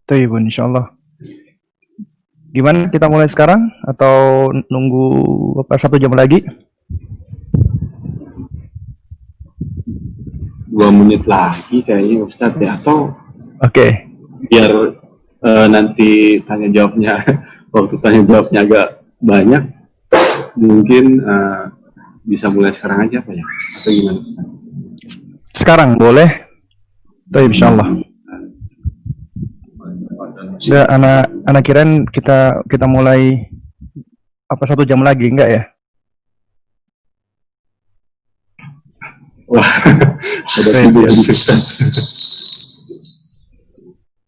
Tayyibun insyaallah. Gimana, kita mulai sekarang atau nunggu apa 1 jam lagi? 2 menit lagi kayaknya Ustadz ya, atau Oke. biar nanti tanya jawabnya waktu tanya jawabnya agak banyak, mungkin bisa mulai sekarang aja apa ya, atau gimana Ustadz? Sekarang boleh. Tayyib insyaallah. Ya, anak kirain kita mulai apa 1 jam lagi, enggak ya? Wah, ada tidur di Ustaz.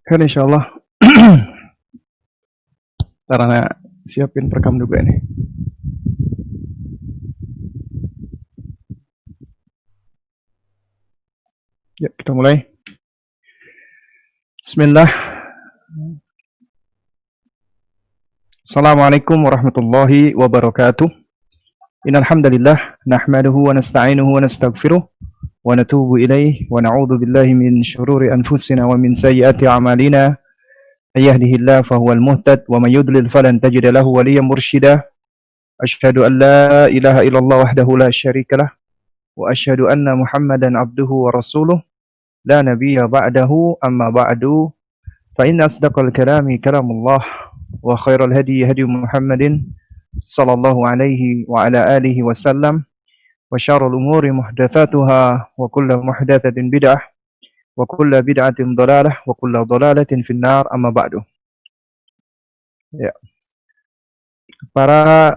Kan insyaallah. Karena siapin perekam juga ini. Ya, kita mulai. Bismillah. Assalamualaikum warahmatullahi wabarakatuh. Innal hamdalillah nahmaduhu wa nasta'inuhu wa nastaghfiruh wa natubu ilaihi wa na'udzu billahi min syururi anfusina wa min sayyiati a'malina. May yahdihillahu fahuwal muhtad wa may yudlil falan tajida lahu waliyyan mursyida. Asyhadu an la ilaha illallah wahdahu la syarikalah wa asyhadu anna Muhammadan abduhu wa rasuluh la nabiyya ba'dahu, amma ba'du. Fa inna asdaqal kalami kalamullah wa khairal hadi hadi Muhammadin sallallahu alaihi wa ala alihi wasallam wa syarrul umuri muhdatsatuha wa kullu muhdatsatin bid'ah wa kullu bid'atin dhalalah wa kullu dhalalatin finnar, amma ba'du. Ya. Para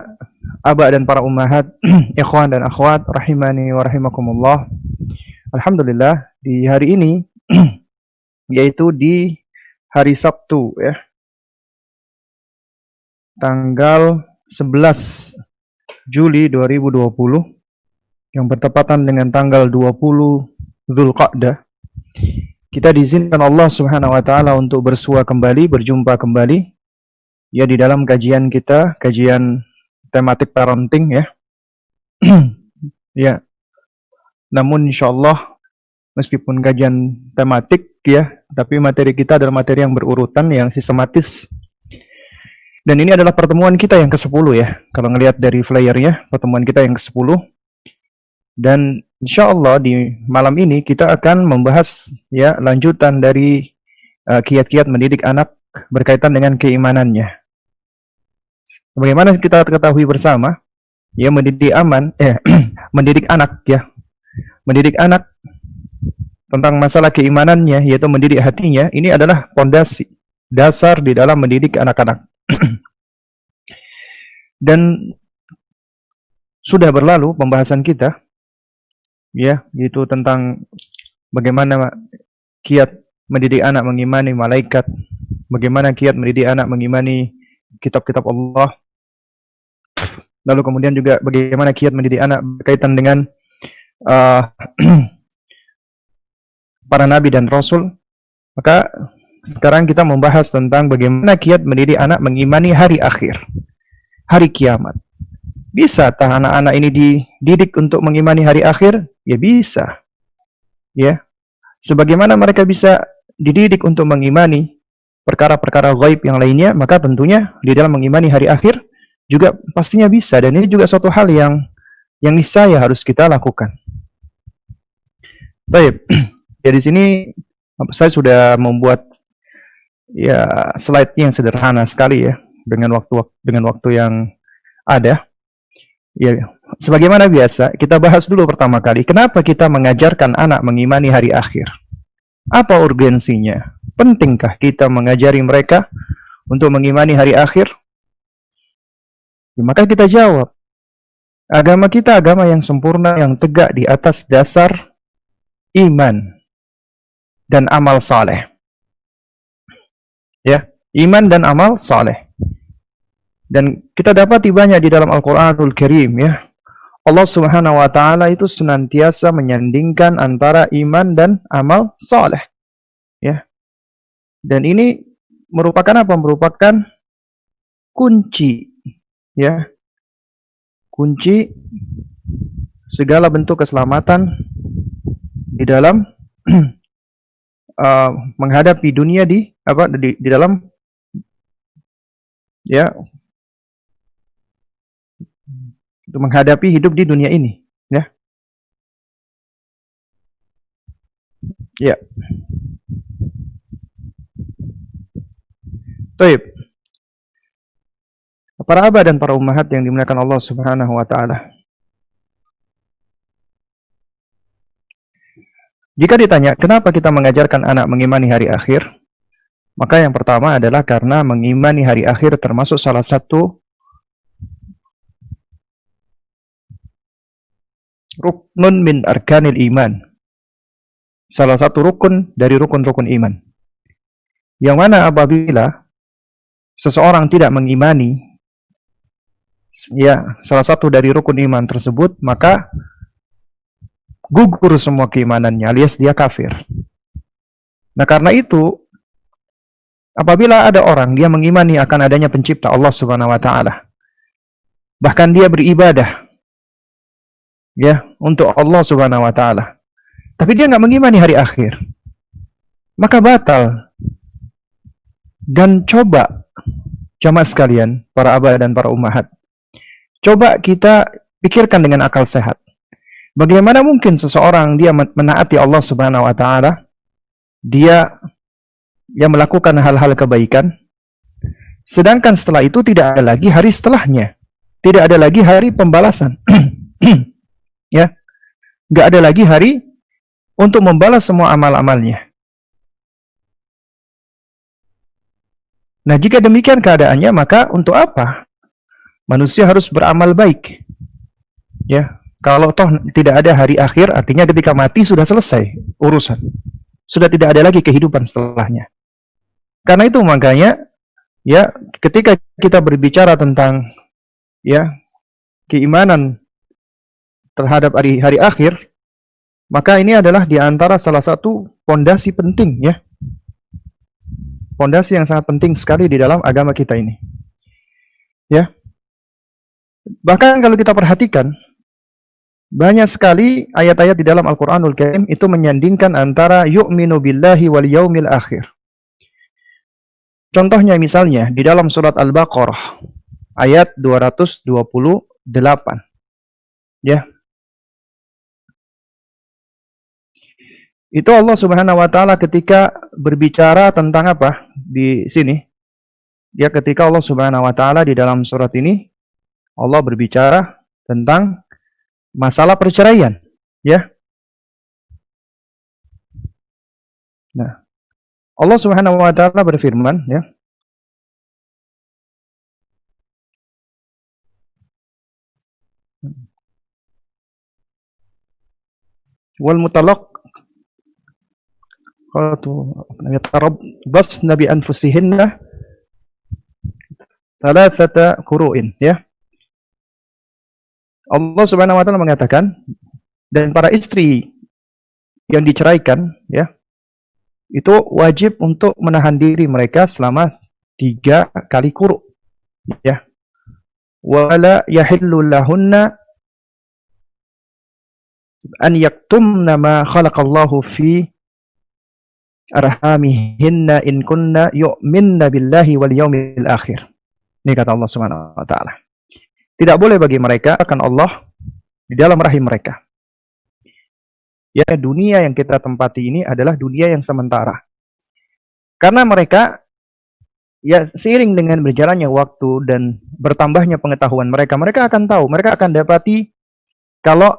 aba dan para ummahat, ikhwan dan akhwat rahimani wa rahimakumullah. Alhamdulillah di hari ini yaitu di hari Sabtu ya, tanggal 11 Juli 2020 yang bertepatan dengan tanggal 20 Dzulqa'dah, kita diizinkan Allah Subhanahu wa taala untuk bersua kembali, berjumpa kembali ya di dalam kajian kita, kajian tematik parenting ya. Ya. Namun insyaallah meskipun kajian tematik ya, tapi materi kita adalah materi yang berurutan, yang sistematis. Dan ini adalah pertemuan kita yang ke-10 ya. Kalau ngelihat dari flyernya, pertemuan kita yang ke-10. Dan insyaallah di malam ini kita akan membahas ya lanjutan dari kiat-kiat mendidik anak berkaitan dengan keimanannya. Bagaimana kita ketahui bersama, ya mendidik mendidik anak ya. Mendidik anak tentang masalah keimanannya, yaitu mendidik hatinya, ini adalah pondasi dasar di dalam mendidik anak-anak. Dan sudah berlalu pembahasan kita ya, yaitu tentang bagaimana kiat mendidik anak mengimani malaikat, bagaimana kiat mendidik anak mengimani kitab-kitab Allah, lalu kemudian juga bagaimana kiat mendidik anak berkaitan dengan para nabi dan rasul. Maka sekarang kita membahas tentang bagaimana kiat mendidik anak mengimani hari akhir, hari kiamat. Bisa tah anak-anak ini dididik untuk mengimani hari akhir? Ya bisa. Ya. Sebagaimana mereka bisa dididik untuk mengimani perkara-perkara gaib yang lainnya, maka tentunya di dalam mengimani hari akhir juga pastinya bisa, dan ini juga suatu hal yang niscaya harus kita lakukan. Baik. Ya di sini saya sudah membuat ya slide yang sederhana sekali ya, dengan waktu yang ada. Ya, sebagaimana biasa kita bahas dulu pertama kali, kenapa kita mengajarkan anak mengimani hari akhir? Apa urgensinya? Pentingkah kita mengajari mereka untuk mengimani hari akhir? Ya, maka kita jawab, agama kita agama yang sempurna, yang tegak di atas dasar iman dan amal saleh. Ya, iman dan amal saleh. Dan kita dapati banyak di dalam Al-Quranul Karim ya, Allah Subhanahu wa taala itu senantiasa menyandingkan antara iman dan amal saleh. Ya. Dan ini merupakan apa? Merupakan kunci ya. Kunci segala bentuk keselamatan di dalam menghadapi dunia di dalam ya untuk menghadapi hidup di dunia ini, ya. Ya. Baik. Para abah dan para ummahat yang dimuliakan Allah Subhanahu wa taala. Jika ditanya kenapa kita mengajarkan anak mengimani hari akhir, maka yang pertama adalah karena mengimani hari akhir termasuk salah satu ruknun min arkanil iman. Salah satu rukun dari rukun-rukun iman. Yang mana apabila seseorang tidak mengimani ya salah satu dari rukun iman tersebut, maka gugur semua keimanannya, alias dia kafir. Nah, karena itu apabila ada orang dia mengimani akan adanya pencipta Allah Subhanahu wa taala, bahkan dia beribadah ya untuk Allah Subhanahu wa taala, tapi dia nggak mengimani hari akhir, maka batal. Dan coba jamaah sekalian, para abah dan para ummahat, coba kita pikirkan dengan akal sehat. Bagaimana mungkin seseorang dia menaati Allah Subhanahu wa taala, dia melakukan hal-hal kebaikan, sedangkan setelah itu tidak ada lagi hari setelahnya, tidak ada lagi hari pembalasan. Ya, nggak ada lagi hari untuk membalas semua amal-amalnya. Nah, jika demikian keadaannya, maka untuk apa manusia harus beramal baik? Ya, kalau toh tidak ada hari akhir, artinya ketika mati sudah selesai urusan, sudah tidak ada lagi kehidupan setelahnya. Karena itu makanya, ya, ketika kita berbicara tentang ya keimanan terhadap hari akhir, maka ini adalah di antara salah satu fondasi penting, ya. Fondasi yang sangat penting sekali di dalam agama kita ini. Ya. Bahkan kalau kita perhatikan, banyak sekali ayat-ayat di dalam Al-Qur'anul Karim itu menyandingkan antara yu'minu billahi wal yaumil akhir. Contohnya misalnya di dalam surat Al-Baqarah ayat 228. Ya. Itu Allah Subhanahu wa taala ketika berbicara tentang apa? Di sini. Ya, ketika Allah Subhanahu wa taala di dalam surat ini Allah berbicara tentang masalah perceraian, ya. Nah, Allah Subhanahu wa taala berfirman, ya. Wal mutalaq yatarabbasna bi anfusihinna thalathata quru'in, ya. Allah Subhanahu wa taala mengatakan, dan para istri yang diceraikan, ya, itu wajib untuk menahan diri mereka selama 3 kali quru', ya. Wala yahillu lahunna an yaktumna ma khalaqallahu fi arhamihinna in kunna yu'minna billahi wal yaumil akhir. Ini kata Allah Subhanahu wa taala. Tidak boleh bagi mereka akan Allah di dalam rahim mereka. Ya, dunia yang kita tempati ini adalah dunia yang sementara. Karena mereka, ya, seiring dengan berjalannya waktu dan bertambahnya pengetahuan mereka, mereka akan tahu, mereka akan dapati kalau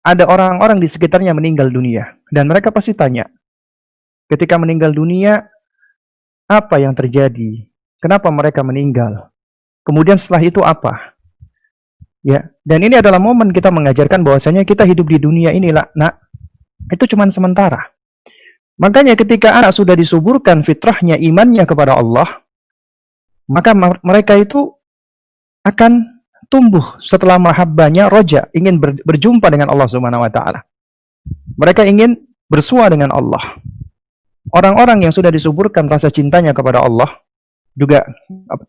ada orang-orang di sekitarnya meninggal dunia. Dan mereka pasti tanya, ketika meninggal dunia, apa yang terjadi? Kenapa mereka meninggal? Kemudian setelah itu apa? Ya, dan ini adalah momen kita mengajarkan bahwasanya kita hidup di dunia inilah, nak, itu cuma sementara. Makanya ketika anak sudah disuburkan fitrahnya, imannya kepada Allah, maka mereka itu akan tumbuh setelah mahabbahnya, roja, ingin berjumpa dengan Allah Subhanahu wa taala. Mereka ingin bersua dengan Allah. Orang-orang yang sudah disuburkan rasa cintanya kepada Allah, juga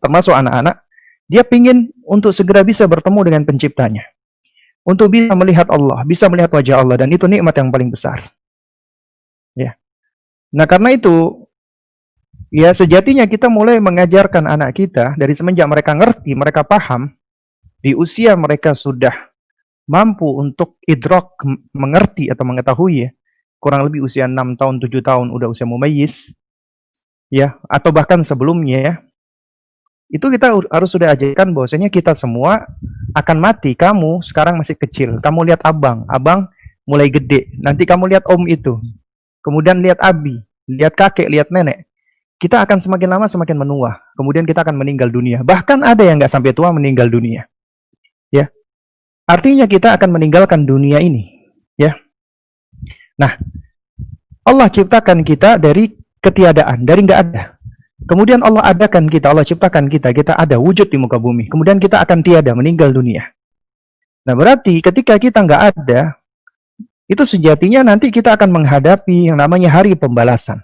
termasuk anak-anak, dia ingin untuk segera bisa bertemu dengan penciptanya, untuk bisa melihat Allah, bisa melihat wajah Allah, dan itu nikmat yang paling besar. Ya. Nah, karena itu, ya sejatinya kita mulai mengajarkan anak kita dari semenjak mereka ngerti, mereka paham, di usia mereka sudah mampu untuk idrok, mengerti atau mengetahui ya, kurang lebih usia 6 tahun, 7 tahun udah usia mumayyiz, ya, atau bahkan sebelumnya ya, itu kita harus sudah ajarkan bahwasanya kita semua akan mati. Kamu sekarang masih kecil, kamu lihat abang mulai gede, nanti kamu lihat om itu, kemudian lihat abi, lihat kakek, lihat nenek. Kita akan semakin lama semakin menua, kemudian kita akan meninggal dunia. Bahkan ada yang nggak sampai tua meninggal dunia. Ya, artinya kita akan meninggalkan dunia ini. Ya, nah, Allah ciptakan kita dari ketiadaan, dari nggak ada. Kemudian Allah adakan kita, Allah ciptakan kita, kita ada wujud di muka bumi. Kemudian kita akan tiada, meninggal dunia. Nah, berarti ketika kita nggak ada, itu sejatinya nanti kita akan menghadapi yang namanya hari pembalasan.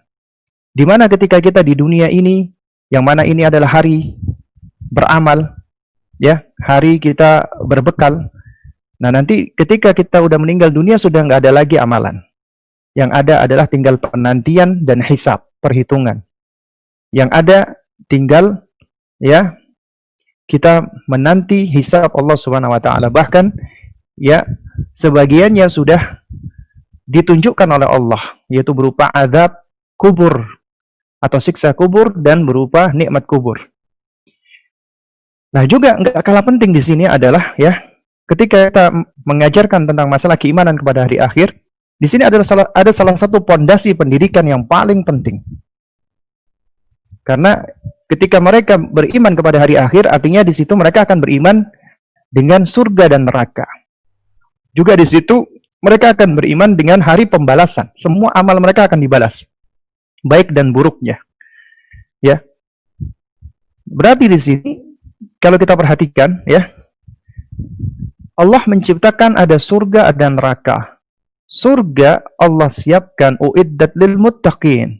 Di mana ketika kita di dunia ini, yang mana ini adalah hari beramal, ya, hari kita berbekal. Nah, nanti ketika kita udah meninggal dunia sudah nggak ada lagi amalan. Yang ada adalah tinggal penantian dan hisab, perhitungan. Yang ada tinggal ya kita menanti hisab Allah Subhanahu wa taala. Bahkan ya sebagiannya sudah ditunjukkan oleh Allah, yaitu berupa azab kubur atau siksa kubur dan berupa nikmat kubur. Nah, juga nggak kalah penting di sini adalah ya ketika kita mengajarkan tentang masalah keimanan kepada hari akhir, di sini ada salah satu pondasi pendidikan yang paling penting. Karena ketika mereka beriman kepada hari akhir, artinya di situ mereka akan beriman dengan surga dan neraka. Juga di situ mereka akan beriman dengan hari pembalasan. Semua amal mereka akan dibalas, baik dan buruknya. Ya. Berarti di sini kalau kita perhatikan ya, Allah menciptakan ada surga dan neraka. Surga Allah siapkan uiddat lil muttaqin.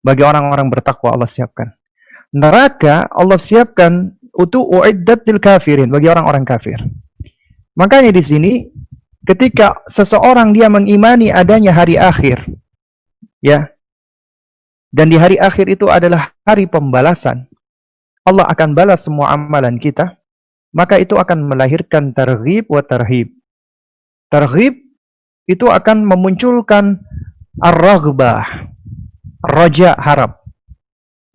Bagi orang-orang bertakwa Allah siapkan. Neraka Allah siapkan uiddat lil kafirin, bagi orang-orang kafir. Makanya di sini ketika seseorang dia mengimani adanya hari akhir, ya, dan di hari akhir itu adalah hari pembalasan, Allah akan balas semua amalan kita, maka itu akan melahirkan targhib wa tarhib. Targhib itu akan memunculkan ar-raghbah, raja, harap.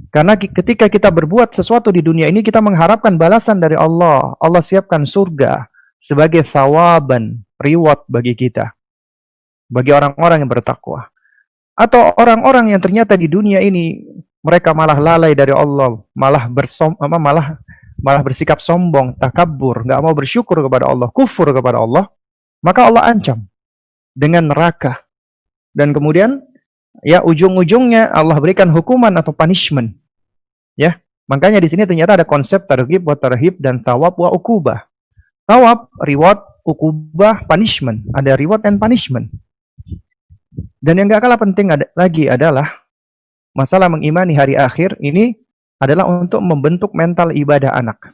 Karena ketika kita berbuat sesuatu di dunia ini, kita mengharapkan balasan dari Allah. Allah siapkan surga sebagai thawaban, reward bagi kita, bagi orang-orang yang bertakwa. Atau orang-orang yang ternyata di dunia ini mereka malah lalai dari Allah, malah bersikap sombong, takabur, nggak mau bersyukur kepada Allah, kufur kepada Allah, maka Allah ancam dengan neraka. Dan kemudian ya ujung-ujungnya Allah berikan hukuman atau punishment. Ya, makanya di sini ternyata ada konsep targhib wa tarhib dan thawab wa uqubah. Thawab, reward, uqubah, punishment. Ada reward and punishment. Dan yang gak kalah penting lagi adalah masalah mengimani hari akhir ini adalah untuk membentuk mental ibadah anak.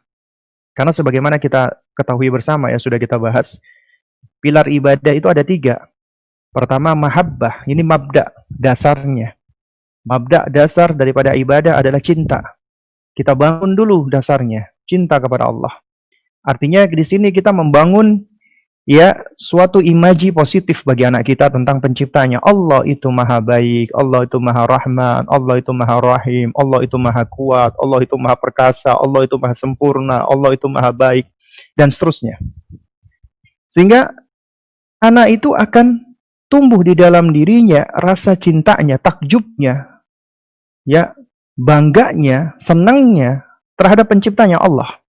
Karena sebagaimana kita ketahui bersama ya, sudah kita bahas, pilar ibadah itu ada 3. Pertama, mahabbah. Ini mabda, dasarnya. Mabda dasar daripada ibadah adalah cinta. Kita bangun dulu dasarnya, cinta kepada Allah. Artinya di sini kita membangun ya suatu imaji positif bagi anak kita tentang penciptanya. Allah itu maha baik, Allah itu maha rahman, Allah itu maha rahim, Allah itu maha kuat, Allah itu maha perkasa, Allah itu maha sempurna, Allah itu maha baik, dan seterusnya. Sehingga anak itu akan tumbuh di dalam dirinya rasa cintanya, takjubnya, ya, bangganya, senangnya terhadap penciptanya Allah.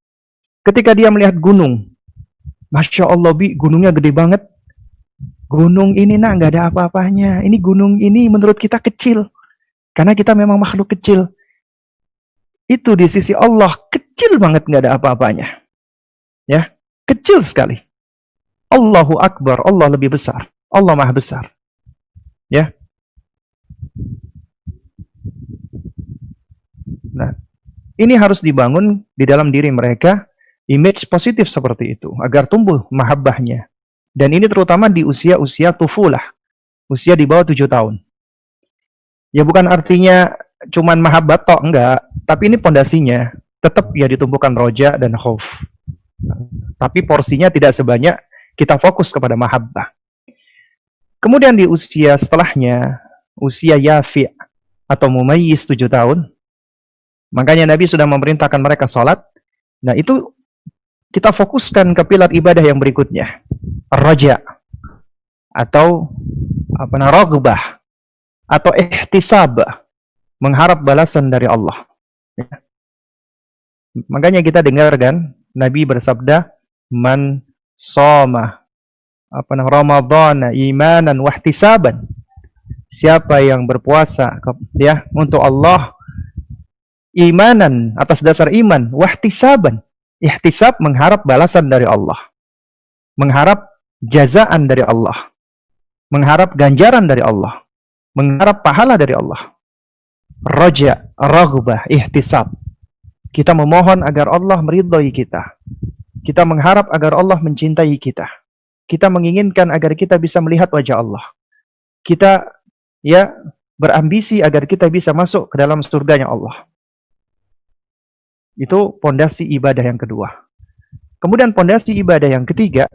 Ketika dia melihat gunung, Masya Allah, Bi, gunungnya gede banget. Gunung ini nak nggak ada apa-apanya. Ini gunung ini menurut kita kecil, karena kita memang makhluk kecil. Itu di sisi Allah kecil banget, nggak ada apa-apanya. Ya, kecil sekali. Allahu Akbar, Allah lebih besar. Allah maha besar. Ya. Nah, ini harus dibangun di dalam diri mereka image positif seperti itu agar tumbuh mahabbahnya. Dan ini terutama di usia-usia tufulah, usia di bawah 7 tahun. Ya bukan artinya cuman mahabbat tok, enggak. Tapi ini pondasinya. Tetap ya ditumbuhkan roja dan khauf. Tapi porsinya tidak sebanyak kita fokus kepada mahabbah. Kemudian di usia setelahnya, usia yafi' atau mumayyiz 7 tahun, makanya Nabi sudah memerintahkan mereka sholat. Nah itu kita fokuskan ke pilar ibadah yang berikutnya. Raja atau raghbah atau ihtisab, mengharap balasan dari Allah. Ya. Makanya kita dengar kan Nabi bersabda, man shoma Ramadhana imanan wahtisaban. Siapa yang berpuasa ya untuk Allah imanan, atas dasar iman, wahtisaban. Ihtisab, mengharap balasan dari Allah. Mengharap jazaan dari Allah. Mengharap ganjaran dari Allah. Mengharap pahala dari Allah. Raja, raghbah, ihtisab. Kita memohon agar Allah meridhai kita. Kita mengharap agar Allah mencintai kita. Kita menginginkan agar kita bisa melihat wajah Allah. Kita ya berambisi agar kita bisa masuk ke dalam surganya Allah. Itu pondasi ibadah yang kedua. Kemudian pondasi ibadah yang ketiga,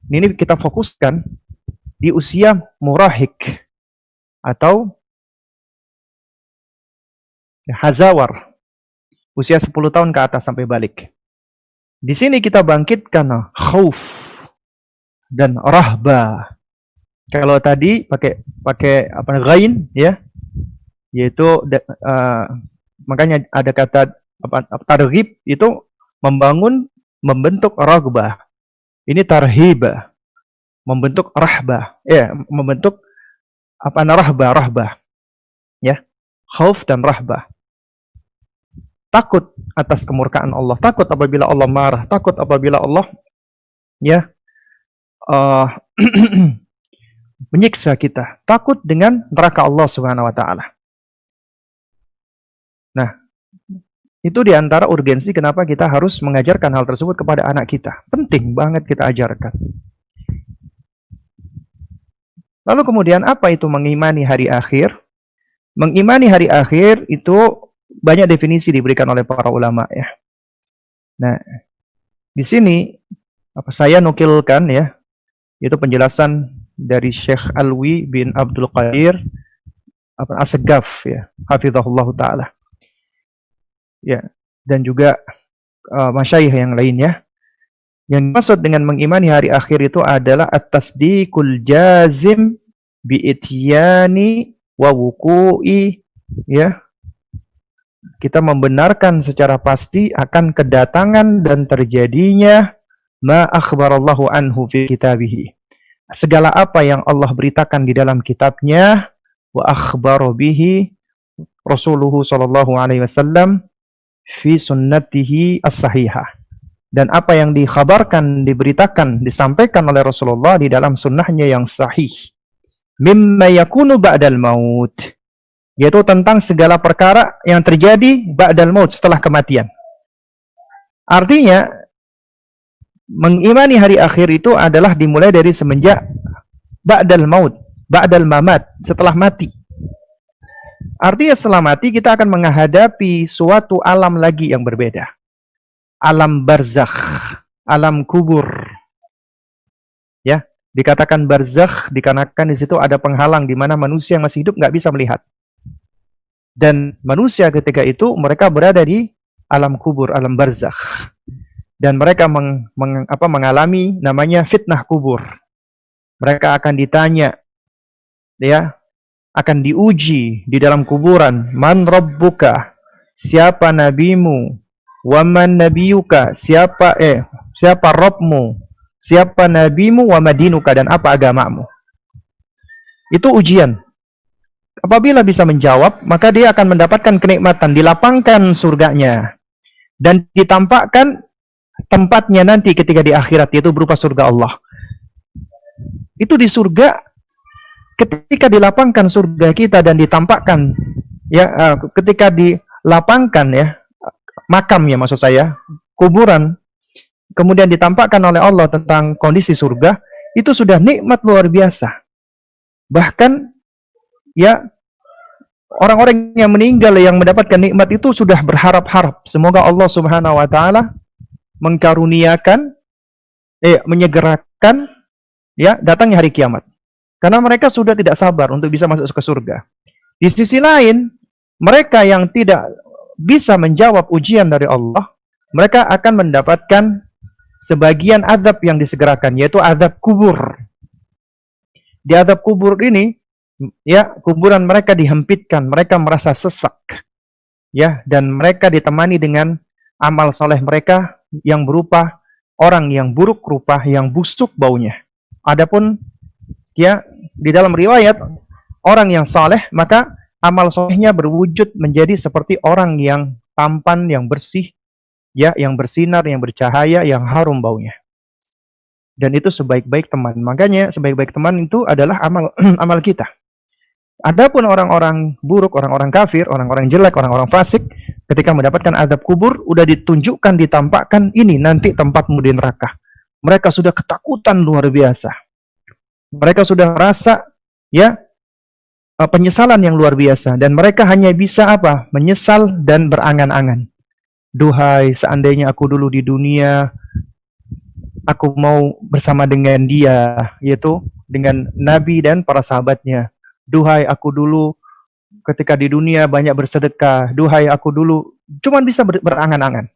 ini kita fokuskan di usia murahik atau hazawar, usia 10 tahun ke atas sampai balik. Di sini kita bangkitkan khauf dan rahbah. Kalau tadi pakai ghain ya, yaitu makanya ada kata targhib itu membentuk raghbah. Ini tarhib, membentuk rahbah. Ya, membentuk rahbah. Ya. Khauf dan rahbah. Takut atas kemurkaan Allah, takut apabila Allah marah, takut apabila Allah ya menyiksa kita, takut dengan neraka Allah Subhanahu wa taala. Nah, itu diantara urgensi kenapa kita harus mengajarkan hal tersebut kepada anak kita. Penting banget kita ajarkan. Lalu kemudian apa itu mengimani hari akhir? Mengimani hari akhir itu banyak definisi diberikan oleh para ulama ya. Nah, di sini saya nukilkan ya, itu penjelasan dari Syekh Alwi bin Abdul Qadir As-Saggaf ya, hafizahullah taala. Ya, dan juga masyayikh yang lainnya. Yang dimaksud dengan mengimani hari akhir itu adalah at-tasdiqul jazim bi ityani wa wuqu'i ya. Kita membenarkan secara pasti akan kedatangan dan terjadinya ma akhbarallahu anhu fi kitabihi. Segala apa yang Allah beritakan di dalam kitabnya, wa akhbaru bihi Rasuluhu sallallahu alaihi wasallam fi sunnatihi as-sahihah. Dan apa yang dikhabarkan, diberitakan, disampaikan oleh Rasulullah di dalam sunnahnya yang sahih. Mimma yakunu ba'dal maut. Yaitu tentang segala perkara yang terjadi ba'dal maut, setelah kematian. Artinya, mengimani hari akhir itu adalah dimulai dari semenjak ba'dal maut, ba'dal mamat, setelah mati. Artinya setelah mati kita akan menghadapi suatu alam lagi yang berbeda. Alam barzakh, alam kubur. Ya, dikatakan barzakh dikarenakan di situ ada penghalang di mana manusia yang masih hidup nggak bisa melihat. Dan manusia ketika itu mereka berada di alam kubur, alam barzakh. Dan mereka mengalami namanya fitnah kubur. Mereka akan ditanya, ya, akan diuji di dalam kuburan. Man rabbuka? Siapa nabimu? Waman nabiyuka? Siapa Rabbmu? Siapa nabimu? Wa madinuka? Dan apa agamamu? Itu ujian. Apabila bisa menjawab, maka dia akan mendapatkan kenikmatan, dilapangkan surganya dan ditampakkan tempatnya nanti ketika di akhirat, yaitu berupa surga Allah. Itu di surga, ketika dilapangkan surga kita dan ditampakkan ya, ketika dilapangkan ya, makam ya maksud saya, kuburan, kemudian ditampakkan oleh Allah tentang kondisi surga, itu sudah nikmat luar biasa. Bahkan ya orang-orang yang meninggal yang mendapatkan nikmat itu sudah berharap-harap semoga Allah Subhanahu wa taala mengkaruniakan menyegerakan ya datangnya hari kiamat. Karena mereka sudah tidak sabar untuk bisa masuk ke surga. Di sisi lain, mereka yang tidak bisa menjawab ujian dari Allah, mereka akan mendapatkan sebagian azab yang disegerakan, yaitu azab kubur. Di azab kubur ini, ya, kuburan mereka dihempitkan, mereka merasa sesak. Ya, dan mereka ditemani dengan amal soleh mereka yang berupa orang yang buruk rupa, yang busuk baunya. Adapun ya di dalam riwayat orang yang saleh maka amal solehnya berwujud menjadi seperti orang yang tampan, yang bersih, ya, yang bersinar, yang bercahaya, yang harum baunya. Dan itu sebaik-baik teman. Makanya sebaik-baik teman itu adalah amal amal kita. Adapun orang-orang buruk, orang-orang kafir, orang-orang jelek, orang-orang fasik, ketika mendapatkan azab kubur, udah ditunjukkan, ditampakkan, ini nanti tempatmu di neraka. Mereka sudah ketakutan luar biasa. Mereka sudah merasa ya penyesalan yang luar biasa, dan mereka hanya bisa apa? Menyesal dan berangan-angan. Duhai, seandainya aku dulu di dunia, aku mau bersama dengan dia, yaitu dengan Nabi dan para sahabatnya. Duhai, aku dulu ketika di dunia banyak bersedekah. Duhai, aku dulu cuman bisa berangan-angan.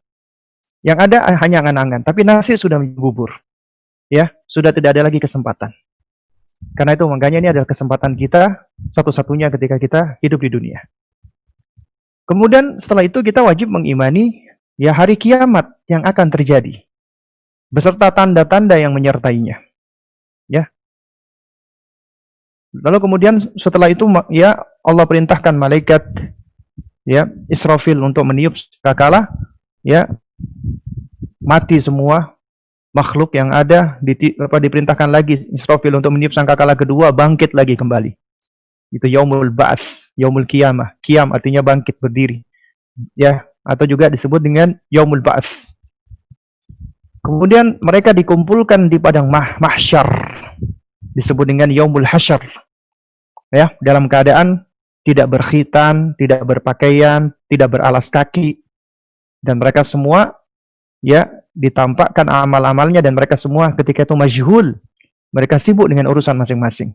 Yang ada hanya angan-angan, tapi nasib sudah menggubur. Ya, sudah tidak ada lagi kesempatan. Karena itu makanya ini adalah kesempatan kita satu-satunya ketika kita hidup di dunia. Kemudian setelah itu kita wajib mengimani ya hari kiamat yang akan terjadi beserta tanda-tanda yang menyertainya. Ya. Lalu kemudian setelah itu ya Allah perintahkan malaikat ya Israfil untuk meniup sangkakala, ya, mati semua makhluk yang ada, diperintahkan lagi Israfil untuk meniup sangkakala kedua, bangkit lagi kembali. Itu yaumul ba'ats, yaumul qiyamah. Qiyam artinya bangkit, berdiri. Ya, atau juga disebut dengan yaumul ba'ats. Kemudian mereka dikumpulkan di padang mahsyar. Disebut dengan yaumul hasyar. Ya, dalam keadaan tidak berkhitan, tidak berpakaian, tidak beralas kaki. Dan mereka semua ya ditampakkan amal-amalnya, dan mereka semua ketika itu majhul. Mereka sibuk dengan urusan masing-masing.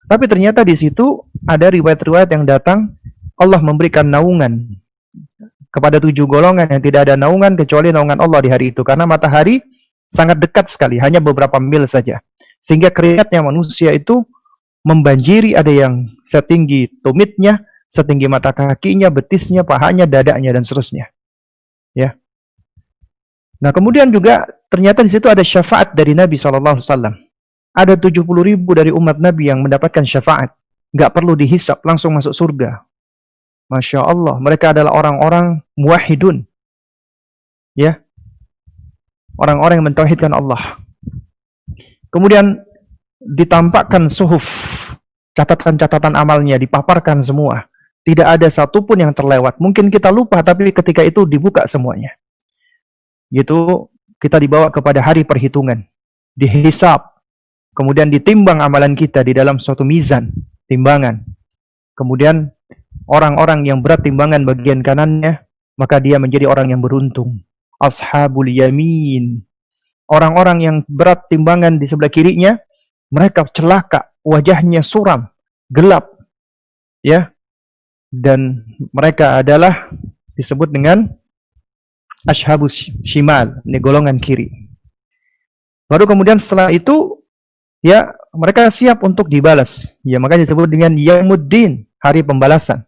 Tapi ternyata di situ ada riwayat-riwayat yang datang Allah memberikan naungan kepada 7 golongan yang tidak ada naungan kecuali naungan Allah di hari itu, karena matahari sangat dekat sekali, hanya beberapa mil saja. Sehingga keringatnya manusia itu membanjiri, ada yang setinggi tumitnya, setinggi mata kakinya, betisnya, pahanya, dadanya, dan seterusnya. Ya. Nah, kemudian juga ternyata di situ ada syafaat dari Nabi SAW. Ada 70.000 dari umat Nabi yang mendapatkan syafaat. Nggak perlu dihisap, langsung masuk surga. Masya Allah, mereka adalah orang-orang muwahhidun. Ya, orang-orang yang mentauhidkan Allah. Kemudian ditampakkan suhuf, catatan-catatan amalnya, dipaparkan semua. Tidak ada satupun yang terlewat. Mungkin kita lupa, tapi ketika itu dibuka semuanya. Yaitu kita dibawa kepada hari perhitungan, dihisab, kemudian ditimbang amalan kita di dalam suatu mizan, timbangan. Kemudian orang-orang yang berat timbangan bagian kanannya, maka dia menjadi orang yang beruntung. Ashabul yamin. Orang-orang yang berat timbangan di sebelah kirinya, mereka celaka, wajahnya suram, gelap. Ya. Dan mereka adalah disebut dengan ashabus shimal, ini golongan kiri. Baru kemudian setelah itu ya mereka siap untuk dibalas. Ya, makanya disebut dengan yaumuddin, hari pembalasan.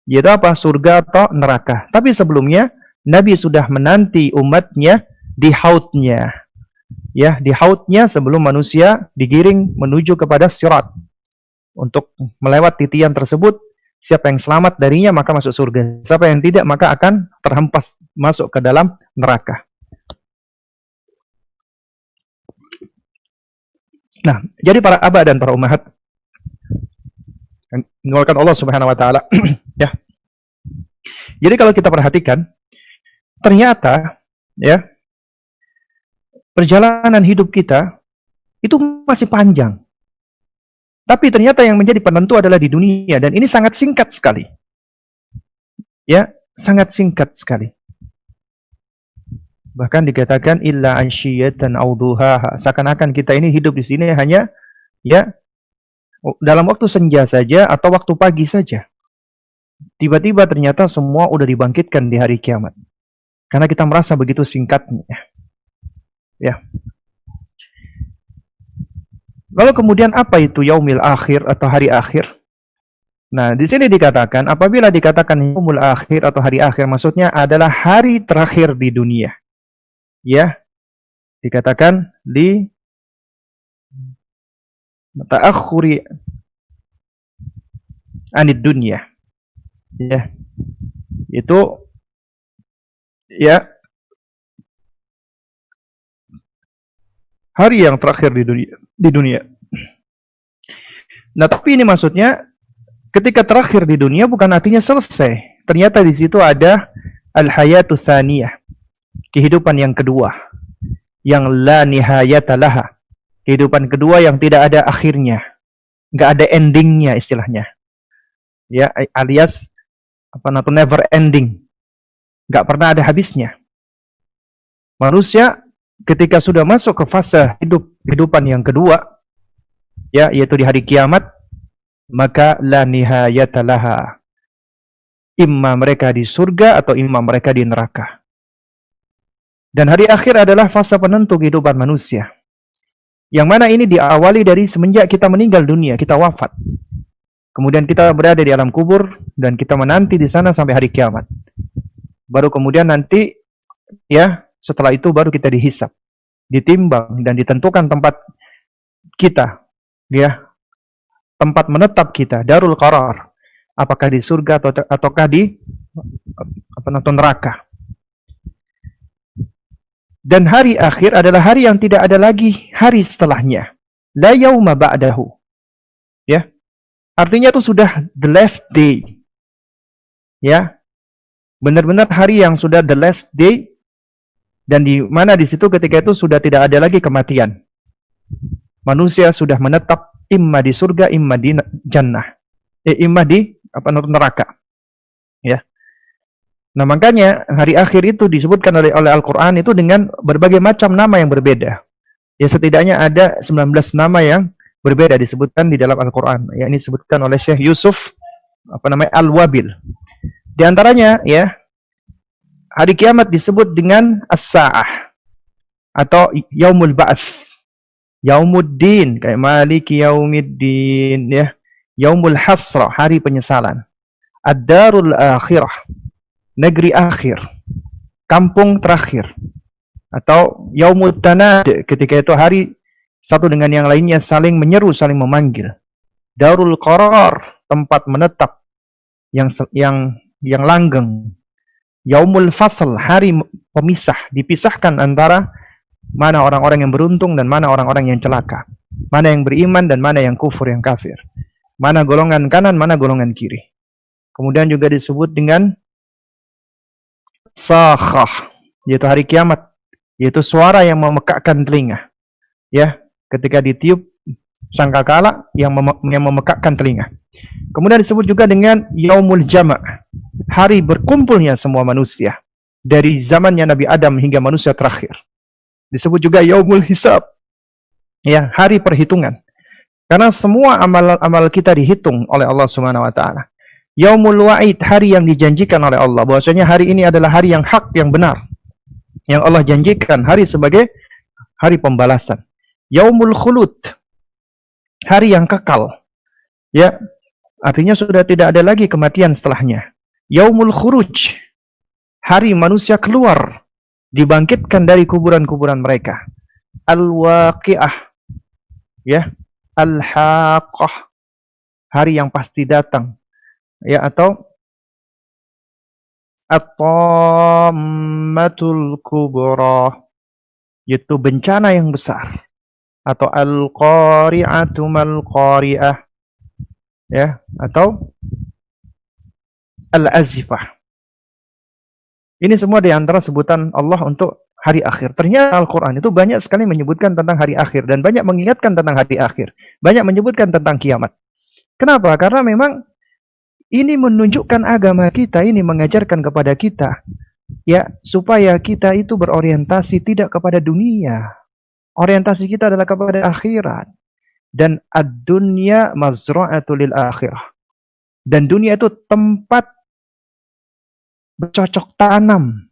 Yaitu apa? Surga atau neraka. Tapi sebelumnya Nabi sudah menanti umatnya di hautnya. Ya, di hautnya sebelum manusia digiring menuju kepada sirat. Untuk melewati tiang tersebut, siapa yang selamat darinya maka masuk surga. Siapa yang tidak maka akan terhempas masuk ke dalam neraka. Nah, jadi para aba dan para ummahat mengeluarkan Allah Subhanahu wa taala ya. Jadi kalau kita perhatikan ternyata ya perjalanan hidup kita itu masih panjang. Tapi ternyata yang menjadi penentu adalah di dunia, dan ini sangat singkat sekali. Ya, sangat singkat sekali. Bahkan dikatakan illa ansyiyatan aw duhaha. Seakan-akan kita ini hidup di sini hanya ya dalam waktu senja saja atau waktu pagi saja. Tiba-tiba ternyata semua udah dibangkitkan di hari kiamat. Karena kita merasa begitu singkatnya. Ya. Lalu kemudian apa itu yaumil akhir atau hari akhir? Nah, di sini dikatakan apabila dikatakan yaumul akhir atau hari akhir, maksudnya adalah hari terakhir di dunia. Ya, dikatakan di ta'akhuri anid dunya. Ya, itu ya hari yang terakhir di dunia. Nah, tapi ini maksudnya ketika terakhir di dunia bukan artinya selesai. Ternyata di situ ada al-hayatu tsaniyah, kehidupan yang kedua, yang la nihayata laha, kehidupan kedua yang tidak ada akhirnya, nggak ada endingnya istilahnya, ya, alias apa namanya, never ending, nggak pernah ada habisnya. Manusia ketika sudah masuk ke fase kehidupan yang kedua, ya, yaitu di hari kiamat, maka la nihayata laha, imma mereka di surga atau imma mereka di neraka. Dan hari akhir adalah fase penentu kehidupan manusia. Yang mana ini diawali dari semenjak kita meninggal dunia, kita wafat. Kemudian kita berada di alam kubur dan kita menanti di sana sampai hari kiamat. Baru kemudian nanti ya, setelah itu baru kita dihisab, ditimbang dan ditentukan tempat kita, ya, tempat menetap kita, darul qarar. Apakah di surga ataukah di neraka. Dan hari akhir adalah hari yang tidak ada lagi hari setelahnya. La yauma ba'dahu. Ya. Artinya itu sudah the last day. Ya. Benar-benar hari yang sudah the last day, dan di mana di situ ketika itu sudah tidak ada lagi kematian. Manusia sudah menetap imma di surga, imma di jannah. Imma di neraka. Ya. Nah, makanya hari akhir itu disebutkan oleh Al-Quran itu dengan berbagai macam nama yang berbeda. Ya, setidaknya ada 19 nama yang berbeda disebutkan di dalam Al-Quran. Ya, ini disebutkan oleh Syekh Yusuf Al-Wabil. Di antaranya, ya, hari kiamat disebut dengan As-Sa'ah atau Yaumul Ba'ats, Yaumuddin, kayak Maliki Yaumiddin, ya. Yaumul Hasrah, hari penyesalan. Ad-Darul Akhirah, negeri akhir, kampung terakhir. Atau Yaumut Tanad, ketika itu hari satu dengan yang lainnya saling menyeru, saling memanggil. Darul Qarar, tempat menetap yang langgeng. Yaumul Fasl, hari pemisah, dipisahkan antara mana orang-orang yang beruntung dan mana orang-orang yang celaka. Mana yang beriman dan mana yang kufur, yang kafir. Mana golongan kanan, mana golongan kiri. Kemudian juga disebut dengan Sakhah, yaitu hari kiamat, yaitu suara yang memekakkan telinga. Ya, ketika ditiup sangkakala yang memekakkan telinga. Kemudian disebut juga dengan Yaumul Jama', hari berkumpulnya semua manusia dari zamannya Nabi Adam hingga manusia terakhir. Disebut juga Yaumul Hisab, ya, hari perhitungan. Karena semua amal-amal kita dihitung oleh Allah Subhanahu wa taala. Yaumul Wa'id, hari yang dijanjikan oleh Allah, bahwasanya hari ini adalah hari yang hak, yang benar, yang Allah janjikan, hari sebagai hari pembalasan. Yaumul Khulud, hari yang kekal, ya, artinya sudah tidak ada lagi kematian setelahnya. Yaumul Khuruj, hari manusia keluar, dibangkitkan dari kuburan-kuburan mereka. Al-Waqi'ah, ya, Al-Haqqah, hari yang pasti datang, ya, atau At-Tammatul Kubra, yaitu bencana yang besar, atau Al-Qari'atu Mal-Qari'ah, ya, atau Al-Azifah. Ini semua di antara sebutan Allah untuk hari akhir. Ternyata Al-Quran itu banyak sekali menyebutkan tentang hari akhir dan banyak mengingatkan tentang hari akhir. Banyak menyebutkan tentang kiamat. Kenapa? Karena memang ini menunjukkan agama kita, ini mengajarkan kepada kita ya supaya kita itu berorientasi tidak kepada dunia. Orientasi kita adalah kepada akhirat. Dan ad-dunya mazra'atul lil akhirah. Dan dunia itu tempat bercocok tanam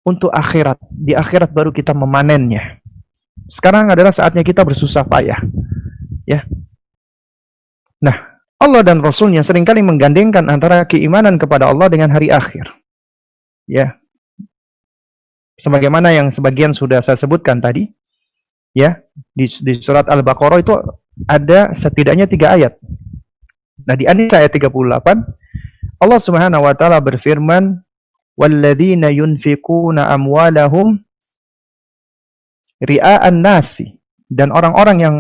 untuk akhirat. Di akhirat baru kita memanennya. Sekarang adalah saatnya kita bersusah payah. Ya. Nah, Allah dan Rasulnya seringkali menggandengkan antara keimanan kepada Allah dengan hari akhir. Ya. Sebagaimana yang sebagian sudah saya sebutkan tadi. Ya, di surat Al-Baqarah itu ada setidaknya 3 ayat. Nah, di ayat 38 Allah Subhanahu wa taala berfirman, "Walladzina yunfikuna amwalahum ria'an nasi." Dan orang-orang yang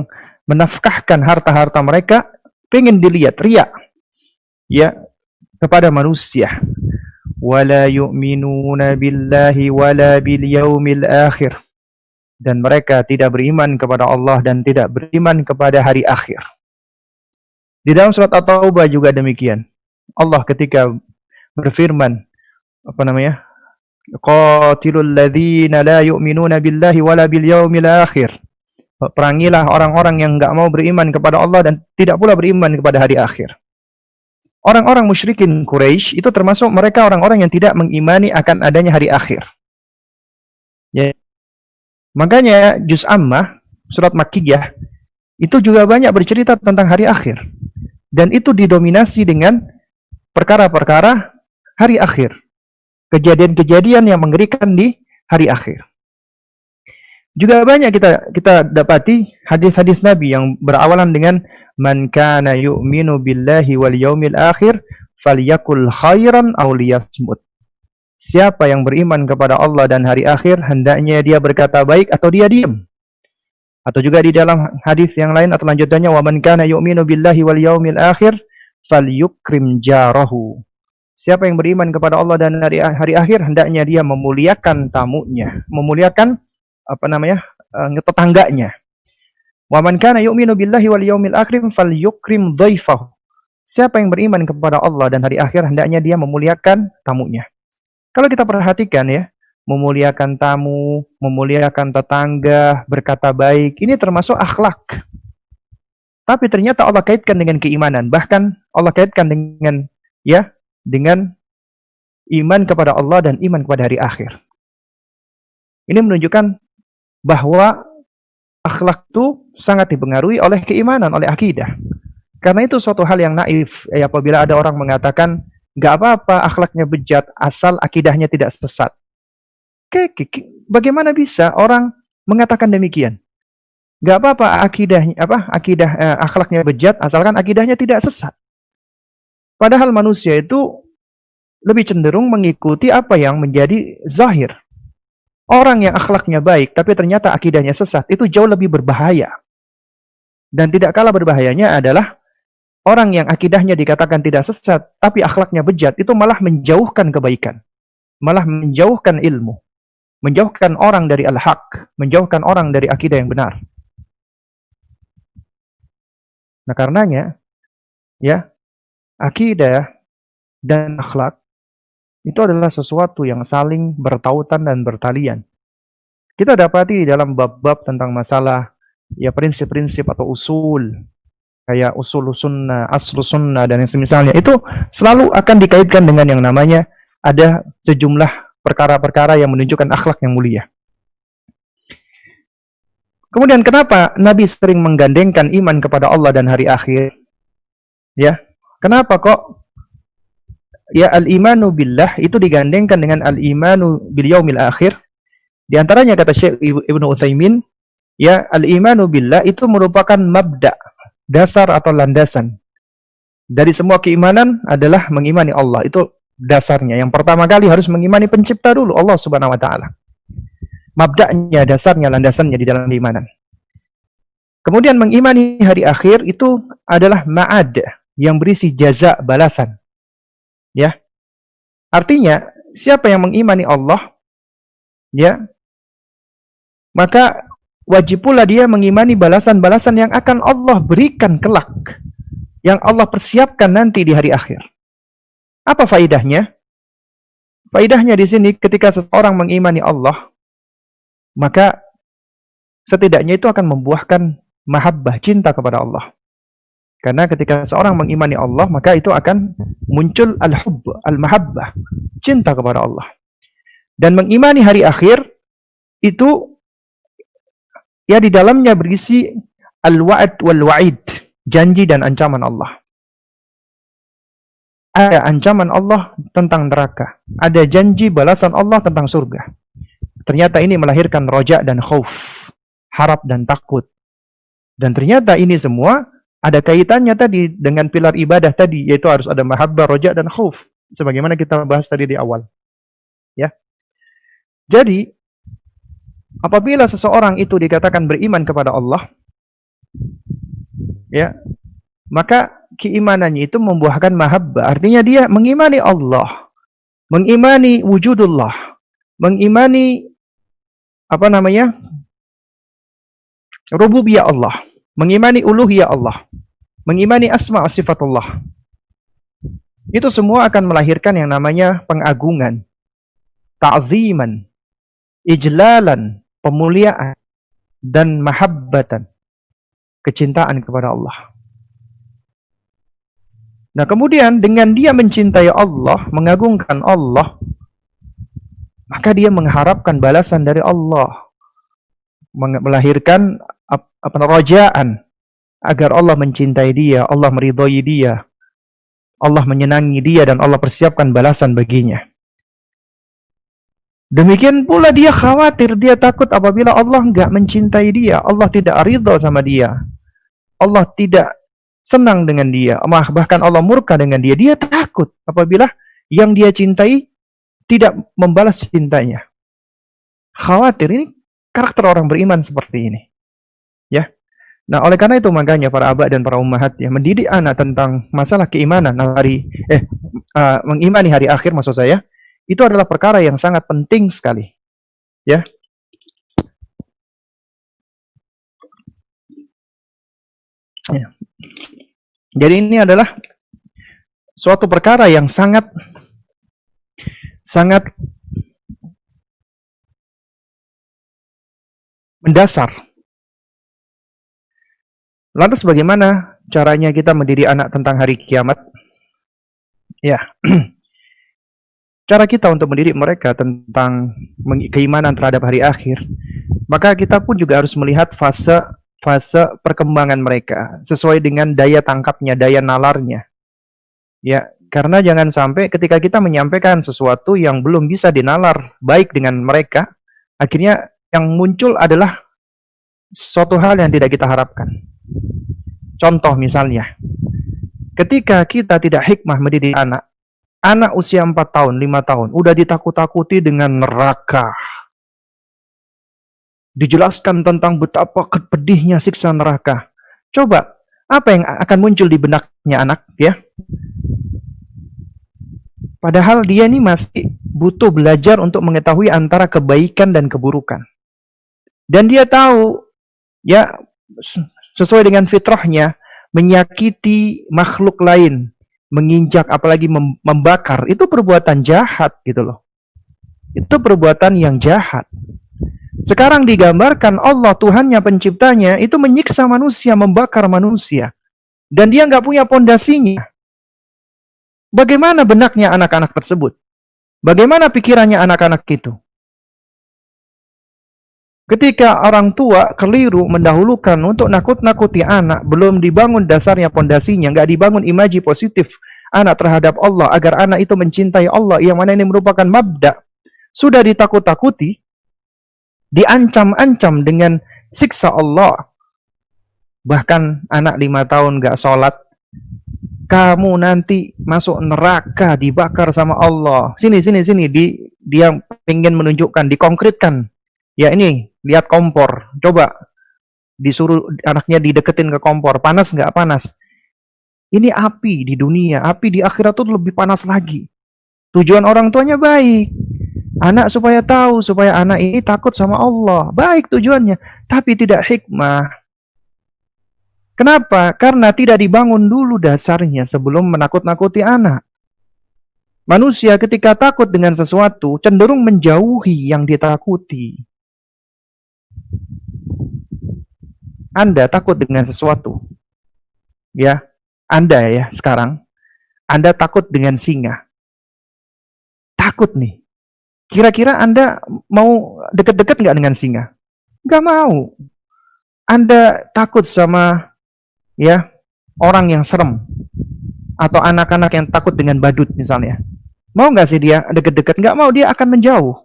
menafkahkan harta-harta mereka pengen dilihat, riya. Ya, kepada manusia. Wala yu'minuna billahi wala bil yaumil akhir. Dan mereka tidak beriman kepada Allah dan tidak beriman kepada hari akhir. Di dalam surat At-Taubah juga demikian. Allah ketika berfirman, qatilul ladzina la yu'minuna billahi wala bil yaumil akhir. Perangilah orang-orang yang enggak mau beriman kepada Allah dan tidak pula beriman kepada hari akhir. Orang-orang musyrikin Quraisy itu termasuk mereka orang-orang yang tidak mengimani akan adanya hari akhir. Ya. Makanya juz Ammah, surat Makkiyah, itu juga banyak bercerita tentang hari akhir. Dan itu didominasi dengan perkara-perkara hari akhir. Kejadian-kejadian yang mengerikan di hari akhir. Juga banyak kita dapati hadis-hadis Nabi yang berawalan dengan man kana yu'minu billahi wal yaumil akhir falyakul khairan aw liyasmut. Siapa yang beriman kepada Allah dan hari akhir, hendaknya dia berkata baik atau dia diam. Atau juga di dalam hadis yang lain atau lanjutannya, wa man kana yu'minu billahi wal yaumil akhir falyukrim jarahu. Siapa yang beriman kepada Allah dan hari akhir, hendaknya dia memuliakan tamunya, memuliakan tetangganya. Wa man kana yu'minu billahi wal yaumil akhir falyukrim dhaifahu. Siapa yang beriman kepada Allah dan hari akhir, hendaknya dia memuliakan tamunya. Kalau kita perhatikan ya, memuliakan tamu, memuliakan tetangga, berkata baik, ini termasuk akhlak. Tapi ternyata Allah kaitkan dengan keimanan. Bahkan Allah kaitkan dengan iman kepada Allah dan iman kepada hari akhir. Ini menunjukkan bahwa akhlak itu sangat dipengaruhi oleh keimanan, oleh akidah. Karena itu suatu hal yang naif apabila ada orang mengatakan nggak apa-apa akhlaknya bejat asal akidahnya tidak sesat. Bagaimana bisa orang mengatakan demikian? Nggak apa-apa akhlaknya bejat asalkan akidahnya tidak sesat. Padahal manusia itu lebih cenderung mengikuti apa yang menjadi zahir. Orang yang akhlaknya baik tapi ternyata akidahnya sesat itu jauh lebih berbahaya. Dan tidak kalah berbahayanya adalah orang yang akidahnya dikatakan tidak sesat, tapi akhlaknya bejat, itu malah menjauhkan kebaikan. Malah menjauhkan ilmu. Menjauhkan orang dari al-haq. Menjauhkan orang dari akidah yang benar. Nah karenanya, ya, akidah dan akhlak itu adalah sesuatu yang saling bertautan dan bertalian. Kita dapati dalam bab-bab tentang masalah ya prinsip-prinsip atau usul, kayak usul sunnah, aslu sunnah, dan yang semisalnya, itu selalu akan dikaitkan dengan yang namanya ada sejumlah perkara-perkara yang menunjukkan akhlak yang mulia. Kemudian kenapa Nabi sering menggandengkan iman kepada Allah dan hari akhir? Ya, kenapa kok ya al-imanu billah itu digandengkan dengan al-imanu bil yaumil akhir? Di antaranya kata Syekh Ibnu Utsaimin, ya al-imanu billah itu merupakan mabda', dasar atau landasan dari semua keimanan adalah mengimani Allah. Itu dasarnya. Yang pertama kali harus mengimani pencipta dulu, Allah Subhanahu wa taala. Mabda'nya, dasarnya, landasannya di dalam keimanan. Kemudian mengimani hari akhir itu adalah ma'ad yang berisi jaza, balasan. Ya. Artinya, siapa yang mengimani Allah, ya, maka wajib pula dia mengimani balasan-balasan yang akan Allah berikan kelak, yang Allah persiapkan nanti di hari akhir. Apa faidahnya? Faidahnya di sini ketika seseorang mengimani Allah, maka setidaknya itu akan membuahkan mahabbah, cinta kepada Allah. Karena ketika seorang mengimani Allah, maka itu akan muncul al-hubb, al-mahabbah, cinta kepada Allah. Dan mengimani hari akhir itu ya di dalamnya berisi al-wa'd wal-wa'id, janji dan ancaman Allah. Ada ancaman Allah tentang neraka, ada janji balasan Allah tentang surga. Ternyata ini melahirkan roja dan khauf, harap dan takut. Dan ternyata ini semua ada kaitannya tadi dengan pilar ibadah tadi, yaitu harus ada mahabbah, roja dan khauf, sebagaimana kita bahas tadi di awal. Ya. Jadi apabila seseorang itu dikatakan beriman kepada Allah, ya, maka keimanannya itu membuahkan mahabbah. Artinya dia mengimani Allah, mengimani wujudullah, mengimani rububiyah Allah, mengimani uluhiyah Allah, mengimani asma wa sifatullah. Itu semua akan melahirkan yang namanya pengagungan, ta'ziman, ijlalan, pemuliaan, dan mahabbatan, kecintaan kepada Allah. Nah, kemudian dengan dia mencintai Allah, mengagungkan Allah, maka dia mengharapkan balasan dari Allah, melahirkan rajaan agar Allah mencintai dia, Allah meridhai dia, Allah menyenangi dia, dan Allah persiapkan balasan baginya. Demikian pula dia khawatir, dia takut apabila Allah enggak mencintai dia, Allah tidak ridha sama dia, Allah tidak senang dengan dia, bahkan Allah murka dengan dia. Dia takut apabila yang dia cintai tidak membalas cintanya. Khawatir. Ini karakter orang beriman seperti ini. Ya. Nah, oleh karena itu makanya para abah dan para ummahat ya, mendidik anak tentang masalah keimanan mengimani hari akhir, maksud saya, itu adalah perkara yang sangat penting sekali. Ya. Ya. Jadi ini adalah suatu perkara yang sangat mendasar. Lantas bagaimana caranya kita mendidik anak tentang hari kiamat? Ya. Cara kita untuk mendidik mereka tentang keimanan terhadap hari akhir, maka kita pun juga harus melihat fase perkembangan mereka sesuai dengan daya tangkapnya, daya nalarnya. Ya, karena jangan sampai ketika kita menyampaikan sesuatu yang belum bisa dinalar baik dengan mereka, akhirnya yang muncul adalah suatu hal yang tidak kita harapkan. Contoh misalnya, ketika kita tidak hikmah mendidik anak usia 4 tahun, 5 tahun, udah ditakut-takuti dengan neraka. Dijelaskan tentang betapa pedihnya siksa neraka. Coba, apa yang akan muncul di benaknya anak, ya? Padahal dia ini masih butuh belajar untuk mengetahui antara kebaikan dan keburukan. Dan dia tahu, ya, sesuai dengan fitrahnya, menyakiti makhluk lain, menginjak, apalagi membakar, itu perbuatan jahat, gitu loh. Itu perbuatan yang jahat. Sekarang digambarkan Allah, Tuhannya, penciptanya, itu menyiksa manusia, membakar manusia. Dan dia nggak punya pondasinya. Bagaimana benaknya anak-anak tersebut? Bagaimana pikirannya anak-anak itu? Ketika orang tua keliru mendahulukan untuk nakut-nakuti anak, belum dibangun dasarnya, pondasinya, nggak dibangun imaji positif anak terhadap Allah, agar anak itu mencintai Allah, yang mana ini merupakan mabda, sudah ditakut-takuti, diancam-ancam dengan siksa Allah. Bahkan anak 5 tahun gak sholat, kamu nanti masuk neraka, dibakar sama Allah. Sini. Dia pengen menunjukkan, dikonkretkan. Ya ini, lihat kompor. Coba disuruh anaknya dideketin ke kompor. Panas gak? Panas. Ini api di dunia, api di akhirat itu lebih panas lagi. Tujuan orang tuanya baik. Anak supaya tahu, supaya anak ini takut sama Allah. Baik tujuannya, tapi tidak hikmah. Kenapa? Karena tidak dibangun dulu dasarnya sebelum menakut-nakuti anak. Manusia ketika takut dengan sesuatu cenderung menjauhi yang ditakuti. Anda takut dengan sesuatu, ya. Anda ya sekarang, Anda takut dengan singa. Takut nih. Kira-kira Anda mau deket-deket nggak dengan singa? Nggak mau. Anda takut sama ya orang yang serem atau anak-anak yang takut dengan badut misalnya. Mau nggak sih dia deket-deket? Nggak mau, dia akan menjauh.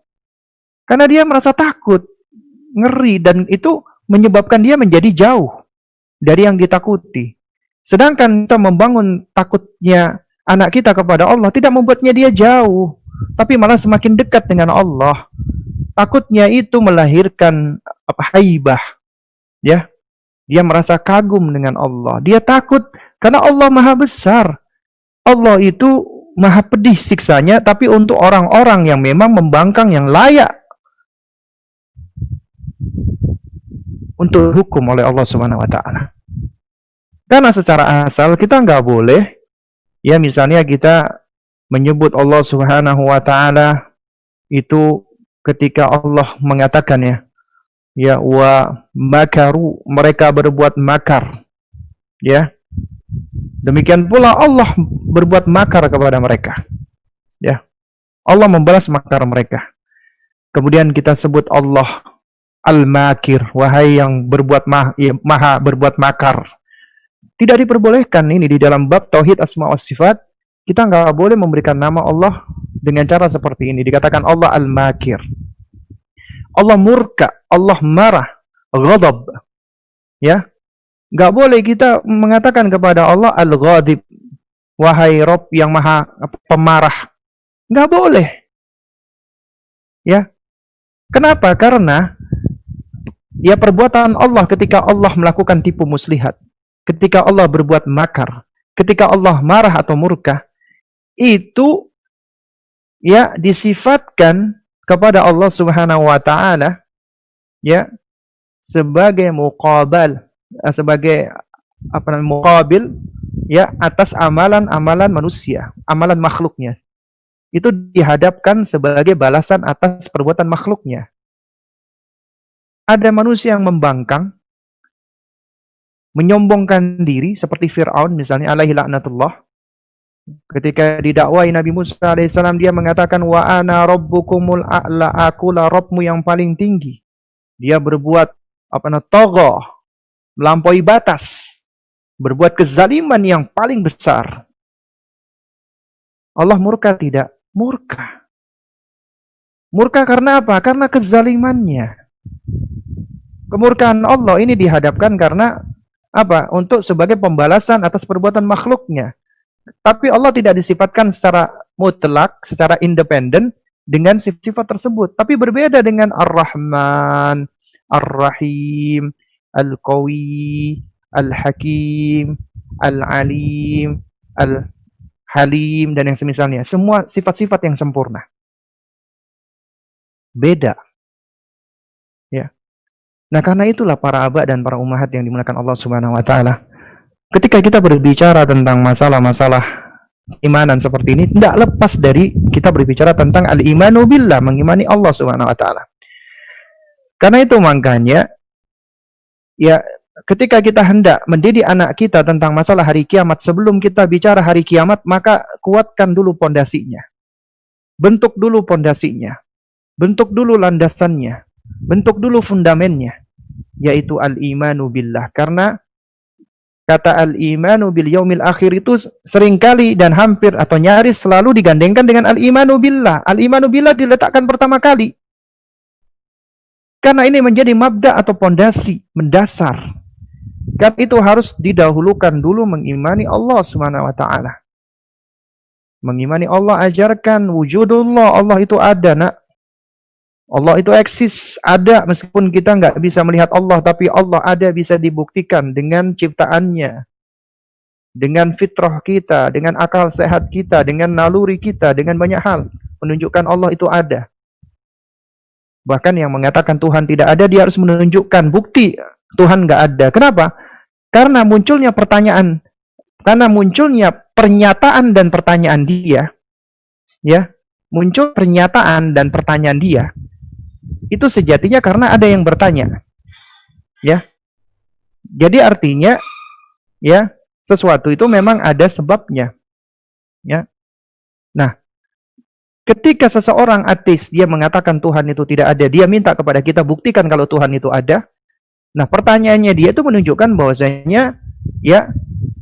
Karena dia merasa takut, ngeri, dan itu menyebabkan dia menjadi jauh dari yang ditakuti. Sedangkan kita membangun takutnya anak kita kepada Allah tidak membuatnya dia jauh, tapi malah semakin dekat dengan Allah. Takutnya itu melahirkan haibah, ya. Dia merasa kagum dengan Allah. Dia takut karena Allah Maha Besar. Allah itu Maha pedih siksanya, tapi untuk orang-orang yang memang membangkang, yang layak untuk hukum oleh Allah Subhanahu wa taala. Karena secara asal kita nggak boleh, ya misalnya kita menyebut Allah Subhanahu wa taala itu ketika Allah mengatakan ya wa makaru, mereka berbuat makar. Ya. Demikian pula Allah berbuat makar kepada mereka. Ya. Allah membalas makar mereka. Kemudian kita sebut Allah Al-Makir, wahai yang berbuat maha berbuat makar. Tidak diperbolehkan ini di dalam bab tauhid asma wa sifat. Kita nggak boleh memberikan nama Allah dengan cara seperti ini. Dikatakan Allah Al-Makir. Allah murka, Allah marah, ghadab. Ya. Nggak boleh kita mengatakan kepada Allah Al-Ghadib, wahai Rabb yang maha pemarah. Nggak boleh. Ya. Kenapa? Karena ya perbuatan Allah ketika Allah melakukan tipu muslihat, ketika Allah berbuat makar, ketika Allah marah atau murka, itu ya disifatkan kepada Allah Subhanahu wa taala ya sebagai muqabal, sebagai muqabil ya atas amalan-amalan manusia, amalan makhluknya. Itu dihadapkan sebagai balasan atas perbuatan makhluknya. Ada manusia yang membangkang, menyombongkan diri seperti Fir'aun misalnya alaihi laknatullah. Ketika didakwai Nabi Musa alaihissalam, dia mengatakan wa ana rabbukumul a'la, akulah Rabbmu yang paling tinggi. Dia berbuat tagha, melampaui batas, berbuat kezaliman yang paling besar. Allah murka tidak? Murka. Murka karena apa? Karena kezalimannya. Kemurkaan Allah ini dihadapkan karena apa? Untuk sebagai pembalasan atas perbuatan makhluknya. Tapi Allah tidak disifatkan secara mutlak, secara independen dengan sifat-sifat tersebut. Tapi berbeda dengan Ar-Rahman, Ar-Rahim, Al-Qawi, Al-Hakim, Al-Alim, Al-Halim, dan yang semisalnya. Semua sifat-sifat yang sempurna. Beda. Ya. Nah, karena itulah para abah dan para ummahat yang dimuliakan Allah Subhanahu wa taala, ketika kita berbicara tentang masalah-masalah imanan seperti ini, tidak lepas dari kita berbicara tentang al-imanu billah, mengimani Allah Subhanahu wa taala. Karena itu makanya ya ketika kita hendak mendidik anak kita tentang masalah hari kiamat, sebelum kita bicara hari kiamat, maka kuatkan dulu pondasinya. Bentuk dulu pondasinya. Bentuk dulu landasannya. Bentuk dulu fundamennya, yaitu al-imanu billah. Karena kata al-imanu bil yaumil akhir itu seringkali dan hampir atau nyaris selalu digandengkan dengan al-imanu billah. Al-imanu billah diletakkan pertama kali. Karena ini menjadi mabda atau pondasi mendasar. Karena itu harus didahulukan dulu mengimani Allah Subhanahu wa taala. Mengimani Allah, ajarkan wujudullah, Allah itu ada, nak. Allah itu eksis, ada, meskipun kita nggak bisa melihat Allah, tapi Allah ada, bisa dibuktikan dengan ciptaannya, dengan fitrah kita, dengan akal sehat kita, dengan naluri kita, dengan banyak hal menunjukkan Allah itu ada. Bahkan yang mengatakan Tuhan tidak ada, dia harus menunjukkan bukti Tuhan nggak ada. Kenapa? Karena munculnya pernyataan dan pertanyaan dia, ya, muncul pernyataan dan pertanyaan dia, itu sejatinya karena ada yang bertanya, ya. Jadi artinya, ya, sesuatu itu memang ada sebabnya, ya. Nah, ketika seseorang ateis, dia mengatakan Tuhan itu tidak ada, dia minta kepada kita buktikan kalau Tuhan itu ada. Nah, pertanyaannya dia itu menunjukkan bahwasanya, ya,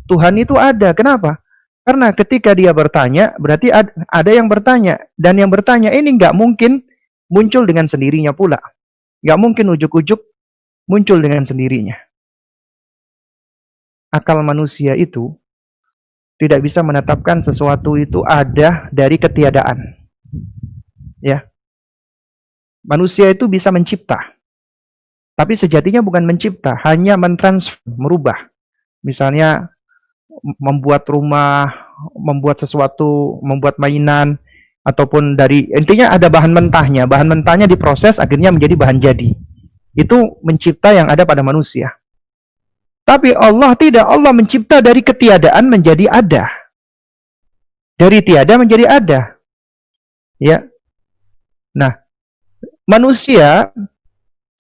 Tuhan itu ada. Kenapa? Karena ketika dia bertanya, berarti ada yang bertanya. Dan yang bertanya ini nggak mungkin muncul dengan sendirinya pula. Nggak mungkin ujuk-ujuk muncul dengan sendirinya. Akal manusia itu tidak bisa menetapkan sesuatu itu ada dari ketiadaan. Ya, manusia itu bisa mencipta, tapi sejatinya bukan mencipta, hanya mentransform, merubah. Misalnya membuat rumah, membuat sesuatu, membuat mainan, ataupun dari intinya ada bahan mentahnya diproses akhirnya menjadi bahan jadi. Itu mencipta yang ada pada manusia. Tapi Allah tidak, Allah mencipta dari ketiadaan menjadi ada, dari tiada menjadi ada. Ya. Nah,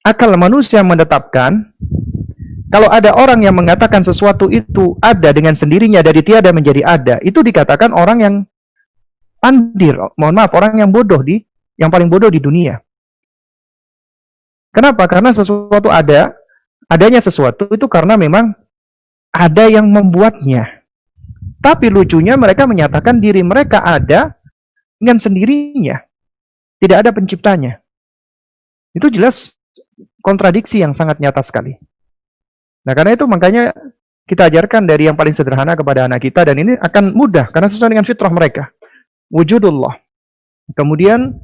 akal manusia menetapkan kalau ada orang yang mengatakan sesuatu itu ada dengan sendirinya dari tiada menjadi ada, itu dikatakan orang yang pandir, orang yang bodoh yang paling bodoh di dunia. Kenapa? Karena sesuatu adanya sesuatu itu karena memang ada yang membuatnya. Tapi lucunya mereka menyatakan diri mereka ada dengan sendirinya. Tidak ada penciptanya. Itu jelas kontradiksi yang sangat nyata sekali. Nah, karena itu makanya kita ajarkan dari yang paling sederhana kepada anak kita, dan ini akan mudah karena sesuai dengan fitrah mereka. Wujudullah. Kemudian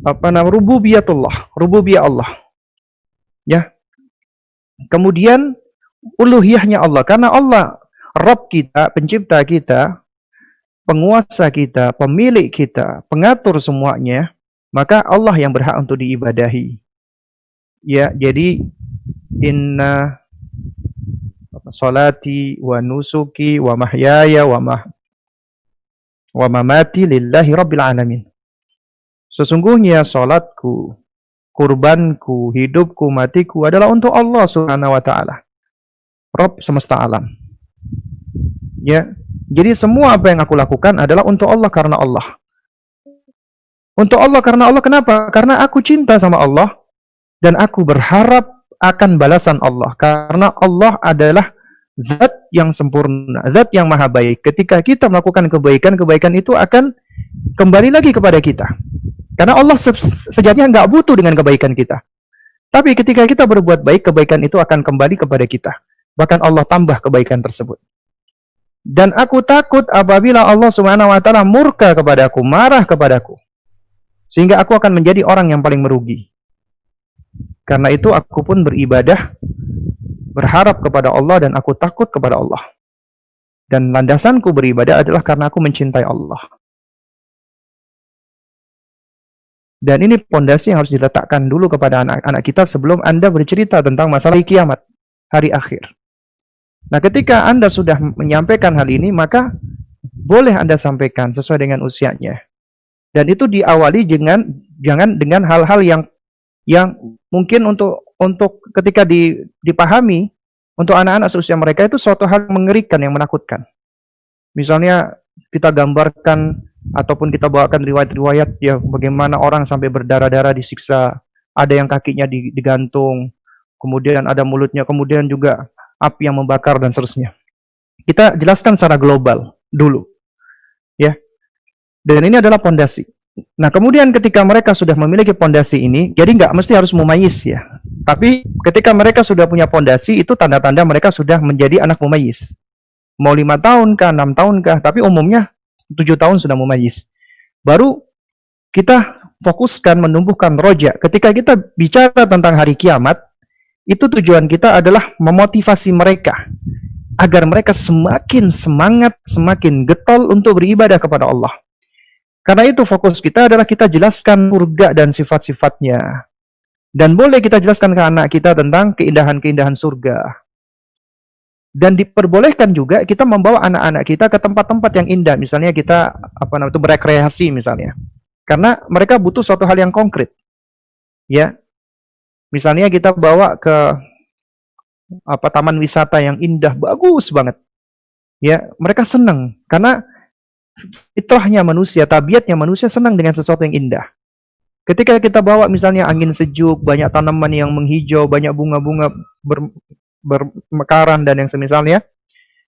rububiyah Allah. Ya. Kemudian uluhiyahnya Allah, karena Allah Rabb kita, pencipta kita, penguasa kita, pemilik kita, pengatur semuanya, maka Allah yang berhak untuk diibadahi. Ya, jadi inna salati wa nusuki wa mahyaya wa mamati lillahi rabbil alamin. Sesungguhnya salatku, kurbanku, hidupku, matiku adalah untuk Allah Subhanahu wa taala, Rabb semesta alam. Ya, jadi semua apa yang aku lakukan adalah untuk Allah, karena Allah. Untuk Allah karena Allah, kenapa? Karena aku cinta sama Allah dan aku berharap akan balasan Allah, karena Allah adalah zat yang sempurna, zat yang maha baik. Ketika kita melakukan kebaikan, kebaikan itu akan kembali lagi kepada kita. Karena Allah sejatinya nggak butuh dengan kebaikan kita. Tapi ketika kita berbuat baik, kebaikan itu akan kembali kepada kita. Bahkan Allah tambah kebaikan tersebut. Dan aku takut apabila Allah Subhanahu wa taala murka kepadaku, marah kepadaku, sehingga aku akan menjadi orang yang paling merugi. Karena itu aku pun beribadah, berharap kepada Allah, dan aku takut kepada Allah. Dan landasanku beribadah adalah karena aku mencintai Allah. Dan ini pondasi yang harus diletakkan dulu kepada anak-anak kita sebelum Anda bercerita tentang masalah kiamat, hari akhir. Nah, ketika Anda sudah menyampaikan hal ini, maka boleh Anda sampaikan sesuai dengan usianya. Dan itu diawali jangan dengan hal-hal yang mungkin untuk ketika dipahami untuk anak-anak seusia mereka itu suatu hal mengerikan, yang menakutkan. Misalnya kita gambarkan ataupun kita bawakan riwayat-riwayat ya bagaimana orang sampai berdarah-darah disiksa, ada yang kakinya digantung, kemudian ada mulutnya, kemudian juga api yang membakar dan seterusnya. Kita jelaskan secara global dulu. Ya. Dan ini adalah pondasi. Nah, kemudian ketika mereka sudah memiliki pondasi ini, jadi nggak mesti harus mumayyiz ya. Tapi ketika mereka sudah punya pondasi, itu tanda-tanda mereka sudah menjadi anak mumayyiz. Mau 5 tahun kah, 6 tahun kah, tapi umumnya 7 tahun sudah mumayyiz. Baru kita fokuskan menumbuhkan roja. Ketika kita bicara tentang hari kiamat, itu tujuan kita adalah memotivasi mereka agar mereka semakin semangat, semakin getol untuk beribadah kepada Allah. Karena itu fokus kita adalah kita jelaskan surga dan sifat-sifatnya. Dan boleh kita jelaskan ke anak kita tentang keindahan-keindahan surga. Dan diperbolehkan juga kita membawa anak-anak kita ke tempat-tempat yang indah. Misalnya kita berekreasi misalnya. Karena mereka butuh suatu hal yang konkret. Ya. Misalnya kita bawa ke taman wisata yang indah, bagus banget. Ya, mereka senang karena fitrahnya manusia, tabiatnya manusia senang dengan sesuatu yang indah. Ketika kita bawa misalnya angin sejuk, banyak tanaman yang menghijau, banyak bunga-bunga bermekaran dan yang semisalnya,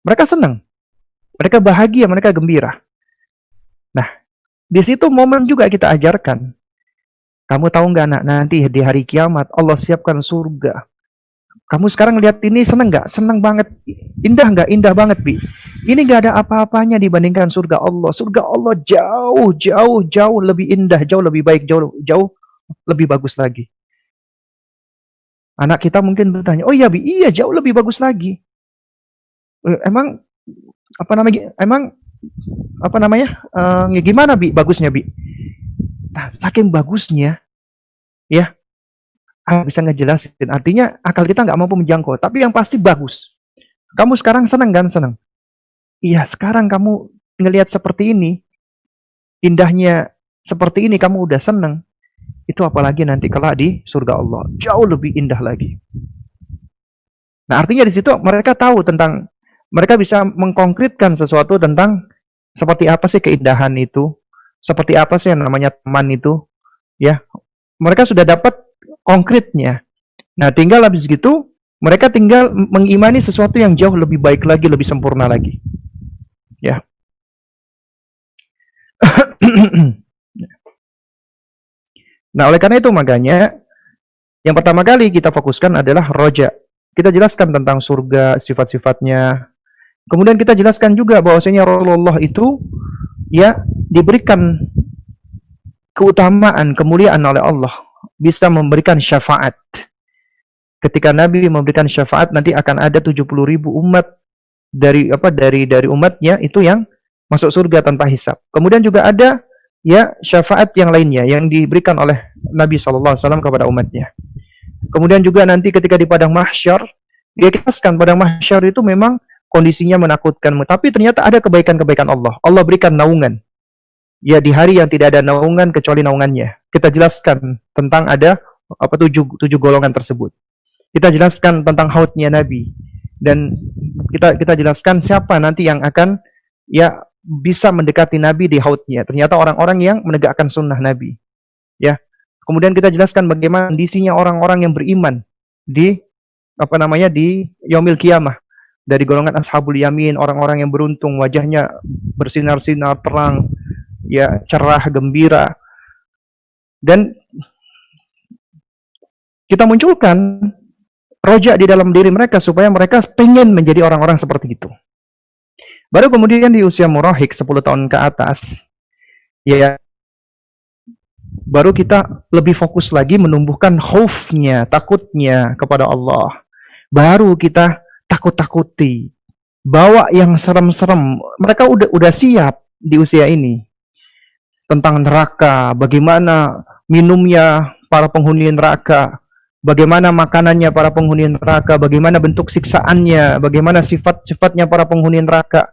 mereka senang. Mereka bahagia, mereka gembira. Nah, di situ momen juga kita ajarkan. Kamu tahu nggak nak, nanti di hari kiamat Allah siapkan surga. Kamu sekarang lihat ini seneng nggak? Seneng banget. Indah nggak? Indah banget, Bi. Ini nggak ada apa-apanya dibandingkan surga Allah. Surga Allah jauh lebih indah, jauh lebih baik, jauh lebih bagus lagi. Anak kita mungkin bertanya, oh iya Bi, iya jauh lebih bagus lagi. Emang gimana Bi bagusnya Bi? Nah, saking bagusnya, ya. Bisa ngejelasin. Artinya akal kita nggak mampu menjangkau. Tapi yang pasti bagus. Kamu sekarang senang kan? Senang. Iya, sekarang kamu ngelihat seperti ini, indahnya seperti ini, kamu udah senang. Itu apalagi nanti kelak di surga Allah. Jauh lebih indah lagi. Nah, artinya di situ mereka tahu tentang, mereka bisa mengkonkretkan sesuatu tentang seperti apa sih keindahan itu, seperti apa sih yang namanya teman itu. Ya, mereka sudah dapat konkretnya. Nah, tinggal habis gitu, mereka tinggal mengimani sesuatu yang jauh lebih baik lagi, lebih sempurna lagi. Ya. Nah, oleh karena itu makanya yang pertama kali kita fokuskan adalah roja. Kita jelaskan tentang surga, sifat-sifatnya. Kemudian kita jelaskan juga bahwasanya Rasulullah itu ya diberikan keutamaan, kemuliaan oleh Allah, bisa memberikan syafaat. Ketika Nabi memberikan syafaat, nanti akan ada 70.000 umat dari umatnya itu yang masuk surga tanpa hisab. Kemudian juga ada ya syafaat yang lainnya yang diberikan oleh Nabi SAW kepada umatnya. Kemudian juga nanti ketika di padang mahsyar, dia jelaskan padang mahsyar itu memang kondisinya menakutkan, tapi ternyata ada kebaikan-kebaikan Allah. Allah berikan naungan. Ya, di hari yang tidak ada naungan kecuali naungannya. Kita jelaskan tentang ada tujuh golongan tersebut. Kita jelaskan tentang hautnya Nabi, dan kita jelaskan siapa nanti yang akan ya bisa mendekati Nabi di hautnya. Ternyata orang-orang yang menegakkan sunnah Nabi. Ya. Kemudian kita jelaskan bagaimana kondisinya orang-orang yang beriman di di yaumil qiyamah. Dari golongan ashabul yamin, orang-orang yang beruntung, wajahnya bersinar-sinar terang, ya cerah, gembira. Dan kita munculkan roja di dalam diri mereka supaya mereka pengen menjadi orang-orang seperti itu. Baru kemudian di usia murahik 10 tahun ke atas, ya baru kita lebih fokus lagi menumbuhkan khaufnya, takutnya kepada Allah. Baru kita takut-takuti, bawa yang serem-serem. Mereka udah siap di usia ini. Tentang neraka, bagaimana minumnya para penghuni neraka, bagaimana makanannya para penghuni neraka, bagaimana bentuk siksaannya, bagaimana sifat-sifatnya para penghuni neraka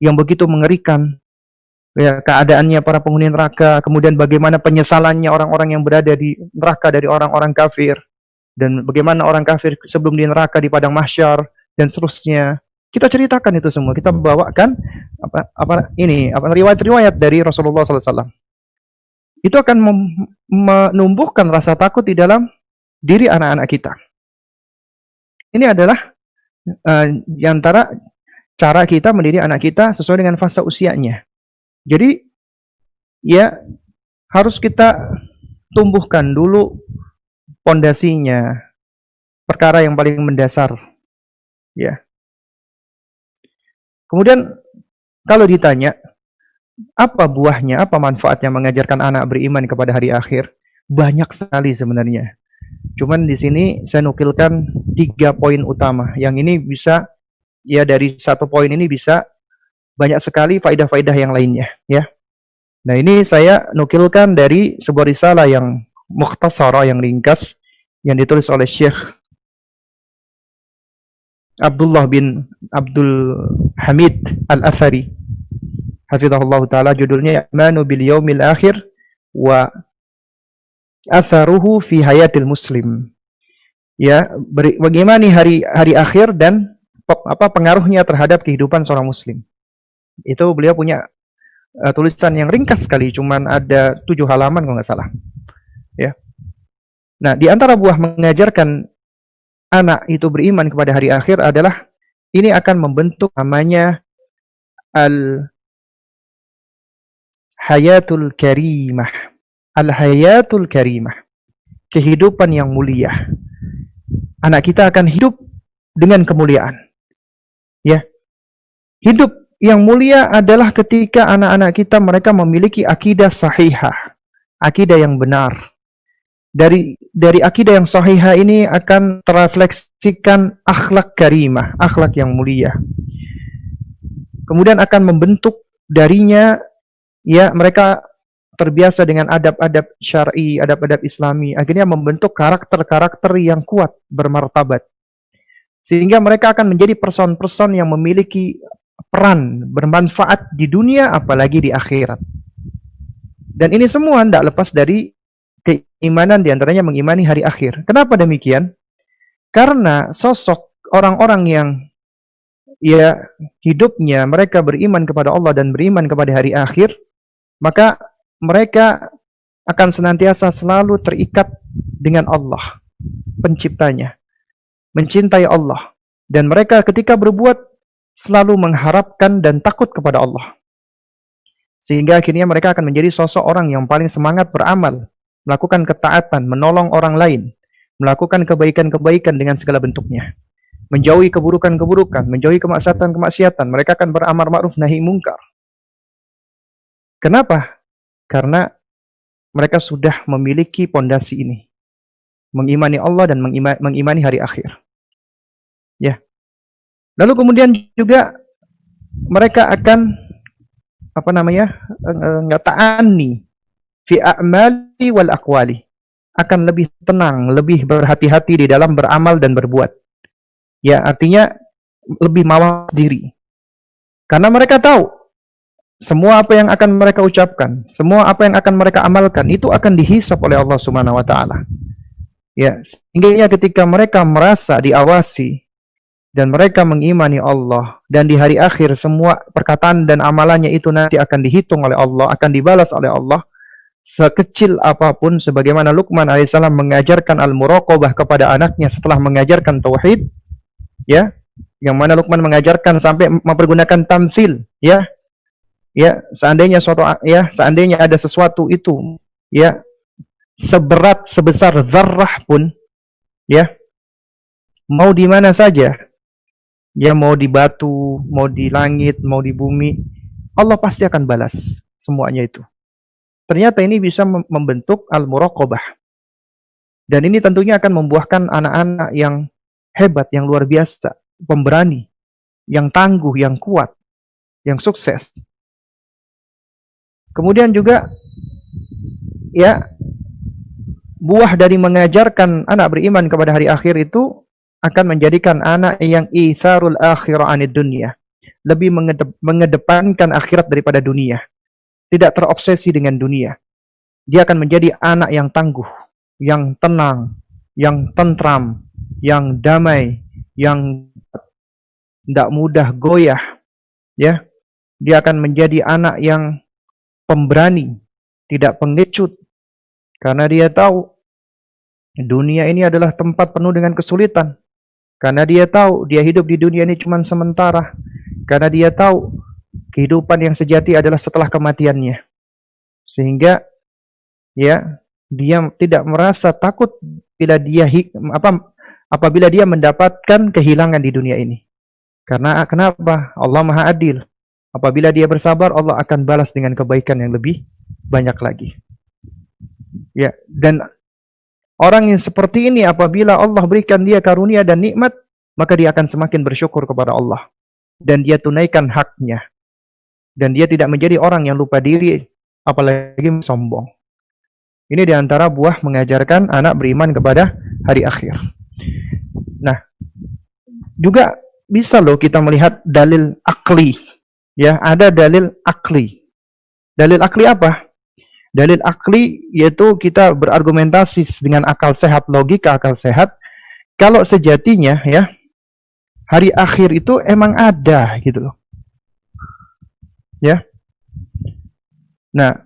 yang begitu mengerikan. Ya, keadaannya para penghuni neraka, kemudian bagaimana penyesalannya orang-orang yang berada di neraka dari orang-orang kafir, dan bagaimana orang kafir sebelum di neraka di padang mahsyar dan seterusnya. Kita ceritakan itu semua. Kita bawakan riwayat-riwayat dari Rasulullah SAW. Itu akan menumbuhkan rasa takut di dalam diri anak-anak kita. Ini adalah di antara cara kita mendidik anak kita sesuai dengan fase usianya. Jadi ya harus kita tumbuhkan dulu pondasinya, perkara yang paling mendasar. Ya. Kemudian kalau ditanya apa buahnya, apa manfaatnya mengajarkan anak beriman kepada hari akhir, banyak sekali sebenarnya. Cuman di sini saya nukilkan 3 poin utama. Yang ini bisa ya dari 1 poin ini bisa banyak sekali faidah-faidah yang lainnya, ya. Nah, ini saya nukilkan dari sebuah risalah yang mukhtasara, yang ringkas, yang ditulis oleh Syekh Abdullah bin Abdul Hamid Al-Athari, hafizahullah ta'ala, judulnya Imanu bil Yaumil Akhir wa Atharuhu fi Hayatil Muslim. Ya, bagaimana hari akhir dan pengaruhnya terhadap kehidupan seorang muslim. Itu beliau punya tulisan yang ringkas sekali, cuman ada 7 halaman kalau nggak salah. Ya. Nah, di antara buah mengajarkan anak itu beriman kepada hari akhir adalah ini akan membentuk namanya al-hayatul karimah. Al-hayatul karimah. Kehidupan yang mulia. Anak kita akan hidup dengan kemuliaan. Ya. Hidup yang mulia adalah ketika anak-anak kita mereka memiliki akidah sahihah, akidah yang benar. Dari akidah yang sahihah ini akan terrefleksikan akhlak karimah, akhlak yang mulia. Kemudian akan membentuk darinya, ya, mereka terbiasa dengan adab-adab syar'i, adab-adab islami, akhirnya membentuk karakter-karakter yang kuat, bermartabat. Sehingga mereka akan menjadi person-person yang memiliki peran bermanfaat di dunia apalagi di akhirat. Dan ini semua tidak lepas dari keimanan, diantaranya mengimani hari akhir. Kenapa demikian? Karena sosok orang-orang yang ya hidupnya mereka beriman kepada Allah dan beriman kepada hari akhir, maka mereka akan senantiasa selalu terikat dengan Allah penciptanya, mencintai Allah, dan mereka ketika berbuat selalu mengharapkan dan takut kepada Allah. Sehingga akhirnya mereka akan menjadi sosok orang yang paling semangat beramal, melakukan ketaatan, menolong orang lain, melakukan kebaikan-kebaikan dengan segala bentuknya, menjauhi keburukan-keburukan, menjauhi kemaksiatan-kemaksiatan. Mereka akan beramar ma'ruf nahi mungkar. Kenapa? Karena mereka sudah memiliki pondasi ini, mengimani Allah dan mengimani hari akhir. Ya. Lalu kemudian juga mereka akan ta'anni fi a'mali wal aqwali, akan lebih tenang, lebih berhati-hati di dalam beramal dan berbuat. Ya, artinya lebih mawas diri. Karena mereka tahu semua apa yang akan mereka ucapkan, semua apa yang akan mereka amalkan itu akan dihisab oleh Allah Subhanahu wa taala. Ya, sehingga ketika mereka merasa diawasi dan mereka mengimani Allah, dan di hari akhir semua perkataan dan amalannya itu nanti akan dihitung oleh Allah, akan dibalas oleh Allah, sekecil apapun, sebagaimana Luqman alaihissalam mengajarkan al-muraqabah kepada anaknya setelah mengajarkan tauhid, ya, yang mana Luqman mengajarkan sampai mempergunakan tamtsil, ya, seandainya ada sesuatu itu, ya, sebesar dzarrah pun, ya, mau di mana saja, ya, mau di batu, mau di langit, mau di bumi, Allah pasti akan balas semuanya itu. Ternyata ini bisa membentuk al-muraqabah. Dan ini tentunya akan membuahkan anak-anak yang hebat, yang luar biasa, pemberani, yang tangguh, yang kuat, yang sukses. Kemudian juga, ya, buah dari mengajarkan anak beriman kepada hari akhir itu akan menjadikan anak yang itharul akhirah anid dunya, lebih mengedepankan akhirat daripada dunia, tidak terobsesi dengan dunia. Dia akan menjadi anak yang tangguh, yang tenang, yang tentram, yang damai, yang tidak mudah goyah, ya. Dia akan menjadi anak yang pemberani, tidak pengecut, karena dia tahu dunia ini adalah tempat penuh dengan kesulitan. Karena dia tahu dia hidup di dunia ini cuma sementara. Karena dia tahu kehidupan yang sejati adalah setelah kematiannya. Sehingga, ya, dia tidak merasa takut apabila dia mendapatkan kehilangan di dunia ini. Karena kenapa? Allah Maha Adil. Apabila dia bersabar, Allah akan balas dengan kebaikan yang lebih banyak lagi. Ya, dan orang yang seperti ini apabila Allah berikan dia karunia dan nikmat, maka dia akan semakin bersyukur kepada Allah. Dan dia tunaikan haknya. Dan dia tidak menjadi orang yang lupa diri apalagi sombong. Ini diantara buah mengajarkan anak beriman kepada hari akhir. Nah, juga bisa loh kita melihat dalil akli. Ya, ada dalil akli. Dalil akli apa? Dalil akli yaitu kita berargumentasi dengan akal sehat, logika akal sehat. Kalau sejatinya ya, hari akhir itu emang ada gitu loh. Ya. Nah,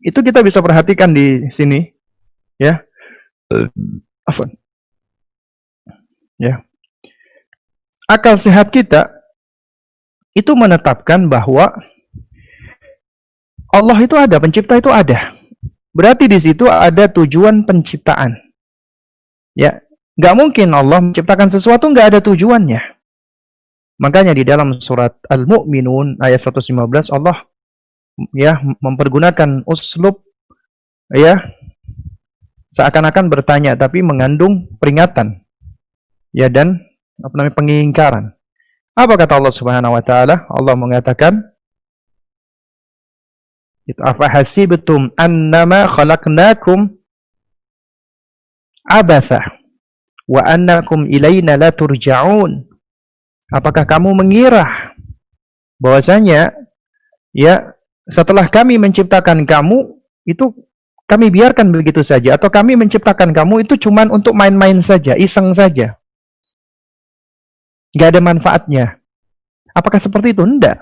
itu kita bisa perhatikan di sini, ya. Afwan. Ya. Akal sehat kita itu menetapkan bahwa Allah itu ada, pencipta itu ada. Berarti di situ ada tujuan penciptaan. Ya, nggak mungkin Allah menciptakan sesuatu nggak ada tujuannya. Makanya di dalam surat Al-Mu'minun ayat 115 Allah ya mempergunakan uslub ya seakan-akan bertanya tapi mengandung peringatan ya dan pengingkaran. Apa kata Allah Subhanahu wa taala? Allah mengatakan afa hasibtum annama khalaqnakum abatha wa annakum ilaina la turja'un. Apakah kamu mengira bahwasanya ya setelah kami menciptakan kamu, itu kami biarkan begitu saja. Atau kami menciptakan kamu itu cuma untuk main-main saja, iseng saja. Gak ada manfaatnya. Apakah seperti itu? Tidak.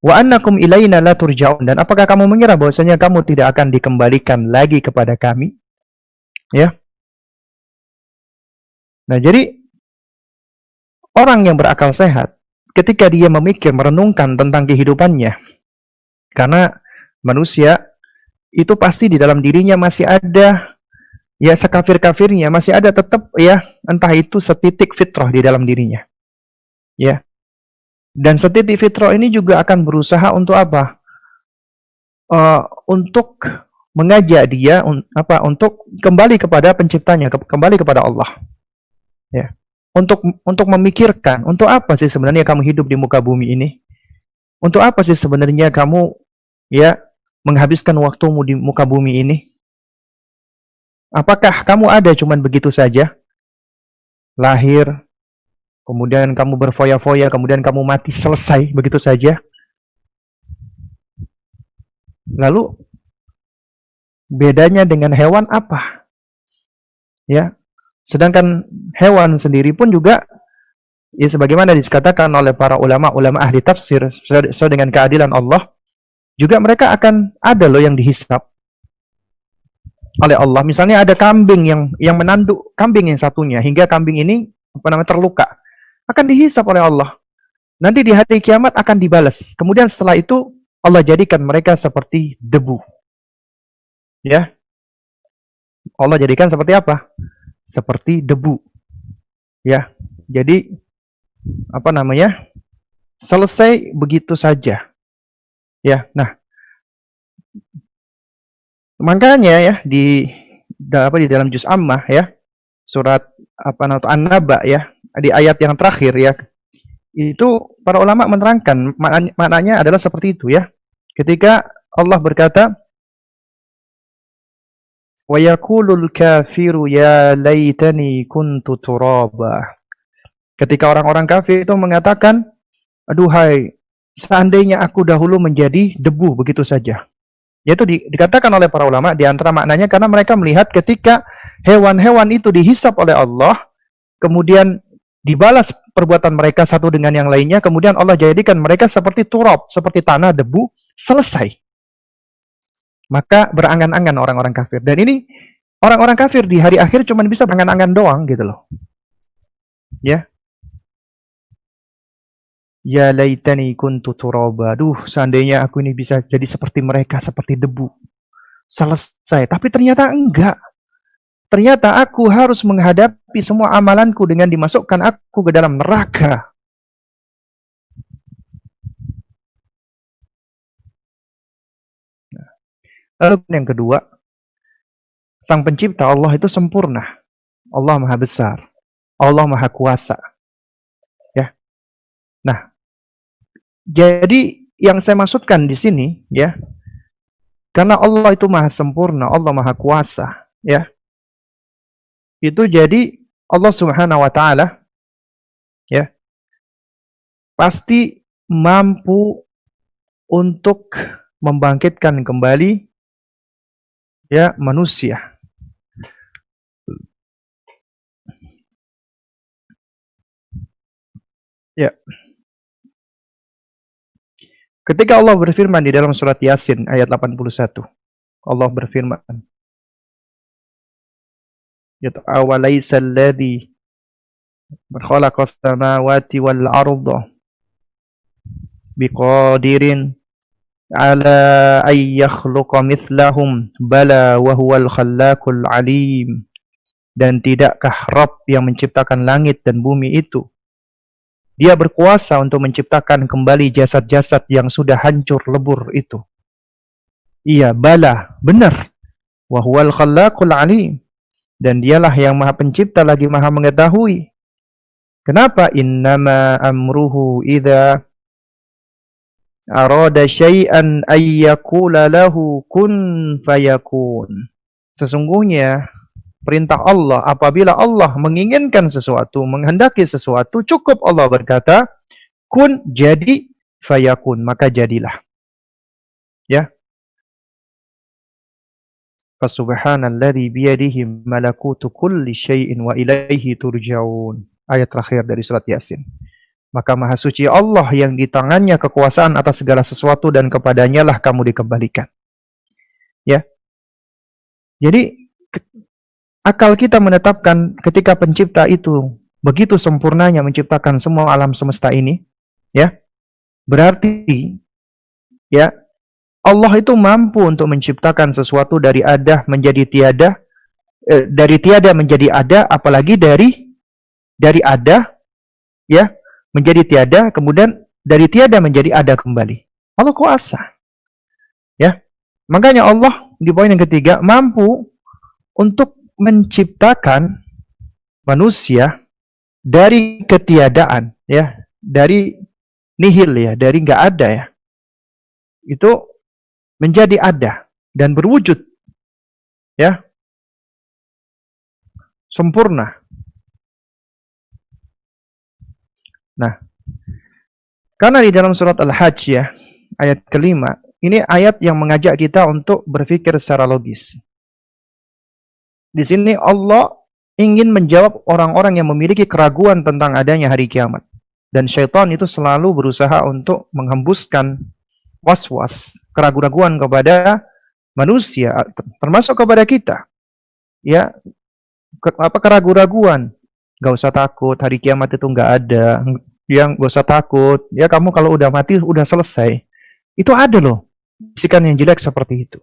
Wa annakum ilaina la turja'un. Dan apakah kamu mengira bahwasanya kamu tidak akan dikembalikan lagi kepada kami? Ya. Nah, jadi orang yang berakal sehat, ketika dia memikir, merenungkan tentang kehidupannya, karena manusia itu pasti di dalam dirinya masih ada ya sekafir-kafirnya, masih ada tetap ya entah itu setitik fitrah di dalam dirinya. Ya. Dan setitik fitrah ini juga akan berusaha untuk apa? Untuk mengajak dia untuk kembali kepada penciptanya, kembali kepada Allah. Ya. Untuk memikirkan, untuk apa sih sebenarnya kamu hidup di muka bumi ini? Untuk apa sih sebenarnya kamu ya menghabiskan waktumu di muka bumi ini? Apakah kamu ada cuman begitu saja? Lahir, kemudian kamu berfoya-foya, kemudian kamu mati, selesai begitu saja? Lalu bedanya dengan hewan apa? Ya. Sedangkan hewan sendiri pun juga ya sebagaimana dikatakan oleh para ulama ahli tafsir sesuai dengan keadilan Allah, juga mereka akan ada loh yang dihisab oleh Allah. Misalnya ada kambing yang menanduk kambing yang satunya hingga kambing ini terluka, akan dihisab oleh Allah. Nanti di hari kiamat akan dibalas. Kemudian setelah itu Allah jadikan mereka seperti debu. Ya. Allah jadikan seperti apa? Seperti debu. Ya. Jadi selesai begitu saja. Ya, nah, makanya ya di dalam juz Ammah ya, surat An-Naba ya, di ayat yang terakhir ya, itu para ulama menerangkan maknanya adalah seperti itu ya. Ketika Allah berkata, wa yaqulul kafiru ya laitani kuntu turaba. Ketika orang-orang kafir itu mengatakan, aduhai, seandainya aku dahulu menjadi debu begitu saja. Yaitu dikatakan oleh para ulama di antara maknanya karena mereka melihat ketika hewan-hewan itu dihisap oleh Allah, kemudian dibalas perbuatan mereka satu dengan yang lainnya, kemudian Allah jadikan mereka seperti turab, seperti tanah, debu, selesai. Maka berangan-angan orang-orang kafir. Dan ini orang-orang kafir di hari akhir cuma bisa berangan-angan doang gitu loh. Ya. Ya laitani kuntu turaba. Duh, seandainya aku ini bisa jadi seperti mereka, seperti debu. Selesai. Tapi ternyata enggak. Ternyata aku harus menghadapi semua amalanku dengan dimasukkan aku ke dalam neraka. Lalu yang kedua, Sang Pencipta Allah itu sempurna. Allah Maha Besar. Allah Maha Kuasa. Ya. Nah, jadi yang saya maksudkan di sini ya, Karena Allah itu maha sempurna, Allah maha kuasa, ya. Itu jadi Allah Subhanahu wa taala, ya, pasti mampu untuk membangkitkan kembali, ya, manusia. Ya. Ketika Allah berfirman di dalam surat Yasin ayat 81, Allah berfirman, "Awalaysa alladzi khalaqas samawati wal arda biqadirin ala ay yakhluqa mithlahum bala wa huwal khallaqul alim." Dan tidakkah Rabb yang menciptakan langit dan bumi itu, Dia berkuasa untuk menciptakan kembali jasad-jasad yang sudah hancur lebur itu? Iya, bala, benar. Wa huwal khallaqul alim. Dan dialah yang maha pencipta lagi maha mengetahui. Kenapa? Innama amruhu idza arada syai'an ay yaqula lahu kun fayakun. Sesungguhnya perintah Allah, apabila Allah menginginkan sesuatu, menghendaki sesuatu, cukup Allah berkata, kun, jadi, fayakun, maka jadilah. Ya. Fasubhanalladzi biyadihi malakutu kulli syai'in wa ilaihi turja'un. Ayat terakhir dari surat Yasin. Maka maha suci Allah yang di tangannya kekuasaan atas segala sesuatu dan kepadanya lah kamu dikembalikan. Ya. Jadi akal kita menetapkan ketika pencipta itu begitu sempurnanya menciptakan semua alam semesta ini, ya, berarti, ya, Allah itu mampu untuk menciptakan sesuatu dari ada menjadi tiada, dari tiada menjadi ada, apalagi dari ada, ya, menjadi tiada, kemudian dari tiada menjadi ada kembali. Allah kuasa, ya. Makanya Allah di poin yang ketiga mampu untuk menciptakan manusia dari ketiadaan, ya, dari nihil, ya, dari nggak ada, ya, itu menjadi ada dan berwujud, ya, sempurna. Nah, karena di dalam surat Al-Hajj, ya, ayat kelima, ini ayat yang mengajak kita untuk berpikir secara logis. Di sini Allah ingin menjawab orang-orang yang memiliki keraguan tentang adanya hari kiamat. Dan syaitan itu selalu berusaha untuk menghembuskan was-was, keraguan-keraguan kepada manusia, termasuk kepada kita. Ya, keraguan-keraguan. Gak usah takut, hari kiamat itu gak ada. Yang gak usah takut, ya kamu kalau udah mati, udah selesai. Itu ada loh, bisikan yang jelek seperti itu.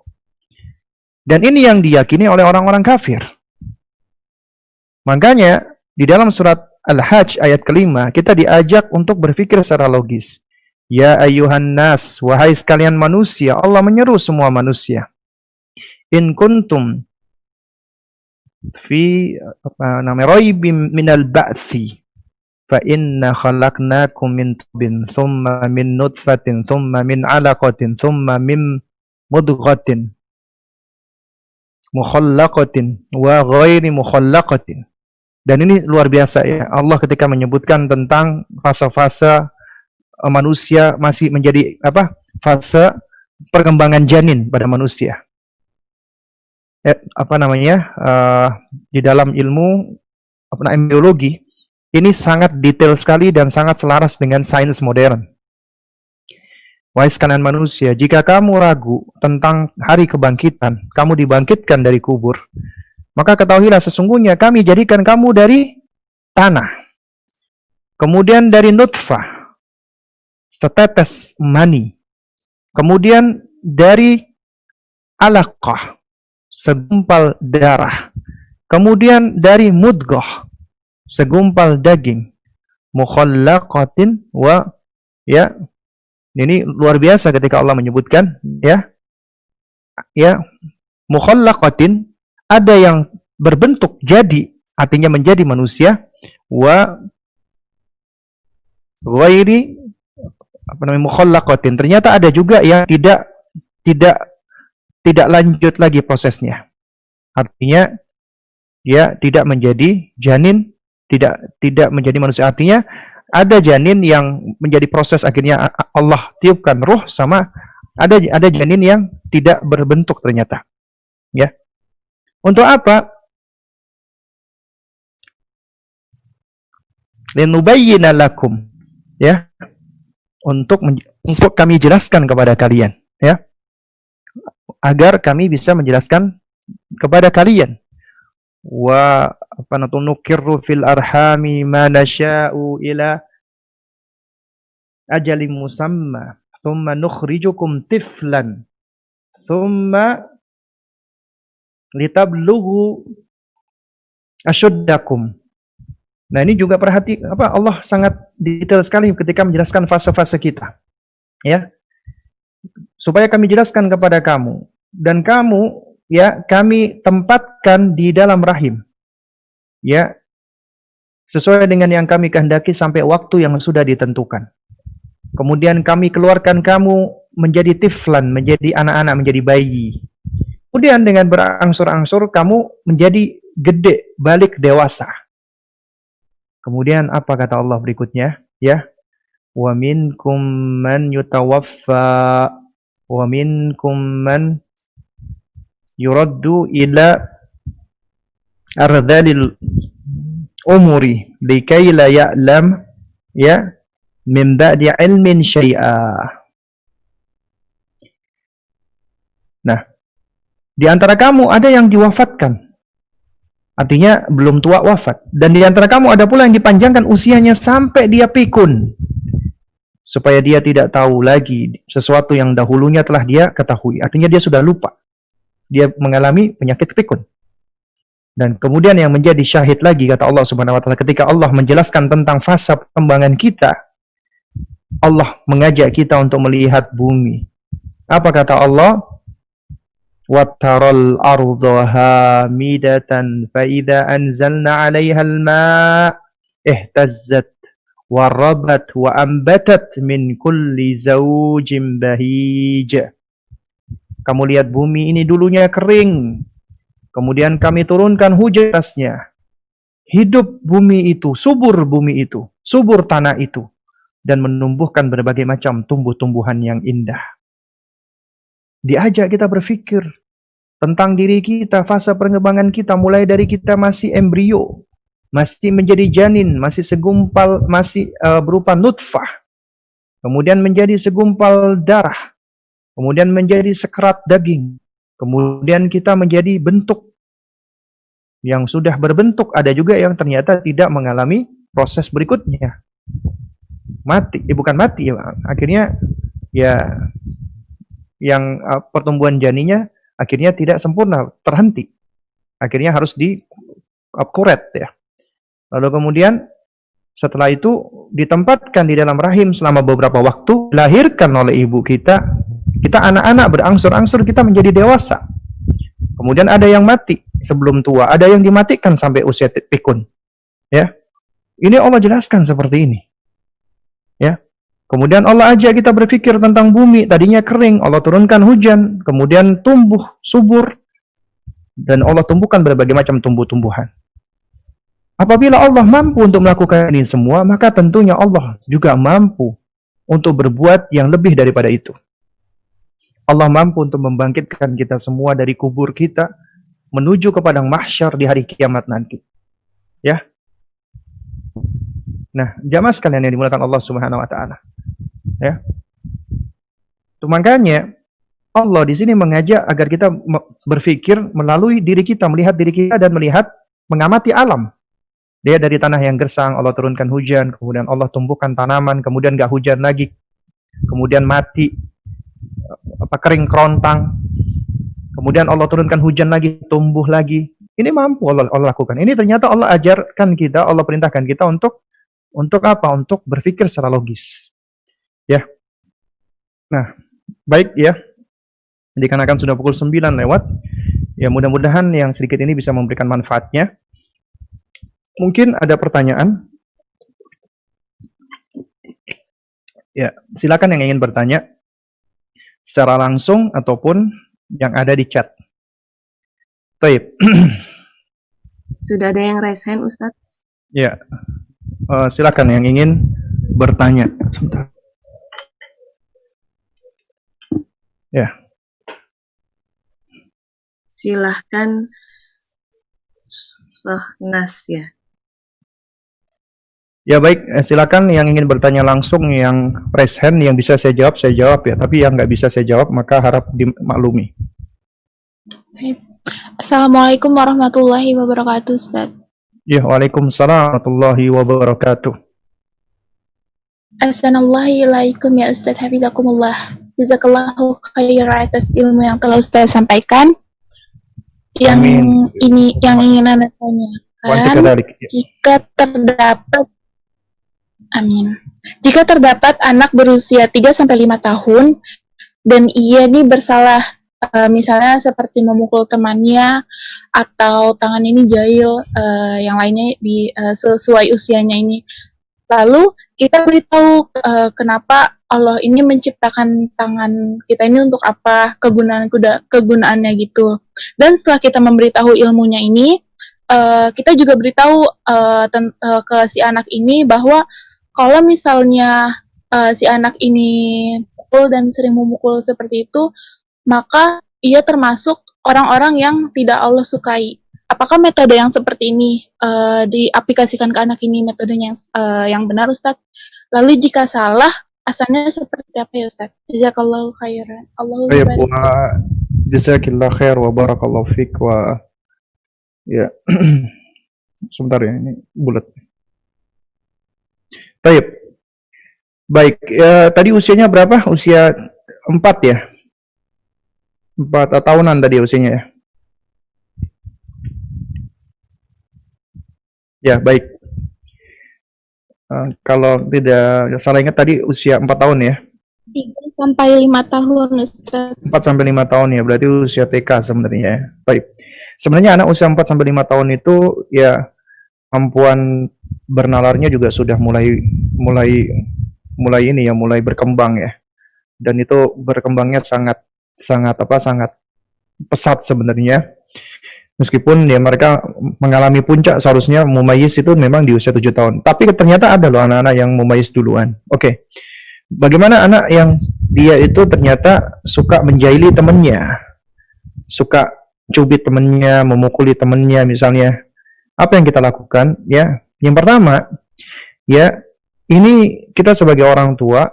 Dan ini yang diyakini oleh orang-orang kafir. Makanya di dalam surat Al-Hajj ayat kelima, kita diajak untuk berpikir secara logis. Ya ayyuhan nas, wahai sekalian manusia, Allah menyeru semua manusia. In kuntum fi raibim minal ba'thi, fa inna khalaqnakum min tubin, thumma min nutfatin, thumma min alaqatin, thumma min mudghatin mukhallaqatin wa ghairi mukhallaqatin. Dan ini luar biasa, ya. Allah ketika menyebutkan tentang fase-fase manusia masih menjadi fase perkembangan janin pada manusia. Di dalam ilmu embriologi ini sangat detail sekali dan sangat selaras dengan sains modern. Wahai sekalian manusia, jika kamu ragu tentang hari kebangkitan, kamu dibangkitkan dari kubur, maka ketahuilah sesungguhnya kami jadikan kamu dari tanah, kemudian dari nutfah, setetes mani, kemudian dari alaqah, segumpal darah, kemudian dari mudghah, segumpal daging, mukhallaqatin wa, ya, ini luar biasa ketika Allah menyebutkan, ya, mukhallaqatin, ada yang berbentuk jadi, artinya menjadi manusia, wa ghairi mukhallaqatin, ternyata ada juga yang tidak tidak lanjut lagi prosesnya. Artinya dia tidak menjadi janin, tidak menjadi manusia. Artinya ada janin yang menjadi proses akhirnya Allah tiupkan ruh, sama ada janin yang tidak berbentuk ternyata. Ya. Untuk apa? Linubayyina lakum. Ya. Untuk kami jelaskan kepada kalian, ya. Agar kami bisa menjelaskan kepada kalian. Wa nukirru fil arhami ma nasha'u ila ajalim musamma thumma nukhrijukum tiflan thumma litablughu asyuddakum. Nah, ini juga perhati Allah sangat detail sekali ketika menjelaskan fase-fase kita. Ya. Supaya kami jelaskan kepada kamu, dan kamu, ya, kami tempatkan di dalam rahim. Ya. Sesuai dengan yang kami kehendaki sampai waktu yang sudah ditentukan. Kemudian kami keluarkan kamu menjadi tiflan, menjadi anak-anak, menjadi bayi. Kemudian dengan berangsur-angsur kamu menjadi gede, balik dewasa. Kemudian apa kata Allah berikutnya? Ya. Wa minkum man yutawaffa wa minkum man yuraddu ila ardhalil umuri likai la ya'lam, ya, min ba'di ilmin syai'a. Nah, di antara kamu ada yang diwafatkan. Artinya belum tua wafat. Dan di antara kamu ada pula yang dipanjangkan usianya sampai dia pikun. Supaya dia tidak tahu lagi sesuatu yang dahulunya telah dia ketahui. Artinya dia sudah lupa. Dia mengalami penyakit pikun. Dan kemudian yang menjadi syahid lagi, kata Allah Subhanahu wa taala, ketika Allah menjelaskan tentang fase perkembangan kita, Allah mengajak kita untuk melihat bumi. Apa kata Allah? وَتَرَى الْأَرْضَ هَامِدَةً فَإِذَا أَنْزَلْنَا عَلَيْهَا الْمَاءَ اهْتَزَّتْ وَرَبَتْ وَأَنْبَتَتْ مِنْ كُلِّ زَوْجٍ بَهِيجٍ. Kamu lihat bumi ini dulunya kering, kemudian kami turunkan hujan atasnya. Hidup bumi itu, subur tanah itu, dan menumbuhkan berbagai macam tumbuh-tumbuhan yang indah. Diajak kita berpikir tentang diri kita, fase pengembangan kita, mulai dari kita masih embrio, masih menjadi janin, masih segumpal, masih berupa nutfah, kemudian menjadi segumpal darah, kemudian menjadi sekerat daging, kemudian kita menjadi bentuk yang sudah berbentuk. Ada juga yang ternyata tidak mengalami proses berikutnya, mati, bukan mati ya, akhirnya ya yang pertumbuhan janinnya akhirnya tidak sempurna, terhenti. Akhirnya harus di-upgrade ya. Lalu kemudian setelah itu ditempatkan di dalam rahim selama beberapa waktu, dilahirkan oleh ibu kita. Kita anak-anak berangsur-angsur kita menjadi dewasa. Kemudian ada yang mati sebelum tua, ada yang dimatikan sampai usia pikun. Ya. Ini Allah jelaskan seperti ini. Ya. Kemudian Allah ajak kita berpikir tentang bumi, tadinya kering, Allah turunkan hujan, kemudian tumbuh, subur, dan Allah tumbuhkan berbagai macam tumbuh-tumbuhan. Apabila Allah mampu untuk melakukan ini semua, maka tentunya Allah juga mampu untuk berbuat yang lebih daripada itu. Allah mampu untuk membangkitkan kita semua dari kubur kita, menuju ke padang mahsyar di hari kiamat nanti. Ya. Nah, jamaah sekalian yang dimuliakan Allah Subhanahu wa taala. Ya. Itu makanya Allah di sini mengajak agar kita berpikir melalui diri kita, melihat diri kita dan melihat, mengamati alam. Dia dari tanah yang gersang, Allah turunkan hujan, kemudian Allah tumbuhkan tanaman, kemudian gak hujan lagi, kemudian mati, kering kerontang, kemudian Allah turunkan hujan lagi, tumbuh lagi. Ini mampu Allah lakukan. Ini ternyata Allah ajarkan kita, Allah perintahkan kita untuk apa? Untuk berpikir secara logis. Ya. Nah, baik ya. Dikarenakan sudah pukul 9 lewat. Ya, mudah-mudahan yang sedikit ini bisa memberikan manfaatnya. Mungkin ada pertanyaan. Ya, silakan yang ingin bertanya secara langsung ataupun yang ada di chat. Baik. Sudah ada yang raise hand, Ustadz? Ya, silakan yang ingin bertanya. Sebentar. Ya. Silahkan Sahnas ya. Ya baik, silakan yang ingin bertanya langsung, yang raise hand, yang bisa saya jawab ya. Tapi yang nggak bisa saya jawab maka harap dimaklumi. Assalamualaikum warahmatullahi wabarakatuh, Ustaz. Ya, waalaikumsalam warahmatullahi wabarakatuh. Assalamualaikum ya Ustaz, hafizakumullah. Jazakallahu khairan atas ilmu yang telah Ustaz sampaikan. Yang Amin. ini yang ingin Anda tanyakan, jika terdapat jika terdapat anak berusia 3-5 tahun dan ia nih bersalah, misalnya seperti memukul temannya atau tangan ini jahil, yang lainnya sesuai usianya ini. Lalu kita beritahu kenapa Allah ini menciptakan tangan kita ini untuk apa, kegunaannya gitu. Dan setelah kita memberitahu ilmunya ini, kita juga beritahu ke si anak ini bahwa kalau misalnya si anak ini pukul dan sering memukul seperti itu, maka ia termasuk orang-orang yang tidak Allah sukai. Apakah metode yang seperti ini diaplikasikan ke anak ini metodenya yang benar, Ustadz? Lalu jika salah, asalnya seperti apa ya, Ustadz? Jazakallahu khairan. Jazakillah khair wa barakallahu fiik wa ya. Sebentar ya, ini bulat. Baik, tadi usianya berapa? Usia 4 ya? 4 tahunan tadi usianya ya? Ya, baik. Kalau tidak salah ingat tadi usia 4 tahun ya? 3-5 tahun, Ustaz. 4-5 tahun ya, berarti usia TK sebenarnya ya. Baik. Sebenarnya anak usia 4-5 tahun itu ya kemampuan bernalarnya juga sudah mulai berkembang ya. Dan itu berkembangnya sangat pesat sebenarnya. Meskipun ya mereka mengalami puncak, seharusnya mumayyiz itu memang di usia 7 tahun. Tapi ternyata ada loh anak-anak yang mumayyiz duluan. Oke. Bagaimana anak yang dia itu ternyata suka menjahili temannya, suka cubit temannya, memukuli temannya misalnya. Apa yang kita lakukan? Ya, yang pertama, ya ini kita sebagai orang tua,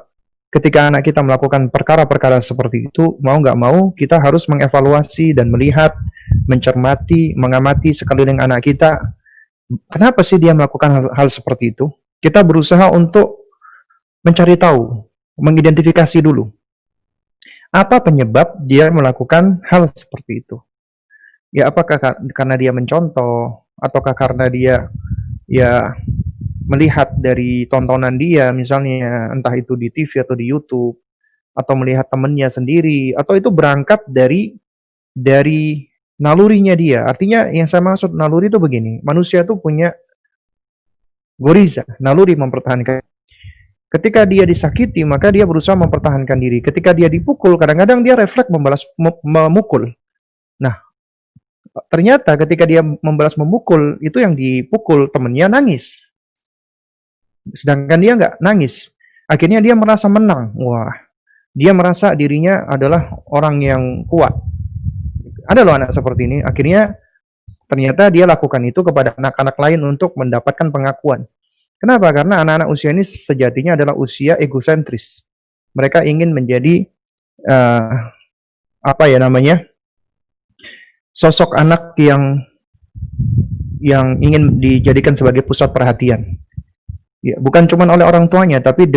ketika anak kita melakukan perkara-perkara seperti itu, mau nggak mau kita harus mengevaluasi dan melihat, mencermati, mengamati sekeliling anak kita. Kenapa sih dia melakukan hal seperti itu? Kita berusaha untuk mencari tahu, mengidentifikasi dulu. Apa penyebab dia melakukan hal seperti itu? Ya, apakah karena dia mencontoh, ataukah karena dia ya melihat dari tontonan dia, misalnya entah itu di TV atau di YouTube, atau melihat temannya sendiri, atau itu berangkat dari nalurinya dia. Artinya yang saya maksud naluri itu begini, manusia itu punya goriza, naluri mempertahankan. Ketika dia disakiti, maka dia berusaha mempertahankan diri. Ketika dia dipukul, kadang-kadang dia refleks memukul. Nah, ternyata ketika dia membalas memukul, itu yang dipukul temannya nangis. Sedangkan dia nggak nangis. Akhirnya dia merasa menang. Wah, dia merasa dirinya adalah orang yang kuat. Ada loh anak seperti ini. Akhirnya ternyata dia lakukan itu kepada anak-anak lain untuk mendapatkan pengakuan. Kenapa? Karena anak-anak usia ini sejatinya adalah usia egosentris. Mereka ingin menjadi sosok anak yang ingin dijadikan sebagai pusat perhatian. Ya, bukan cuma oleh orang tuanya, tapi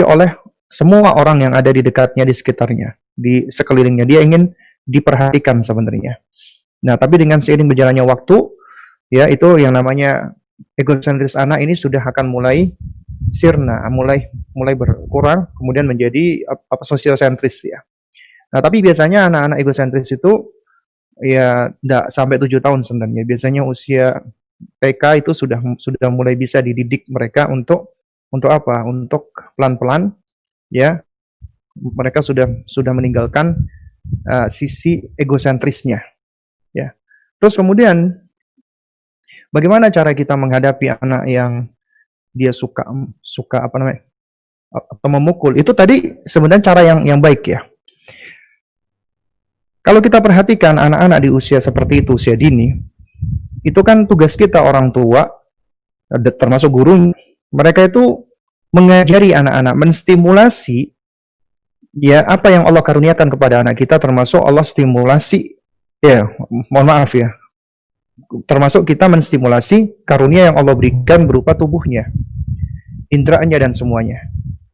oleh semua orang yang ada di dekatnya, di sekitarnya, di sekelilingnya. Dia ingin diperhatikan sebenarnya. Nah, tapi dengan seiring berjalannya waktu, ya itu yang namanya egosentris anak ini sudah akan mulai sirna, mulai berkurang, kemudian menjadi sosiosentris ya. Nah, tapi biasanya anak-anak egosentris itu ya tidak sampai 7 tahun sebenarnya. Biasanya usia TK itu sudah mulai bisa dididik mereka untuk apa? Untuk pelan-pelan ya mereka sudah meninggalkan sisi egosentrisnya, ya. Terus kemudian bagaimana cara kita menghadapi anak yang dia suka apa namanya, atau memukul? Itu tadi sebenarnya cara yang baik, ya. Kalau kita perhatikan anak-anak di usia seperti itu, usia dini, itu kan tugas kita orang tua, termasuk guru, mereka itu mengajari anak-anak, menstimulasi ya apa yang Allah karuniakan kepada anak kita, termasuk Allah stimulasi, ya, mohon maaf ya, termasuk kita menstimulasi karunia yang Allah berikan berupa tubuhnya, indranya dan semuanya,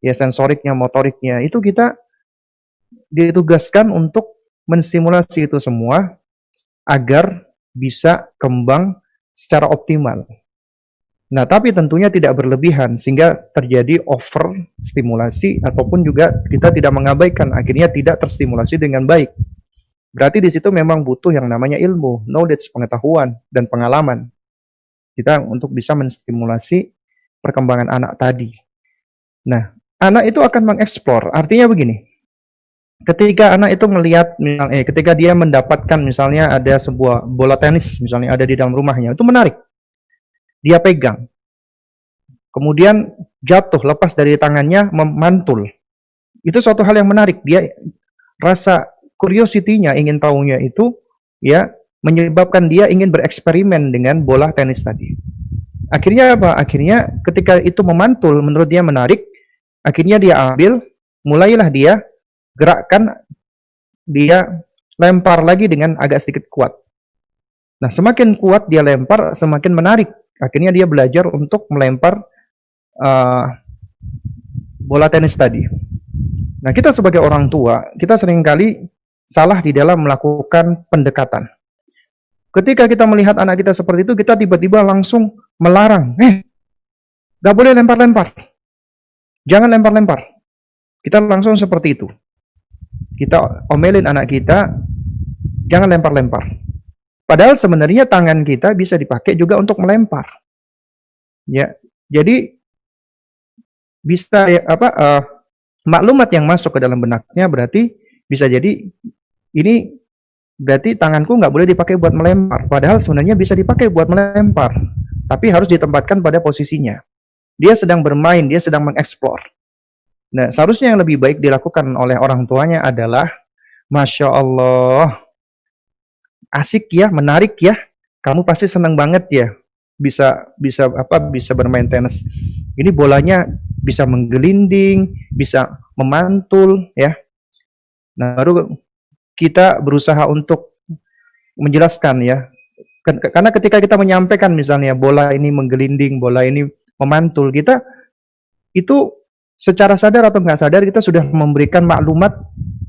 ya, sensoriknya, motoriknya, itu kita ditugaskan untuk menstimulasi itu semua agar bisa kembang secara optimal. Nah, tapi tentunya tidak berlebihan sehingga terjadi over stimulasi ataupun juga kita tidak mengabaikan, akhirnya tidak terstimulasi dengan baik. Berarti di situ memang butuh yang namanya ilmu, knowledge, pengetahuan dan pengalaman kita untuk bisa menstimulasi perkembangan anak tadi. Nah, anak itu akan mengeksplor. Artinya begini. Ketika anak itu melihat, ketika dia mendapatkan misalnya ada sebuah bola tenis misalnya ada di dalam rumahnya, itu menarik. Dia pegang. Kemudian jatuh, lepas dari tangannya, memantul. Itu suatu hal yang menarik. Dia rasa curiosity-nya, ingin tahunya itu ya menyebabkan dia ingin bereksperimen dengan bola tenis tadi. Akhirnya apa? Akhirnya ketika itu memantul, menurut dia menarik, akhirnya dia ambil, mulailah dia gerakkan, dia lempar lagi dengan agak sedikit kuat. Nah, semakin kuat dia lempar, semakin menarik. Akhirnya dia belajar untuk melempar bola tenis tadi. Nah, kita sebagai orang tua, kita seringkali salah di dalam melakukan pendekatan. Ketika kita melihat anak kita seperti itu, kita tiba-tiba langsung melarang. Gak boleh lempar-lempar. Jangan lempar-lempar. Kita langsung seperti itu. Kita omelin anak kita, jangan lempar-lempar. Padahal sebenarnya tangan kita bisa dipakai juga untuk melempar. Ya, jadi bisa maklumat yang masuk ke dalam benaknya berarti bisa jadi ini berarti tanganku nggak boleh dipakai buat melempar. Padahal sebenarnya bisa dipakai buat melempar, tapi harus ditempatkan pada posisinya. Dia sedang bermain, dia sedang mengeksplor. Nah, seharusnya yang lebih baik dilakukan oleh orang tuanya adalah, Masya Allah, asik ya, menarik ya, kamu pasti senang banget ya, bisa bermain tenis. Ini bolanya bisa menggelinding, bisa memantul ya. Nah, baru kita berusaha untuk menjelaskan ya, karena ketika kita menyampaikan misalnya bola ini menggelinding, bola ini memantul, kita itu secara sadar atau nggak sadar kita sudah memberikan maklumat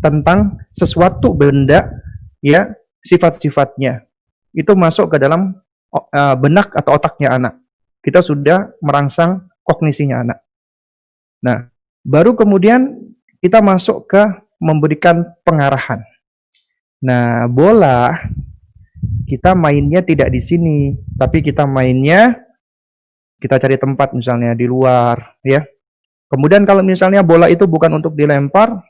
tentang sesuatu benda ya, sifat-sifatnya itu masuk ke dalam benak atau otaknya anak. Kita sudah merangsang kognisinya anak. Nah, baru kemudian kita masuk ke memberikan pengarahan. Nah, bola kita mainnya tidak di sini, tapi kita mainnya, kita cari tempat misalnya di luar ya. Kemudian kalau misalnya bola itu bukan untuk dilempar,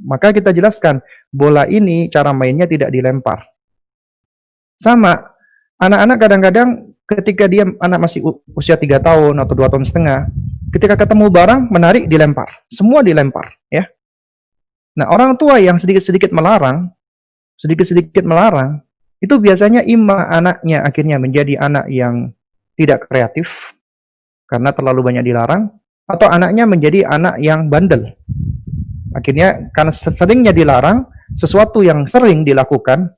maka kita jelaskan, bola ini cara mainnya tidak dilempar. Sama, anak-anak kadang-kadang ketika anak masih usia 3 tahun atau 2 tahun setengah, ketika ketemu barang menarik dilempar, semua dilempar ya. Nah, orang tua yang sedikit-sedikit melarang, itu biasanya anaknya akhirnya menjadi anak yang tidak kreatif karena terlalu banyak dilarang, atau anaknya menjadi anak yang bandel. Akhirnya karena seringnya dilarang, sesuatu yang sering dilakukan,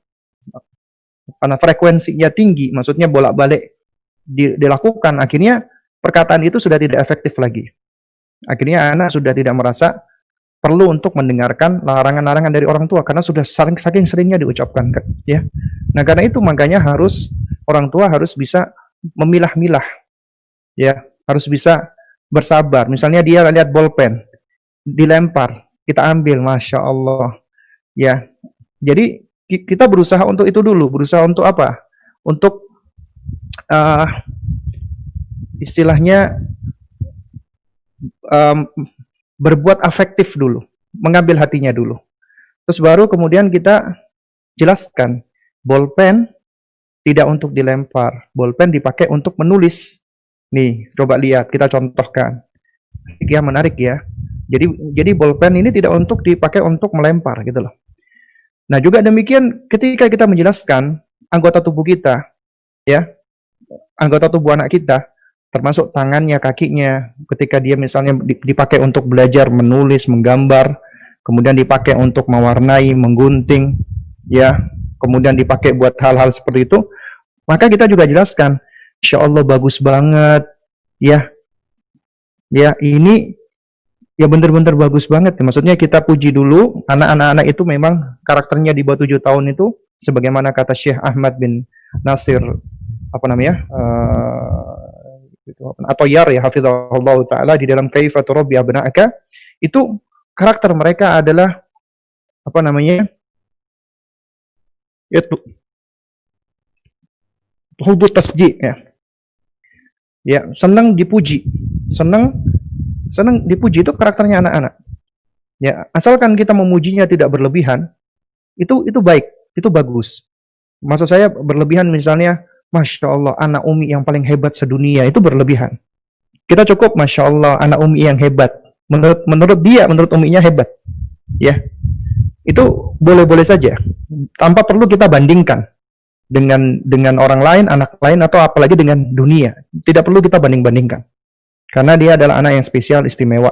karena frekuensinya tinggi, maksudnya bolak-balik dilakukan, akhirnya perkataan itu sudah tidak efektif lagi. Akhirnya anak sudah tidak merasa perlu untuk mendengarkan larangan-larangan dari orang tua, karena sudah saking seringnya diucapkan ya. Nah, karena itu makanya orang tua harus bisa memilah-milah ya, harus bisa bersabar. Misalnya dia lihat bolpen dilempar, kita ambil, Masya Allah ya. Jadi kita berusaha untuk itu dulu, berusaha untuk apa? Untuk istilahnya berbuat afektif dulu, mengambil hatinya dulu. Terus baru kemudian kita jelaskan, bolpen tidak untuk dilempar, bolpen dipakai untuk menulis. Nih, coba lihat, kita contohkan. Ya, menarik ya. Jadi bolpen ini tidak untuk dipakai untuk melempar gitu loh. Nah, juga demikian ketika kita menjelaskan anggota tubuh kita, ya, anggota tubuh anak kita, termasuk tangannya, kakinya, ketika dia misalnya dipakai untuk belajar menulis, menggambar, kemudian dipakai untuk mewarnai, menggunting, ya, kemudian dipakai buat hal-hal seperti itu, maka kita juga jelaskan, Insya Allah bagus banget, ya, ini ya benar-benar bagus banget. Maksudnya kita puji dulu anak-anak itu memang karakternya di bawah 7 tahun itu, sebagaimana kata Syekh Ahmad bin Nasir apa namanya atau Yar ya hafizahullah taala di dalam Kaifa turabbi abna'aka, itu karakter mereka adalah apa namanya itu hubut tasji ya, senang dipuji, senang dipuji, itu karakternya anak-anak ya, asalkan kita memujinya tidak berlebihan, itu baik, itu bagus. Maksud saya berlebihan misalnya Masya Allah, anak Umi yang paling hebat sedunia, itu berlebihan. Kita cukup Masya Allah, anak Umi yang hebat, menurut dia, menurut Uminya hebat, ya, itu boleh-boleh saja, tanpa perlu kita bandingkan dengan orang lain, anak lain, atau apalagi dengan dunia. Tidak perlu kita banding-bandingkan, karena dia adalah anak yang spesial, istimewa,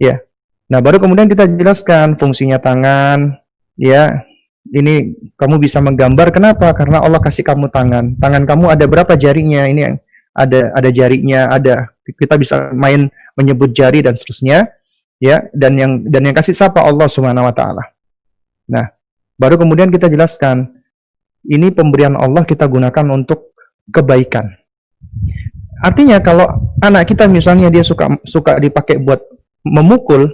ya. Nah, baru kemudian kita jelaskan fungsinya tangan, ya. Ini kamu bisa menggambar, kenapa? Karena Allah kasih kamu tangan. Tangan kamu ada berapa jarinya? Ini ada jarinya, ada. Kita bisa main menyebut jari dan seterusnya, ya. Dan yang kasih siapa? Allah Subhanahu wa taala. Nah, baru kemudian kita jelaskan, ini pemberian Allah kita gunakan untuk kebaikan. Artinya kalau anak kita misalnya dia suka dipakai buat memukul,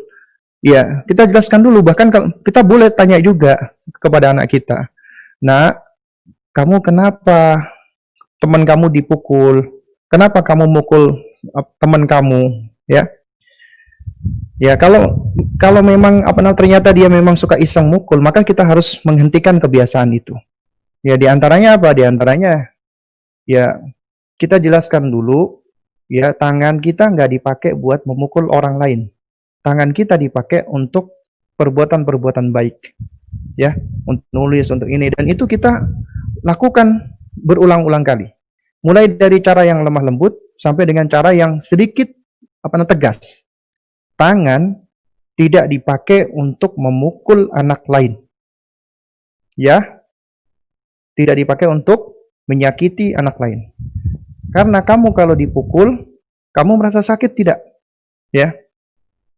ya, kita jelaskan dulu, bahkan kalau kita boleh tanya juga kepada anak kita, "Nak, kamu kenapa teman kamu dipukul? Kenapa kamu mukul teman kamu?" Ya. Ya, kalau memang ternyata dia memang suka iseng mukul, maka kita harus menghentikan kebiasaan itu. Ya, di antaranya apa? Di antaranya ya kita jelaskan dulu, ya, tangan kita nggak dipakai buat memukul orang lain. Tangan kita dipakai untuk perbuatan-perbuatan baik, ya, untuk nulis, untuk ini, dan itu kita lakukan berulang-ulang kali. Mulai dari cara yang lemah lembut sampai dengan cara yang sedikit tegas. Tangan tidak dipakai untuk memukul anak lain, ya, tidak dipakai untuk menyakiti anak lain. Karena kamu kalau dipukul, kamu merasa sakit tidak? Ya.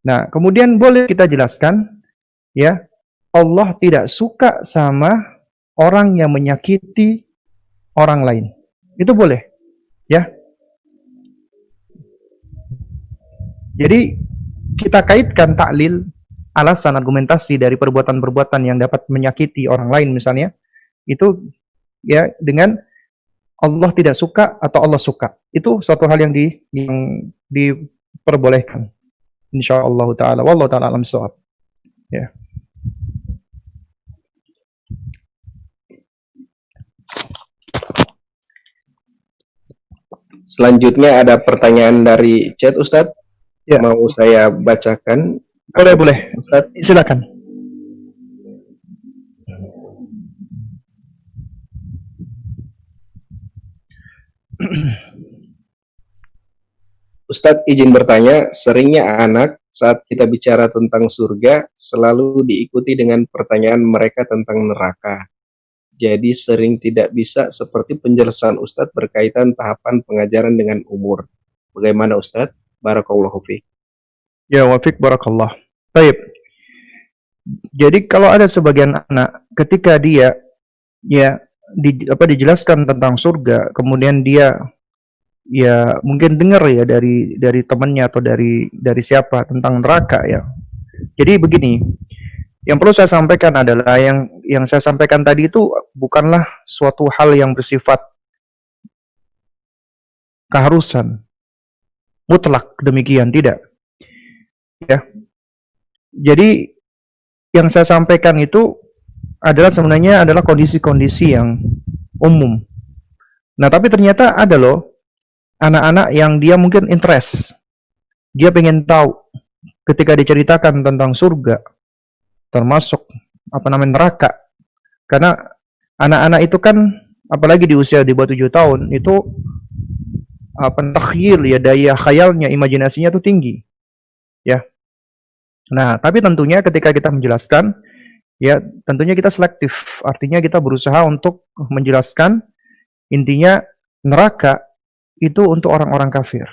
Nah, kemudian boleh kita jelaskan, ya, Allah tidak suka sama orang yang menyakiti orang lain. Itu boleh, ya. Jadi kita kaitkan taklil, alasan, argumentasi dari perbuatan-perbuatan yang dapat menyakiti orang lain misalnya, itu ya dengan Allah tidak suka atau Allah suka. Itu suatu hal yang diperbolehkan. Insyaallah taala, wallahu taala alam shawab. Ya. Selanjutnya ada pertanyaan dari chat, Ustadz. Ya. Mau saya bacakan? Boleh. Ustadz, silakan. Ustadz izin bertanya, seringnya anak saat kita bicara tentang surga selalu diikuti dengan pertanyaan mereka tentang neraka. Jadi sering tidak bisa seperti penjelasan Ustadz berkaitan tahapan pengajaran dengan umur. Bagaimana Ustadz? Barakallahu fiik. Ya, wa fiik barakallah. Baik. Jadi kalau ada sebagian anak ketika dia ya dijelaskan tentang surga, kemudian dia ya mungkin dengar ya dari temannya atau dari siapa tentang neraka ya. Jadi begini, yang perlu saya sampaikan adalah yang saya sampaikan tadi itu bukanlah suatu hal yang bersifat keharusan mutlak demikian, tidak. Ya. Jadi yang saya sampaikan itu adalah sebenarnya adalah kondisi-kondisi yang umum. Nah, tapi ternyata ada loh anak-anak yang dia mungkin interest. Dia pengen tahu ketika diceritakan tentang surga, termasuk neraka. Karena anak-anak itu kan apalagi di usia di bawah 7 tahun itu takhyil ya, daya khayalnya, imajinasinya itu tinggi. Ya. Nah, tapi tentunya ketika kita menjelaskan ya, tentunya kita selektif. Artinya kita berusaha untuk menjelaskan intinya neraka itu untuk orang-orang kafir.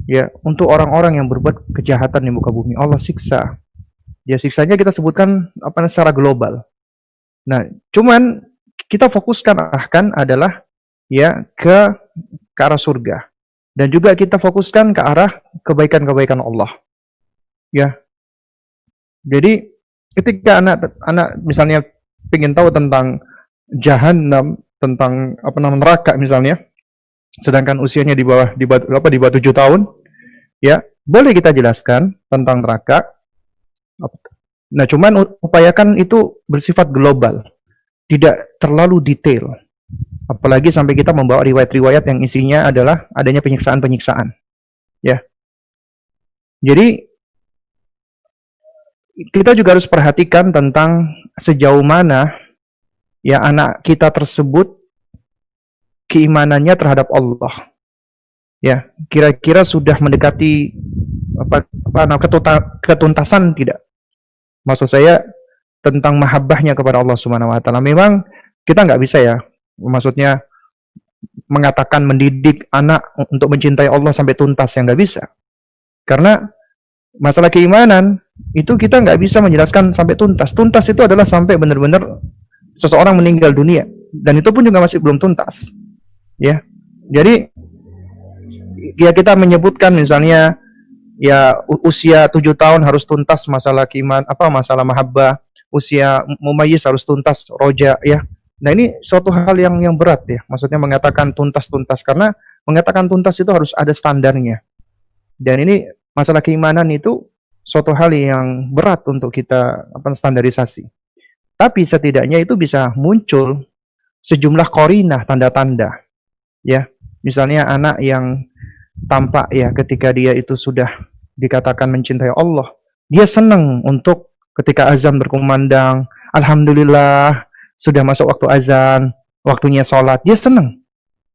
Ya, untuk orang-orang yang berbuat kejahatan di muka bumi, Allah siksa. Ya, siksanya kita sebutkan secara global. Nah, cuman kita fokuskan adalah ya ke arah surga. Dan juga kita fokuskan ke arah kebaikan-kebaikan Allah. Ya. Jadi ketika anak misalnya ingin tahu tentang jahanam, tentang neraka misalnya, sedangkan usianya di bawah 7 tahun, ya, boleh kita jelaskan tentang neraka. Nah, cuman upayakan itu bersifat global, tidak terlalu detail. Apalagi sampai kita membawa riwayat-riwayat yang isinya adalah adanya penyiksaan-penyiksaan. Ya. Jadi kita juga harus perhatikan tentang sejauh mana ya anak kita tersebut keimanannya terhadap Allah. Ya, kira-kira sudah mendekati ketuntasan tidak? Maksud saya tentang mahabbahnya kepada Allah Subhanahu wa taala. Memang kita nggak bisa ya, maksudnya mengatakan mendidik anak untuk mencintai Allah sampai tuntas, yang nggak bisa. Karena masalah keimanan itu kita nggak bisa menjelaskan sampai tuntas. Tuntas itu adalah sampai benar-benar seseorang meninggal dunia, dan itu pun juga masih belum tuntas. Ya, jadi ya kita menyebutkan misalnya ya usia 7 tahun harus tuntas masalah keiman, masalah mahabbah, usia mumayyiz harus tuntas roja ya. Nah, ini suatu hal yang berat ya, maksudnya mengatakan tuntas karena mengatakan tuntas itu harus ada standarnya. Dan ini masalah keimanan itu suatu hal yang berat untuk kita standarisasi. Tapi setidaknya itu bisa muncul sejumlah qarinah, tanda-tanda. Ya, misalnya anak yang tampak ya ketika dia itu sudah dikatakan mencintai Allah, dia senang untuk ketika azan berkumandang, alhamdulillah sudah masuk waktu azan, waktunya sholat, dia senang.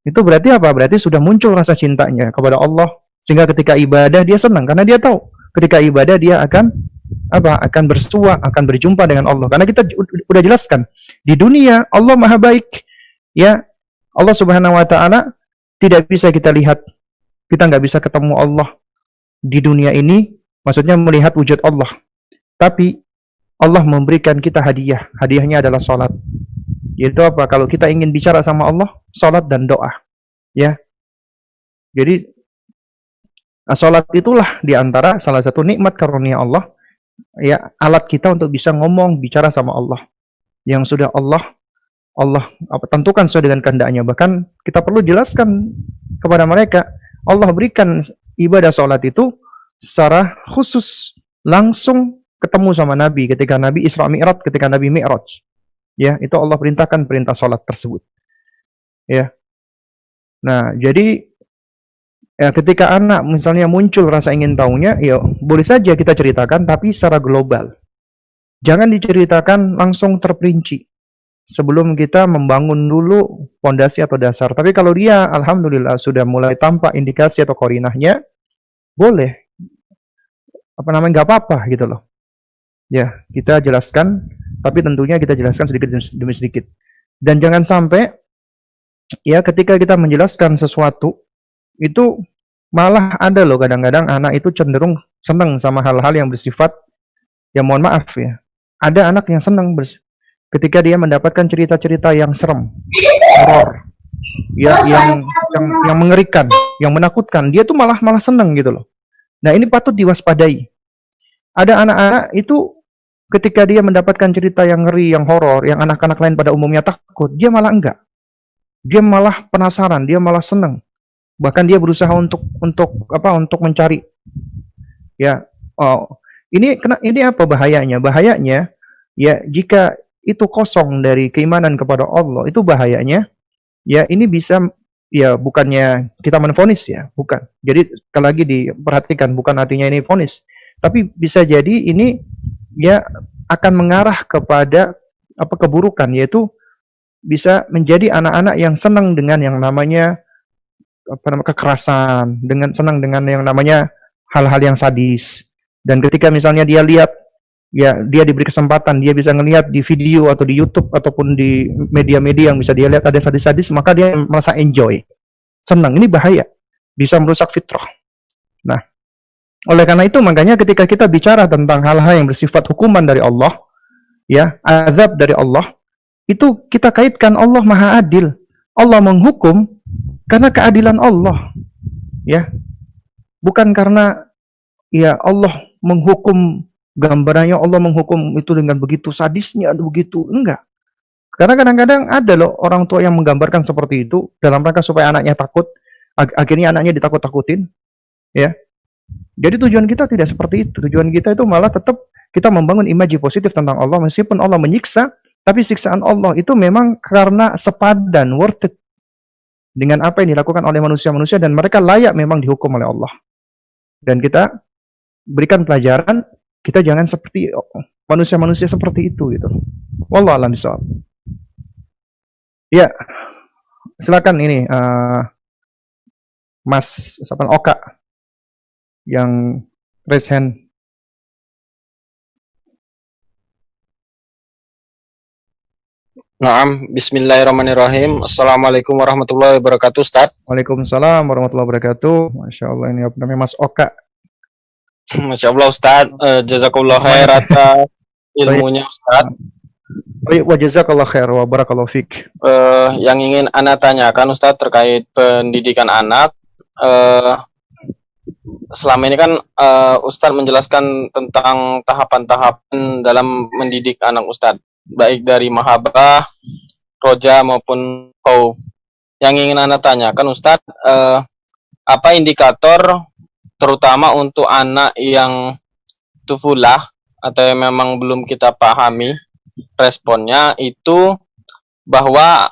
Itu berarti apa? Berarti sudah muncul rasa cintanya kepada Allah, sehingga ketika ibadah dia senang karena dia tahu ketika ibadah dia akan bersua, akan berjumpa dengan Allah. Karena kita udah jelaskan di dunia Allah Maha Baik. Ya, Allah Subhanahu wa taala tidak bisa kita lihat. Kita nggak bisa ketemu Allah di dunia ini, maksudnya melihat wujud Allah. Tapi Allah memberikan kita hadiah. Hadiahnya adalah salat. Yaitu apa? Kalau kita ingin bicara sama Allah, salat dan doa. Ya. Jadi salat itulah di antara salah satu nikmat karunia Allah, ya, alat kita untuk bisa ngomong, bicara sama Allah. Yang sudah Allah tentukan sesuai dengan kehendaknya. Bahkan kita perlu jelaskan kepada mereka, Allah berikan ibadah salat itu secara khusus, langsung ketemu sama Nabi ketika Nabi Isra Mi'raj, ketika Nabi Mi'raj. Ya, itu Allah perintahkan perintah salat tersebut. Ya. Nah, jadi ya, ketika anak misalnya muncul rasa ingin tahunya, ya boleh saja kita ceritakan, tapi secara global. Jangan diceritakan langsung terperinci. Sebelum kita membangun dulu fondasi atau dasar. Tapi kalau dia alhamdulillah sudah mulai tampak indikasi atau qarinahnya, boleh. Nggak apa-apa gitu loh. Ya, kita jelaskan, tapi tentunya kita jelaskan sedikit demi sedikit. Dan jangan sampai ya ketika kita menjelaskan sesuatu itu malah ada loh kadang-kadang anak itu cenderung senang sama hal-hal yang bersifat, ya mohon maaf ya, ada anak yang senang ketika dia mendapatkan cerita-cerita yang serem, horor, ya yang mengerikan, yang menakutkan, dia tuh malah senang gitu loh. Nah, ini patut diwaspadai. Ada anak-anak itu ketika dia mendapatkan cerita yang ngeri, yang horor, yang anak-anak lain pada umumnya takut, dia malah enggak. Dia malah penasaran, dia malah senang. Bahkan dia berusaha untuk mencari. Ya, Ini apa bahayanya? Bahayanya ya jika itu kosong dari keimanan kepada Allah, itu bahayanya ya ini bisa ya bukannya kita menvonis ya, bukan. Jadi sekali lagi diperhatikan bukan artinya ini vonis, tapi bisa jadi ini ya akan mengarah kepada apa keburukan, yaitu bisa menjadi anak-anak yang senang dengan yang namanya apa namanya kekerasan, dengan senang dengan yang namanya hal-hal yang sadis. Dan ketika misalnya dia lihat ya dia diberi kesempatan dia bisa ngelihat di video atau di YouTube ataupun di media-media yang bisa dia lihat ada sadis-sadis, maka dia merasa enjoy, senang. Ini bahaya, bisa merusak fitrah. Nah, oleh karena itu makanya ketika kita bicara tentang hal-hal yang bersifat hukuman dari Allah, ya, azab dari Allah, itu kita kaitkan Allah Maha Adil. Allah menghukum karena keadilan Allah. Ya. Bukan karena ya Allah menghukum gambarannya Allah menghukum itu dengan begitu sadisnya begitu. Enggak. Karena kadang-kadang ada loh orang tua yang menggambarkan seperti itu dalam rangka supaya anaknya takut, akhirnya anaknya ditakut-takutin, ya. Jadi tujuan kita tidak seperti itu. Tujuan kita itu malah tetap kita membangun imaji positif tentang Allah meskipun Allah menyiksa, tapi siksaan Allah itu memang karena sepadan, worth it dengan apa yang dilakukan oleh manusia-manusia dan mereka layak memang dihukum oleh Allah. Dan kita berikan pelajaran, kita jangan seperti manusia-manusia seperti itu gitu. Wallahu a'lam bishawab. Ya, silakan ini Mas Oka yang raise hand. Naam, bismillahirrahmanirrahim. Assalamualaikum warahmatullahi wabarakatuh, Ustaz. Waalaikumsalam warahmatullahi wabarakatuh. Masya Allah, ini apa namanya Mas Oka. Masya Allah, Ustaz. Jazakallah khair atas ilmunya, Ustaz. Wa jazakallah khair wa barakallahu fik. Yang ingin Ana tanyakan, Ustaz, terkait pendidikan anak. Selama ini kan Ustaz menjelaskan tentang tahapan-tahapan dalam mendidik anak Ustaz, baik dari mahabbah, roja maupun khauf. Yang ingin Ana tanyakan, Ustaz, apa indikator terutama untuk anak yang tufulah atau yang memang belum kita pahami responnya itu, bahwa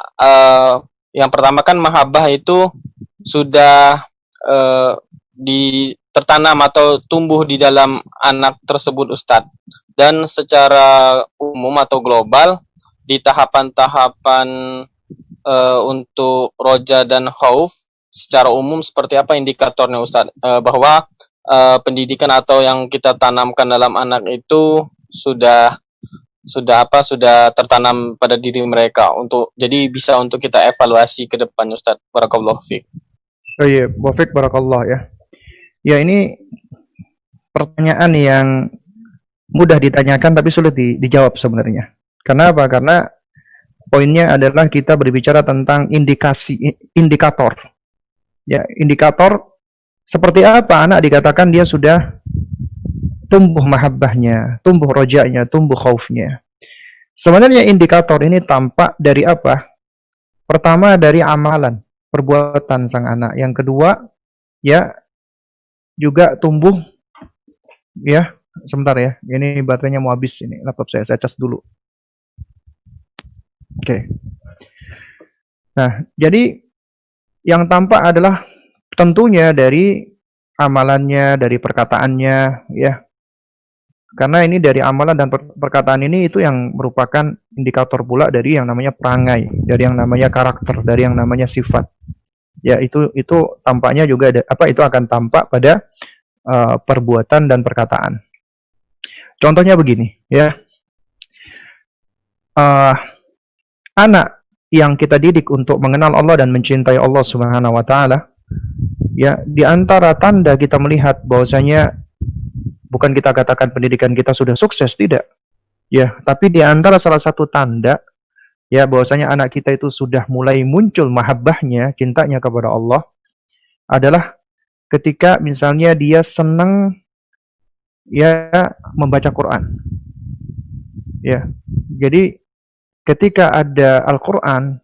yang pertama kan mahabbah itu sudah tertanam atau tumbuh di dalam anak tersebut, Ustadz. Dan secara umum atau global di tahapan-tahapan untuk roja dan khauf secara umum seperti apa indikatornya, Ustadz, bahwa pendidikan atau yang kita tanamkan dalam anak itu sudah tertanam pada diri mereka untuk jadi bisa untuk kita evaluasi ke depan, Ustadz. Barakallahu fiik. Oh iya, wafik barakallah ya. Ya, ini pertanyaan yang mudah ditanyakan tapi sulit dijawab sebenarnya. Kenapa? Karena poinnya adalah kita berbicara tentang indikator. Ya, indikator seperti apa anak dikatakan dia sudah tumbuh mahabbahnya, tumbuh rojanya, tumbuh khaufnya. Sebenarnya indikator ini tampak dari apa? Pertama dari amalan, perbuatan sang anak. Yang kedua, ya juga tumbuh, ya sebentar ya, ini baterainya mau habis ini, laptop saya cas dulu. Oke. Nah, jadi yang tampak adalah tentunya dari amalannya, dari perkataannya, ya. Karena ini dari amalan dan perkataan ini itu yang merupakan indikator pula dari yang namanya perangai, dari yang namanya karakter, dari yang namanya sifat. Ya, itu tampaknya juga itu akan tampak pada perbuatan dan perkataan. Contohnya begini, ya. Anak yang kita didik untuk mengenal Allah dan mencintai Allah Subhanahu wa taala, ya, di antara tanda kita melihat bahwasanya bukan kita katakan pendidikan kita sudah sukses, tidak. Ya, tapi di antara salah satu tanda ya bahwasanya anak kita itu sudah mulai muncul mahabbahnya, cintanya kepada Allah adalah ketika misalnya dia senang ya membaca Quran. Ya. Jadi ketika ada Al-Quran,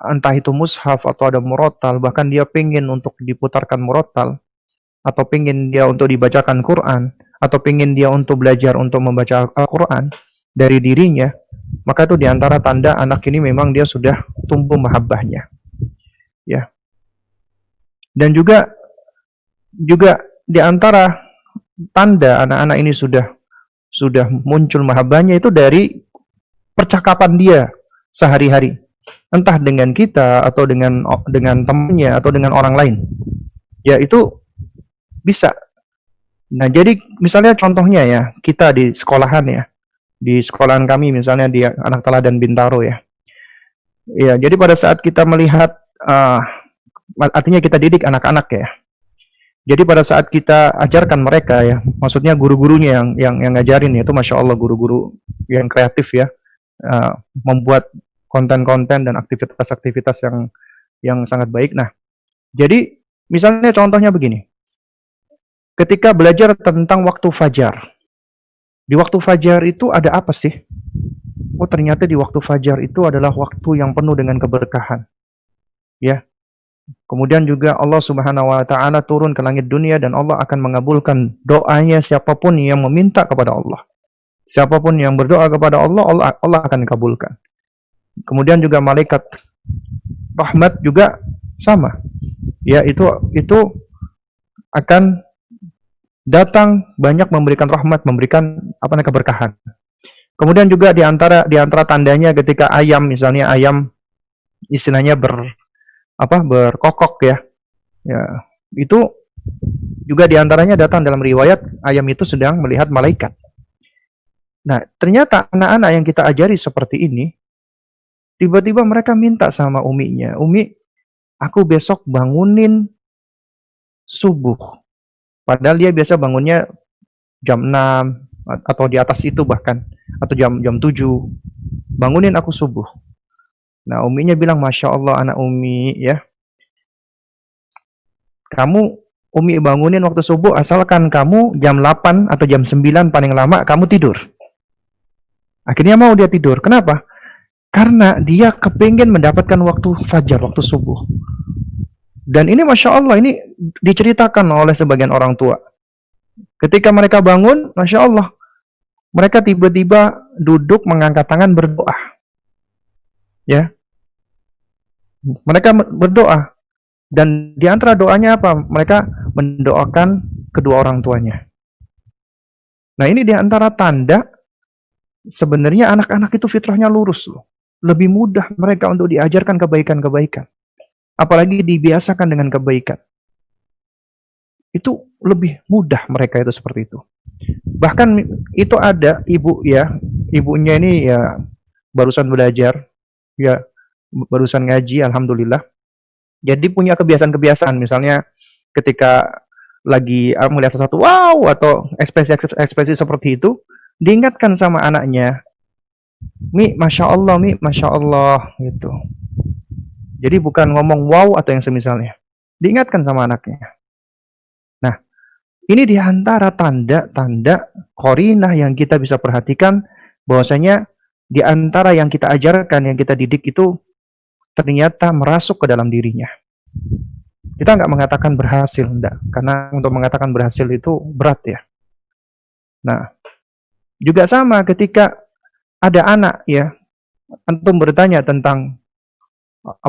entah itu mushaf atau ada murattal, bahkan dia pengen untuk diputarkan murattal, atau pengen dia untuk dibacakan Quran, atau pingin dia untuk belajar untuk membaca Al-Quran dari dirinya, maka itu diantara tanda anak ini memang dia sudah tumbuh mahabbahnya. Ya. Dan juga diantara tanda anak-anak ini sudah muncul mahabbahnya itu dari percakapan dia sehari-hari, entah dengan kita atau dengan temannya atau dengan orang lain. Ya, itu bisa. Nah, jadi misalnya contohnya ya, kita di sekolahan ya, di sekolahan kami misalnya di Anak Teladan Bintaro ya. Ya, jadi pada saat kita melihat artinya kita didik anak-anak ya. Jadi pada saat kita ajarkan mereka ya, maksudnya guru-gurunya yang ngajarin ya, itu Masya Allah guru-guru yang kreatif ya, membuat konten-konten dan aktivitas-aktivitas yang sangat baik. Nah, jadi misalnya contohnya begini, ketika belajar tentang waktu fajar, di waktu fajar itu ada apa sih? Oh, ternyata di waktu fajar itu adalah waktu yang penuh dengan keberkahan. Ya. Kemudian juga Allah Subhanahu wa taala turun ke langit dunia dan Allah akan mengabulkan doanya siapapun yang meminta kepada Allah. Siapapun yang berdoa kepada Allah, Allah akan kabulkan. Kemudian juga malaikat rahmat juga sama. Ya, itu akan datang banyak memberikan rahmat, memberikan keberkahan. Kemudian juga di antara tandanya ketika ayam, misalnya ayam istilahnya berkokok ya. Ya, itu juga di antaranya datang dalam riwayat ayam itu sedang melihat malaikat. Nah, ternyata anak-anak yang kita ajari seperti ini, tiba-tiba mereka minta sama uminya, "Umi, aku besok bangunin subuh." Padahal dia biasa bangunnya jam 6 atau di atas itu bahkan, atau jam 7. "Bangunin aku subuh." Nah, uminya bilang, "Masya Allah anak Umi ya. Umi bangunin waktu subuh asalkan kamu jam 8 atau jam 9 paling lama kamu tidur." Akhirnya mau dia tidur. Kenapa? Karena dia kepingin mendapatkan waktu fajar, waktu subuh. Dan ini Masya Allah, ini diceritakan oleh sebagian orang tua. Ketika mereka bangun, Masya Allah, mereka tiba-tiba duduk mengangkat tangan berdoa. Ya, mereka berdoa. Dan di antara doanya apa? Mereka mendoakan kedua orang tuanya. Nah, ini di antara tanda sebenarnya anak-anak itu fitrahnya lurus loh. Lebih mudah mereka untuk diajarkan kebaikan-kebaikan. Apalagi dibiasakan dengan kebaikan. Itu lebih mudah mereka itu seperti itu. Bahkan itu ada ibu ya, ibunya ini ya barusan belajar, ya barusan ngaji, alhamdulillah. Jadi punya kebiasaan-kebiasaan, misalnya ketika lagi melihat sesuatu, wow, atau ekspresi seperti itu, diingatkan sama anaknya, "Mi, Masya Allah, Mi, Masya Allah," gitu. Jadi bukan ngomong wow atau yang semisalnya. Diingatkan sama anaknya. Nah, ini diantara tanda-tanda qarinah yang kita bisa perhatikan, bahwasanya diantara yang kita ajarkan, yang kita didik itu ternyata merasuk ke dalam dirinya. Kita nggak mengatakan berhasil, enggak. Karena untuk mengatakan berhasil itu berat ya. Nah, juga sama ketika ada anak ya, antum bertanya tentang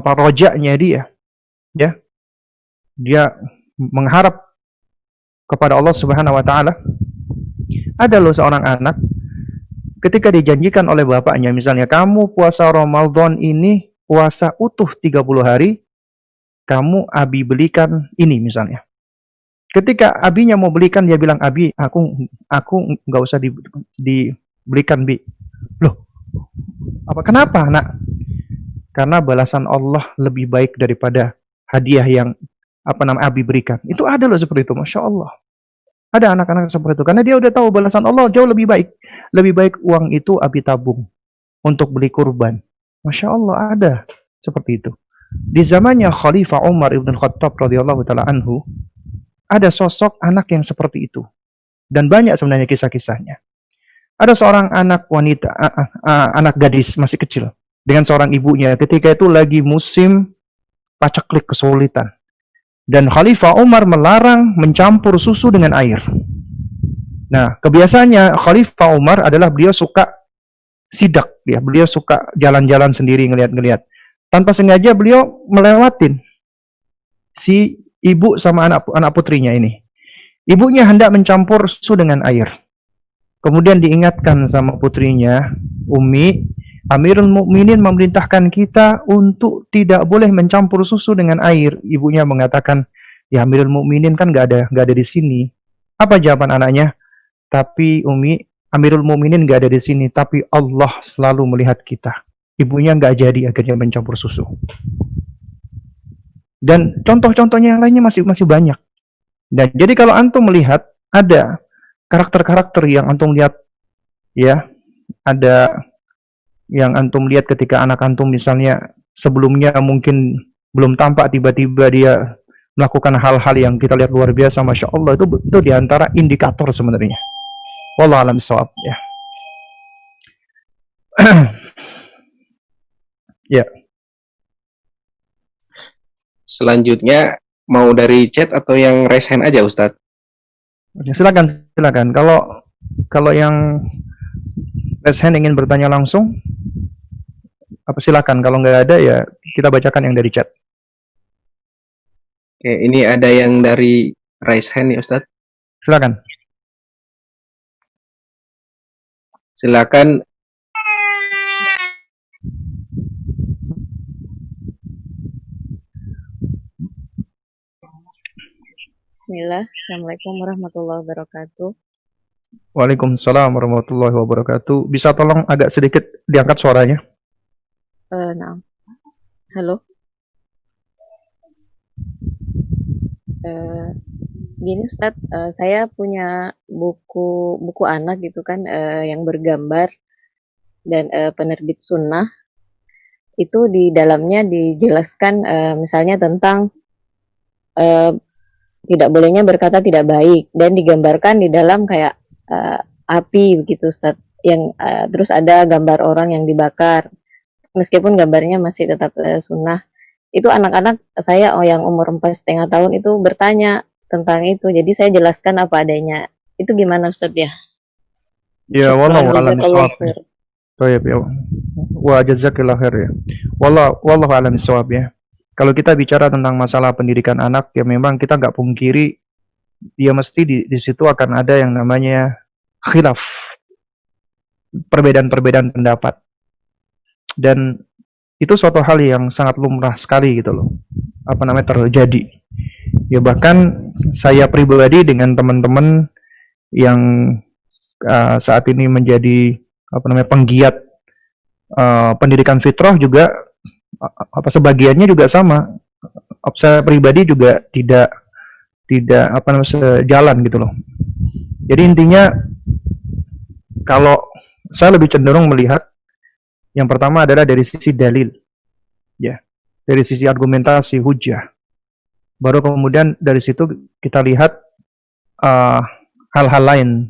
rojaknya dia, ya, dia mengharap kepada Allah Subhanahu Wa Taala. Ada loh seorang anak ketika dijanjikan oleh bapaknya, misalnya kamu puasa Ramadan ini puasa utuh 30 hari, kamu Abi belikan ini misalnya. Ketika abinya mau belikan, dia bilang, "Abi, aku nggak usah dibelikan, Bi." Loh, kenapa, Nak? Karena balasan Allah lebih baik daripada hadiah yang Abi berikan. Itu ada loh seperti itu, Masya Allah. Ada anak-anak seperti itu, karena dia udah tahu balasan Allah jauh lebih baik. Lebih baik uang itu Abi tabung untuk beli kurban. Masya Allah, ada seperti itu. Di zamannya Khalifah Umar ibn Khattab radhiyallahu taala anhu, ada sosok anak yang seperti itu. Dan banyak sebenarnya kisah-kisahnya. Ada seorang anak wanita, anak gadis masih kecil, dengan seorang ibunya. Ketika itu lagi musim paceklik, kesulitan. Dan Khalifah Umar melarang mencampur susu dengan air. Nah, kebiasaannya Khalifah Umar adalah beliau suka sidak, ya. Beliau suka jalan-jalan sendiri ngelihat-ngelihat. Tanpa sengaja beliau melewatin si ibu sama anak putrinya ini. Ibunya hendak mencampur susu dengan air. Kemudian diingatkan sama putrinya, Umi, Amirul Mukminin memerintahkan kita untuk tidak boleh mencampur susu dengan air. Ibunya mengatakan, ya Amirul Mukminin kan nggak ada di sini. Apa jawaban anaknya? Tapi Umi, Amirul Mukminin nggak ada di sini, tapi Allah selalu melihat kita. Ibunya nggak jadi akhirnya mencampur susu. Dan contoh-contohnya yang lainnya masih banyak. Dan jadi kalau antum melihat ada karakter-karakter yang antum lihat, ya, ada yang antum lihat ketika anak antum misalnya sebelumnya mungkin belum tampak, tiba-tiba dia melakukan hal-hal yang kita lihat luar biasa, Masya Allah, itu diantara indikator sebenarnya. Wallahu a'lam bishawab, ya. Ya. Selanjutnya mau dari chat atau yang raise hand aja Ustadz? Silakan. Kalau yang raise hand ingin bertanya langsung, silakan. Kalau nggak ada ya kita bacakan yang dari chat. Oke, ini ada yang dari raise hand ya Ustadz. Silakan. Silakan. Bismillah, Assalamualaikum warahmatullahi wabarakatuh. Waalaikumsalam warahmatullahi wabarakatuh. Bisa tolong agak sedikit diangkat suaranya? Nah, halo. Gini Ustadz, saya punya buku anak gitu kan, yang bergambar dan penerbit Sunnah. Itu di dalamnya dijelaskan misalnya tentang tidak bolehnya berkata tidak baik, dan digambarkan di dalam kayak api begitu Ustadz, yang terus ada gambar orang yang dibakar, meskipun gambarnya masih tetap sunnah. Itu anak-anak saya yang umur 4,5 tahun itu bertanya tentang itu, jadi saya jelaskan apa adanya. Itu gimana Ustadz ya? Ya, wallahu a'lam bishawab. Baik, ya. Wa jazakillah khair ya. Wallahu a'lam bishawab ya. Kalau kita bicara tentang masalah pendidikan anak, ya memang kita nggak pungkiri, dia mesti di situ akan ada yang namanya khilaf, perbedaan-perbedaan pendapat. Dan itu suatu hal yang sangat lumrah sekali gitu loh, terjadi. Ya bahkan saya pribadi dengan teman-teman yang saat ini menjadi penggiat pendidikan fitrah juga, sebagiannya juga sama. Saya pribadi juga tidak sejalan gitu loh. Jadi intinya kalau saya lebih cenderung melihat yang pertama adalah dari sisi dalil, ya, dari sisi argumentasi hujjah. Baru kemudian dari situ kita lihat hal-hal lain,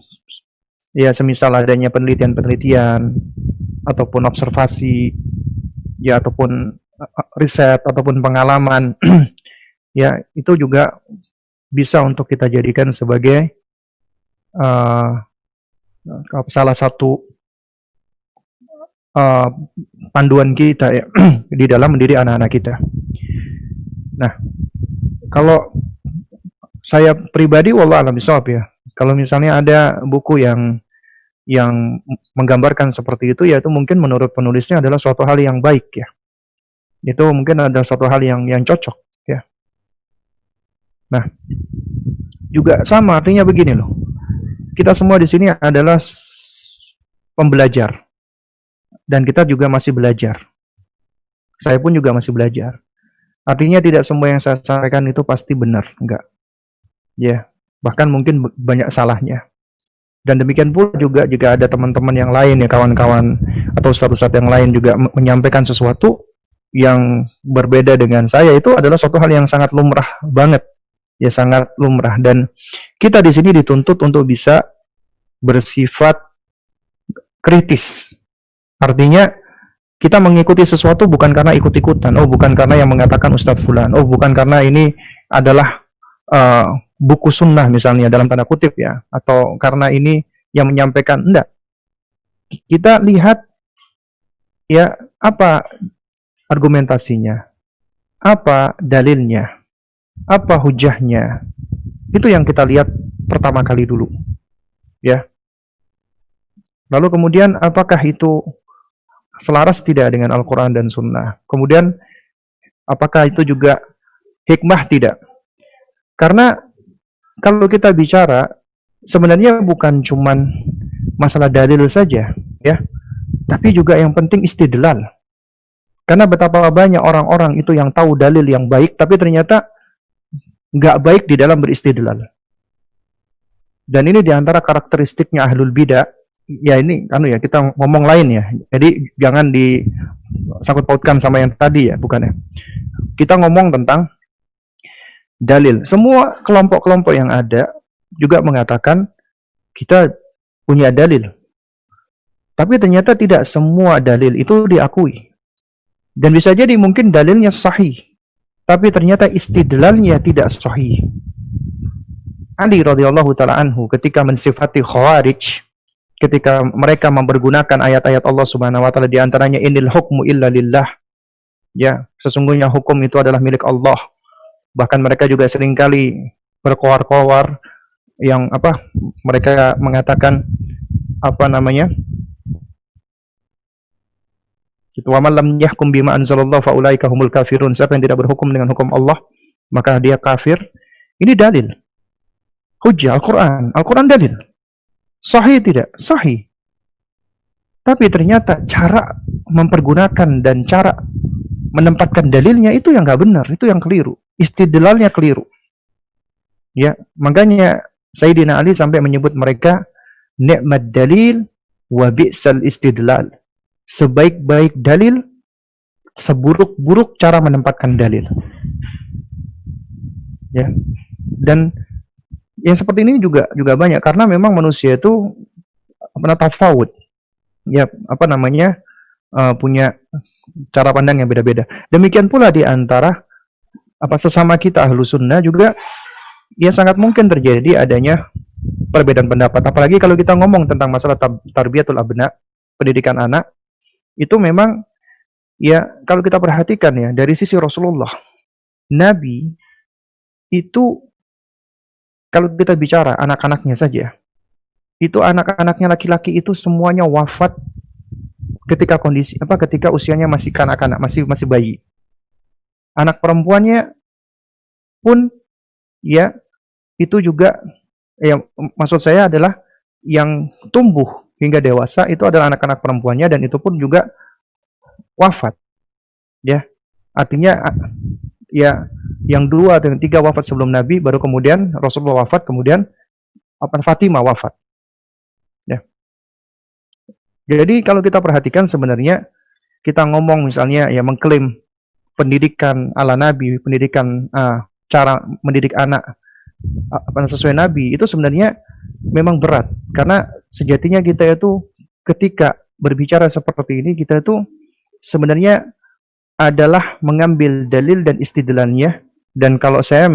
ya, semisal adanya penelitian ataupun observasi, ya, ataupun riset ataupun pengalaman, ya, itu juga bisa untuk kita jadikan sebagai salah satu panduan kita, ya, di dalam mendidik anak-anak kita. Nah, kalau saya pribadi wallah alam bishawab ya, kalau misalnya ada buku yang menggambarkan seperti itu, ya itu mungkin menurut penulisnya adalah suatu hal yang baik ya. Itu mungkin ada suatu hal yang cocok ya. Nah, juga sama artinya begini loh. Kita semua di sini adalah pembelajar. Dan kita juga masih belajar. Saya pun juga masih belajar. Artinya tidak semua yang saya sampaikan itu pasti benar, enggak. Ya, bahkan mungkin banyak salahnya. Dan demikian pula juga jika ada teman-teman yang lain, ya, kawan-kawan atau ustadz-ustadz yang lain juga menyampaikan sesuatu yang berbeda dengan saya, itu adalah suatu hal yang sangat lumrah banget, ya, sangat lumrah. Dan kita di sini dituntut untuk bisa bersifat kritis. Artinya kita mengikuti sesuatu bukan karena ikut-ikutan, bukan karena yang mengatakan Ustadz Fulan, bukan karena ini adalah buku sunnah misalnya dalam tanda kutip ya, atau karena ini yang menyampaikan, enggak. Kita lihat ya apa argumentasinya, apa dalilnya, apa hujahnya. Itu yang kita lihat pertama kali dulu. Ya. Lalu kemudian apakah itu selaras tidak dengan Al-Quran dan Sunnah? Kemudian apakah itu juga hikmah tidak? Karena kalau kita bicara sebenarnya bukan cuman masalah dalil saja, ya, tapi juga yang penting istidlal. Karena betapa banyak orang-orang itu yang tahu dalil yang baik, tapi ternyata nggak baik di dalam beristidlal. Dan ini diantara karakteristiknya ahlul bidah. Ya ini ya kita ngomong lain ya. Jadi jangan disangkut pautkan sama yang tadi ya, bukan ya. Kita ngomong tentang dalil. Semua kelompok-kelompok yang ada juga mengatakan kita punya dalil. Tapi ternyata tidak semua dalil itu diakui. Dan bisa jadi mungkin dalilnya sahih, tapi ternyata istidlalnya tidak sahih. Ali radhiyallahu taala anhu ketika mensifati Khawarij, ketika mereka mempergunakan ayat-ayat Allah Subhanahu wa taala, di antaranya inil hukmu illa lillah. Ya, sesungguhnya hukum itu adalah milik Allah. Bahkan mereka juga seringkali berkoar-koar yang mereka mengatakan itu wa man lam yahkum bima anzalallahu fa ulaika humul kafirun. Siapa yang tidak berhukum dengan hukum Allah, maka dia kafir. Ini dalil. Hujjah Al-Quran. Al-Quran dalil. Sahih tidak? Sahih. Tapi ternyata cara mempergunakan dan cara menempatkan dalilnya itu yang nggak benar, itu yang keliru. Istidlalnya keliru. Ya, makanya Sayyidina Ali sampai menyebut mereka ni'mad dalil wa bi'sal istidlal. Sebaik-baik dalil, seburuk-buruk cara menempatkan dalil. Ya. Dan yang seperti ini juga banyak karena memang manusia itu tafawud. Ya, punya cara pandang yang beda-beda. Demikian pula di antara sesama kita ahlu sunnah juga ya sangat mungkin terjadi adanya perbedaan pendapat. Apalagi kalau kita ngomong tentang masalah tarbiyatul abna, pendidikan anak, itu memang ya kalau kita perhatikan ya dari sisi Rasulullah, Nabi itu kalau kita bicara anak-anaknya saja, itu anak-anaknya laki-laki itu semuanya wafat ketika ketika usianya masih kanak-kanak, masih bayi. Anak perempuannya pun ya itu juga maksud saya adalah yang tumbuh hingga dewasa itu adalah anak-anak perempuannya, dan itu pun juga wafat. Ya. Artinya ya yang 2 dan 3 wafat sebelum Nabi, baru kemudian Rasulullah wafat, kemudian Fatimah wafat. Ya. Jadi kalau kita perhatikan sebenarnya kita ngomong misalnya ya mengklaim pendidikan ala Nabi, pendidikan cara mendidik anak sesuai Nabi, itu sebenarnya memang berat. Karena sejatinya kita itu ketika berbicara seperti ini, kita itu sebenarnya adalah mengambil dalil dan istidlalnya. Dan kalau saya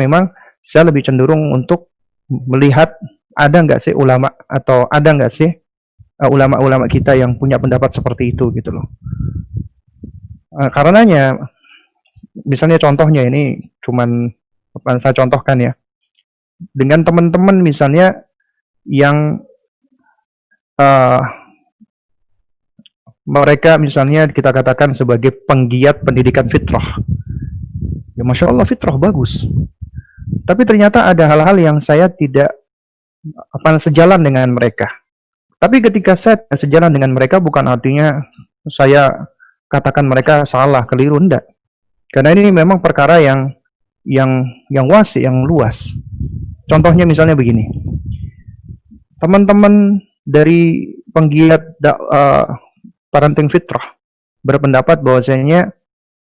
lebih cenderung untuk melihat ada nggak sih ulama atau ada nggak sih ulama-ulama kita yang punya pendapat seperti itu gitu loh. Karenanya misalnya contohnya ini cuman saya contohkan ya, dengan teman-teman misalnya yang mereka misalnya kita katakan sebagai penggiat pendidikan fitrah. Ya Masya Allah fitrah bagus. Tapi ternyata ada hal-hal yang saya tidak sejalan dengan mereka. Tapi ketika saya sejalan dengan mereka bukan artinya saya katakan mereka salah, keliru, enggak. Karena ini memang perkara yang wasi, yang luas. Contohnya misalnya begini. Teman-teman dari penggiat parenting fitrah berpendapat bahwasanya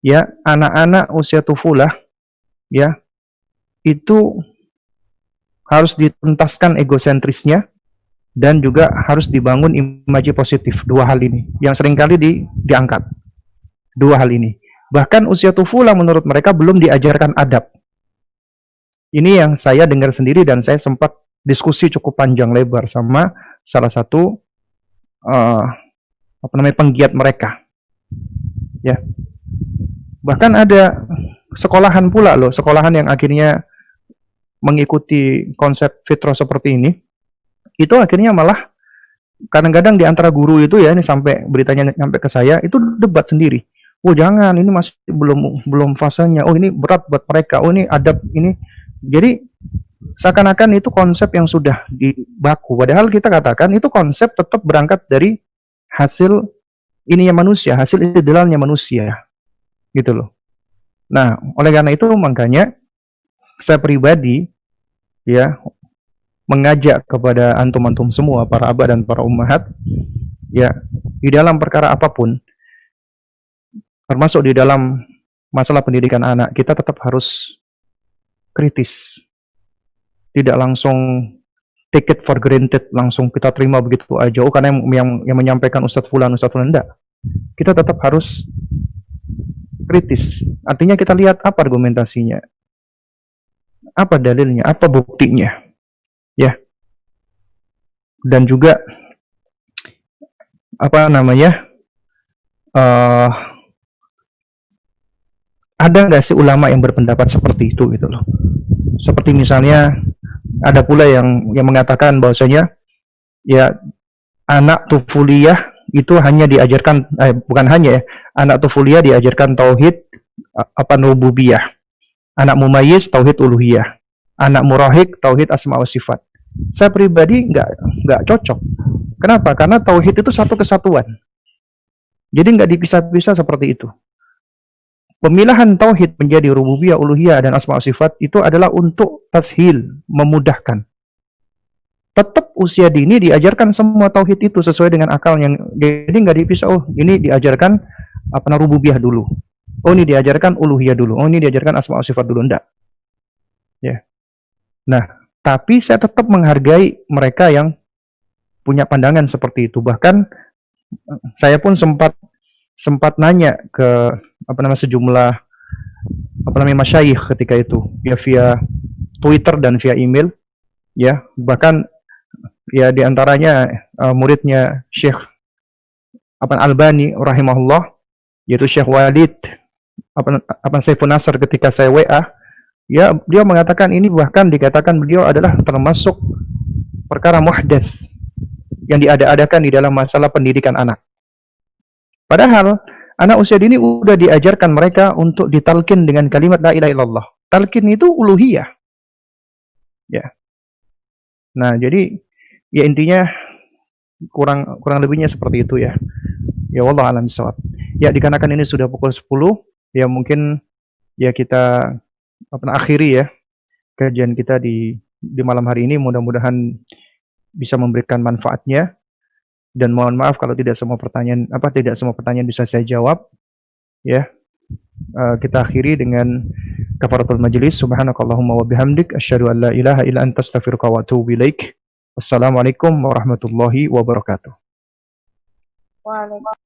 ya anak-anak usia tufulah ya itu harus dituntaskan egosentrisnya dan juga harus dibangun imaji positif. 2 hal ini yang seringkali diangkat. 2 hal ini. Bahkan usia tufulah menurut mereka belum diajarkan adab. Ini yang saya dengar sendiri dan saya sempat diskusi cukup panjang lebar sama salah satu penggiat mereka. Ya. Bahkan ada sekolahan pula loh, sekolahan yang akhirnya mengikuti konsep fitrah seperti ini. Itu akhirnya malah kadang-kadang di antara guru itu ya, ini sampai beritanya sampai ke saya, itu debat sendiri. Oh jangan, ini masih belum fasenya. Oh ini berat buat mereka. Oh ini adab ini. Jadi seakan-akan itu konsep yang sudah dibaku. Padahal kita katakan itu konsep tetap berangkat dari hasil ininya manusia, hasil istidlalnya manusia. Gitu loh. Nah, oleh karena itu makanya saya pribadi ya mengajak kepada antum-antum semua, para abah dan para ummahat, ya, di dalam perkara apapun, termasuk di dalam masalah pendidikan anak, kita tetap harus kritis. Tidak langsung take it for granted, langsung kita terima begitu aja. Oh, karena yang menyampaikan Ustadz Fulan, enggak. Kita tetap harus kritis. Artinya kita lihat apa argumentasinya, apa dalilnya, apa buktinya. Ya. Dan juga apa namanya? Ada nggak sih ulama yang berpendapat seperti itu gitu loh. Seperti misalnya ada pula yang mengatakan bahwasanya ya anak tufuliyah itu hanya diajarkan bukan hanya ya, anak tufuliyah diajarkan tauhid rububiyah. Anak mumayyiz tauhid uluhiyah. Anak murahik tauhid asma wa sifat. Saya pribadi nggak cocok. Kenapa? Karena tauhid itu satu kesatuan. Jadi nggak dipisah-pisah seperti itu. Pemilahan tauhid menjadi rububiyah, uluhiyah dan asma wa sifat itu adalah untuk tashil, memudahkan. Tetap usia dini diajarkan semua tauhid itu sesuai dengan akalnya. Jadi nggak dipisah. Oh, ini diajarkan rububiyah dulu. Oh, ini diajarkan uluhiyah dulu. Oh, ini diajarkan asma wa sifat dulu. Enggak. Ya. Nah, tapi saya tetap menghargai mereka yang punya pandangan seperti itu. Bahkan saya pun sempat nanya ke sejumlah masyayikh ketika itu ya via Twitter dan via email ya, bahkan ya diantaranya muridnya Syekh Albani rahimahullah, yaitu Syekh Walid Saifun Nasr. Ketika saya WA ya, dia mengatakan ini bahkan dikatakan beliau adalah termasuk perkara muhdats yang diada-adakan di dalam masalah pendidikan anak. Padahal anak usia dini udah diajarkan mereka untuk ditalkin dengan kalimat la ilaha illallah. Talkin itu uluhiyah. Ya. Nah, jadi ya intinya kurang lebihnya seperti itu ya. Ya wallahu a'lam bishawab. Ya, dikarenakan ini sudah pukul 10, ya mungkin ya kita akhiri ya kajian kita di malam hari ini. Mudah-mudahan bisa memberikan manfaatnya. Dan mohon maaf kalau tidak semua pertanyaan bisa saya jawab. Ya. Kita akhiri dengan kafaratul majlis. Subhanakallahumma wa bihamdik asyhadu an la ilaha illa anta astaghfiruka wa atubu ilaik. Wassalamualaikum warahmatullahi wabarakatuh. Waalaikumsalam.